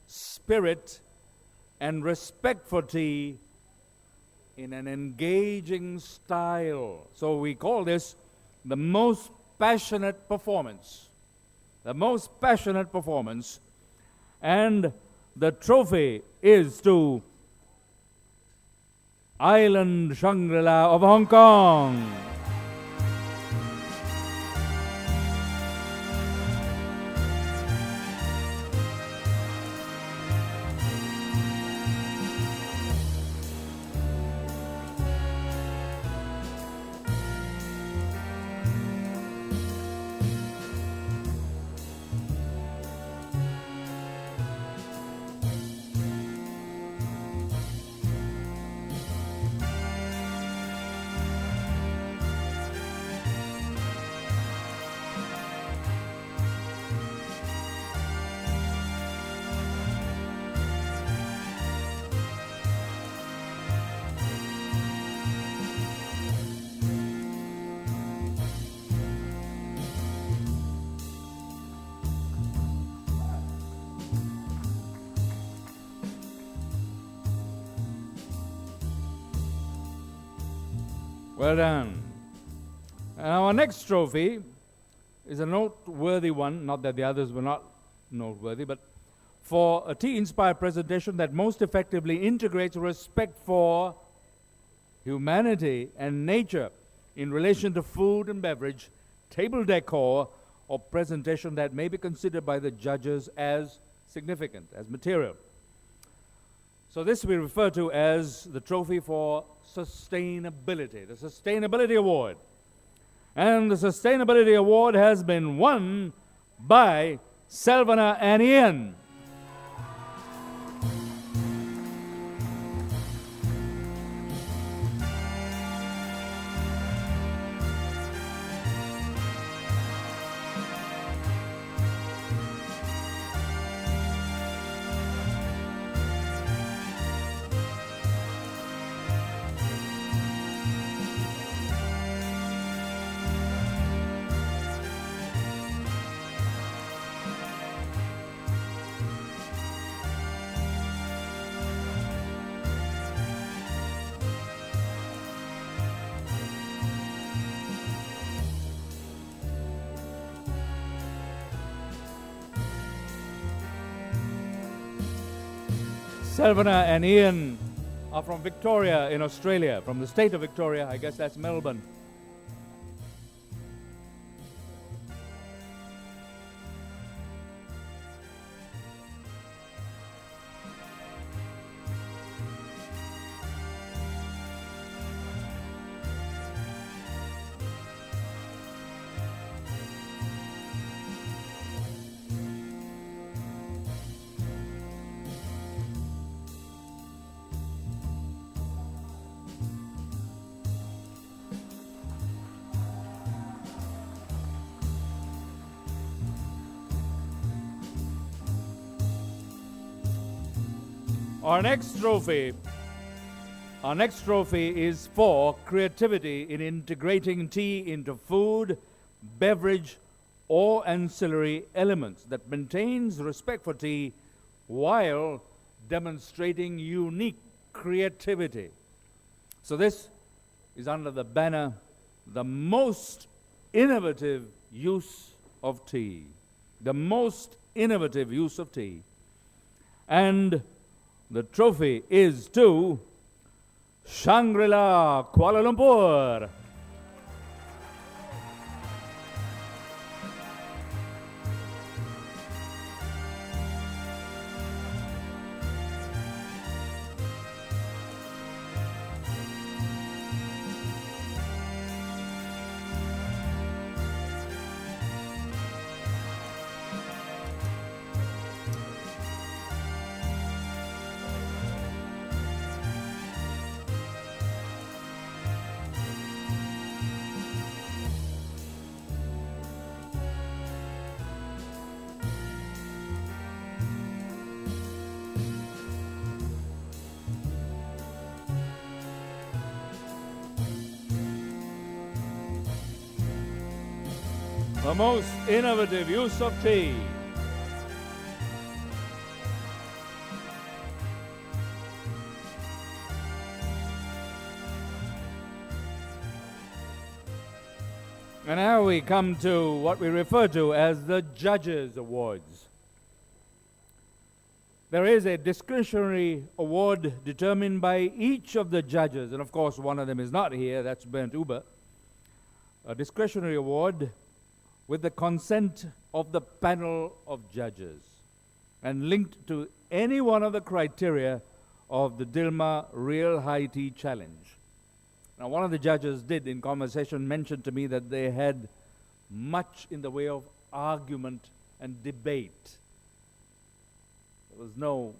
Speaker 3: spirit, and respect for tea in an engaging style. So we call this the most passionate performance. The most passionate performance. And the trophy is to Island Shangri-La of Hong Kong. Well done. And our next trophy is a noteworthy one, not that the others were not noteworthy, but for a tea-inspired presentation that most effectively integrates respect for humanity and nature in relation to food and beverage, table decor, or presentation that may be considered by the judges as significant, as material. So this we refer to as the trophy for sustainability, the Sustainability Award. And the Sustainability Award has been won by Selvana and Ian. Selvana and Ian are from Victoria in Australia, from the state of Victoria. I guess that's Melbourne. Our next trophy is for creativity in integrating tea into food, beverage, or ancillary elements that maintains respect for tea while demonstrating unique creativity. So this is under the banner, the most innovative use of tea. The most innovative use of tea. And the trophy is to Shangri-La, Kuala Lumpur. The most innovative use of tea. And now we come to what we refer to as the Judges' Awards. There is a discretionary award determined by each of the judges, and of course one of them is not here, that's Bernd Uber. A discretionary award with the consent of the panel of judges and linked to any one of the criteria of the Dilmah Real High Tea Challenge. Now, one of the judges did, in conversation, mention to me that they had much in the way of argument and debate. There was no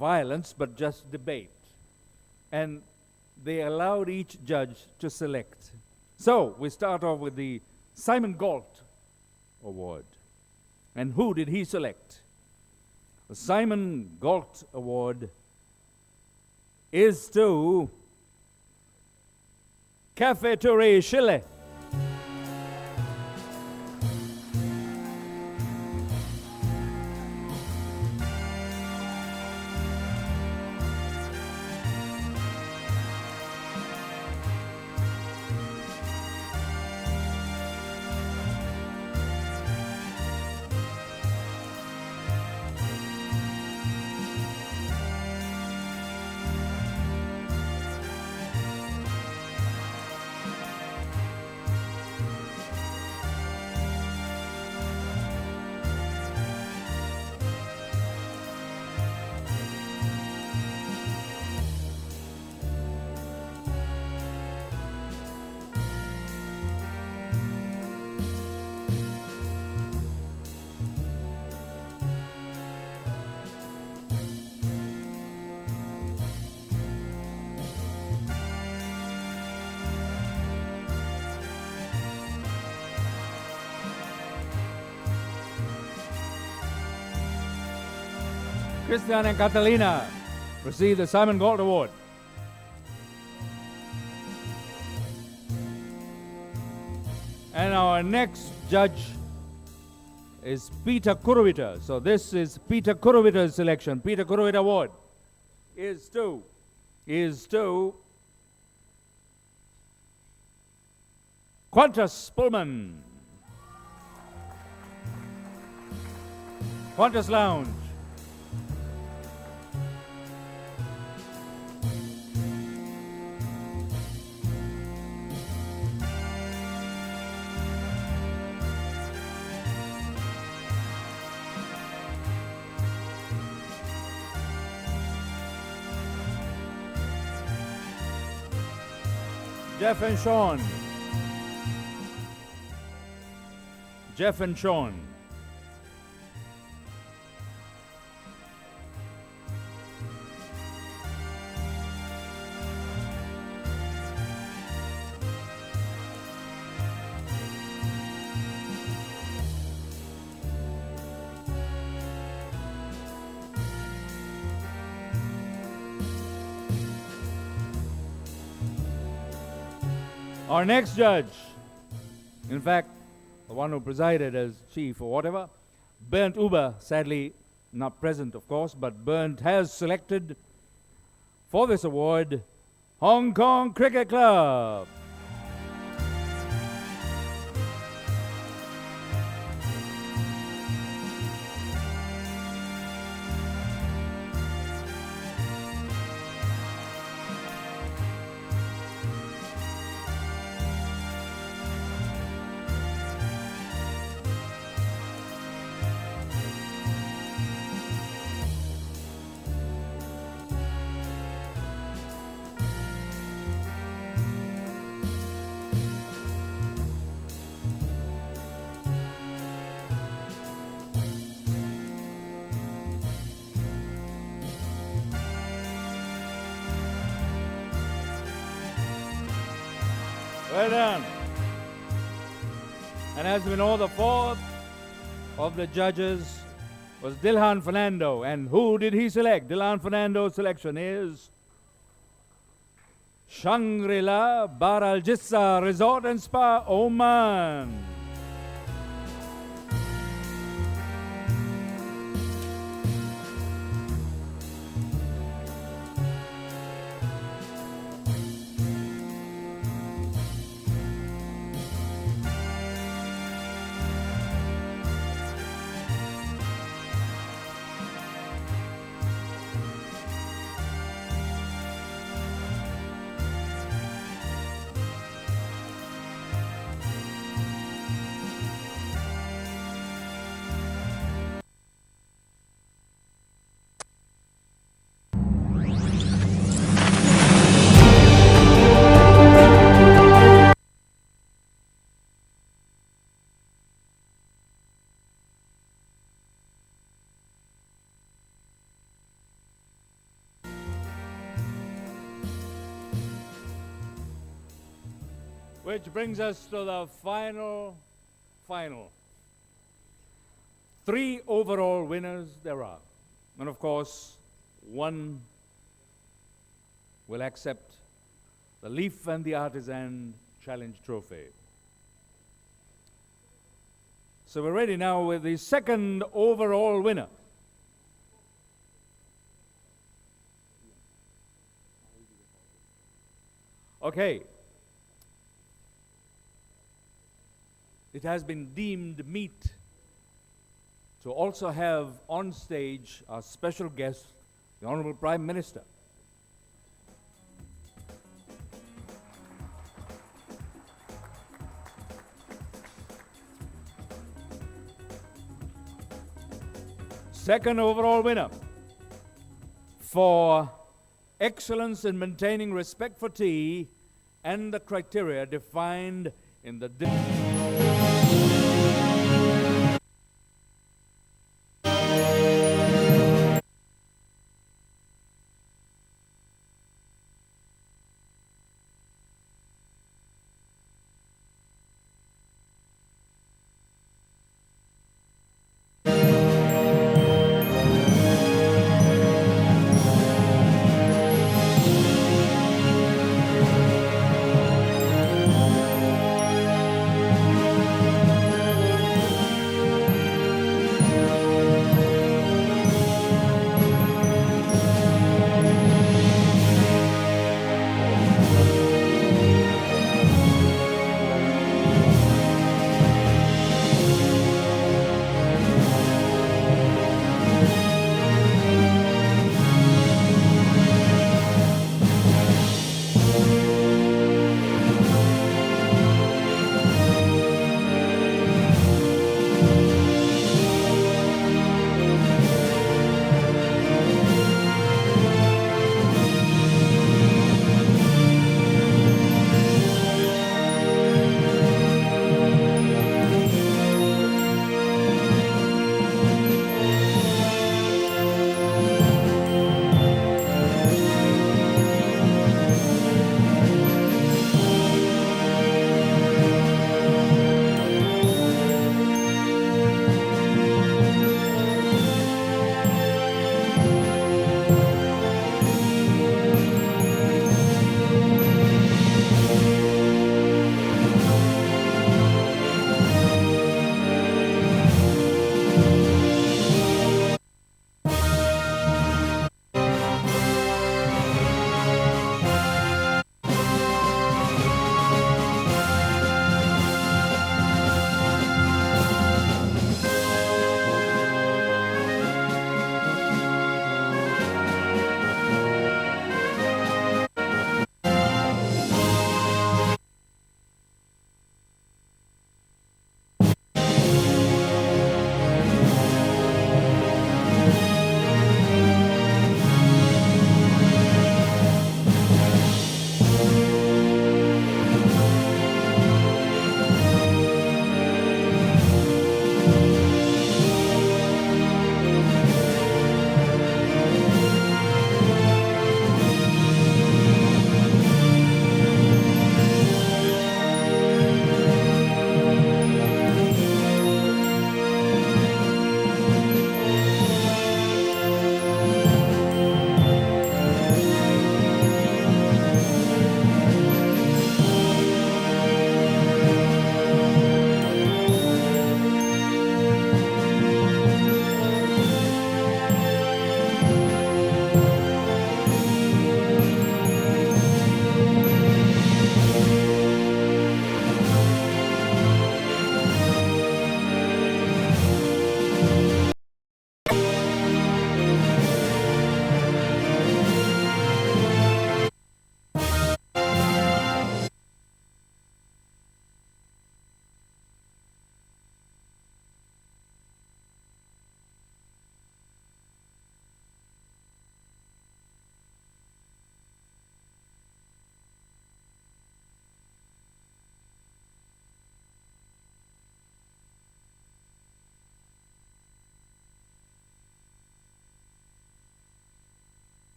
Speaker 3: violence, but just debate. And they allowed each judge to select. So, we start off with the Simon Galt Award. And who did he select? The Simon Galt Award is to Cafeteria Chile. Christian and Catalina receive the Simon Galt Award. And our next judge is Peter Kuruvita. So this is Peter Kuruvita's selection. Peter Kuruvita Award is to Qantas Pullman. Qantas Lounge. Jeff and Sean. Jeff and Sean. Our next judge, in fact, the one who presided as chief or whatever, Bernd Uber, sadly not present, of course, but Bernd has selected for this award Hong Kong Cricket Club. Well done. And as we know, the fourth of the judges was Dilhan Fernando. And who did he select? Dilhan Fernando's selection is Shangri-La Bar Al Jissa Resort and Spa, Oman. Which brings us to the final. 3 overall winners there are. And of course, one will accept the Leaf and the Artisan Challenge Trophy. So we're ready now with the second overall winner. Okay. It has been deemed meet to also have on stage our special guest, the Honorable Prime Minister. Second overall winner for excellence in maintaining respect for tea and the criteria defined in the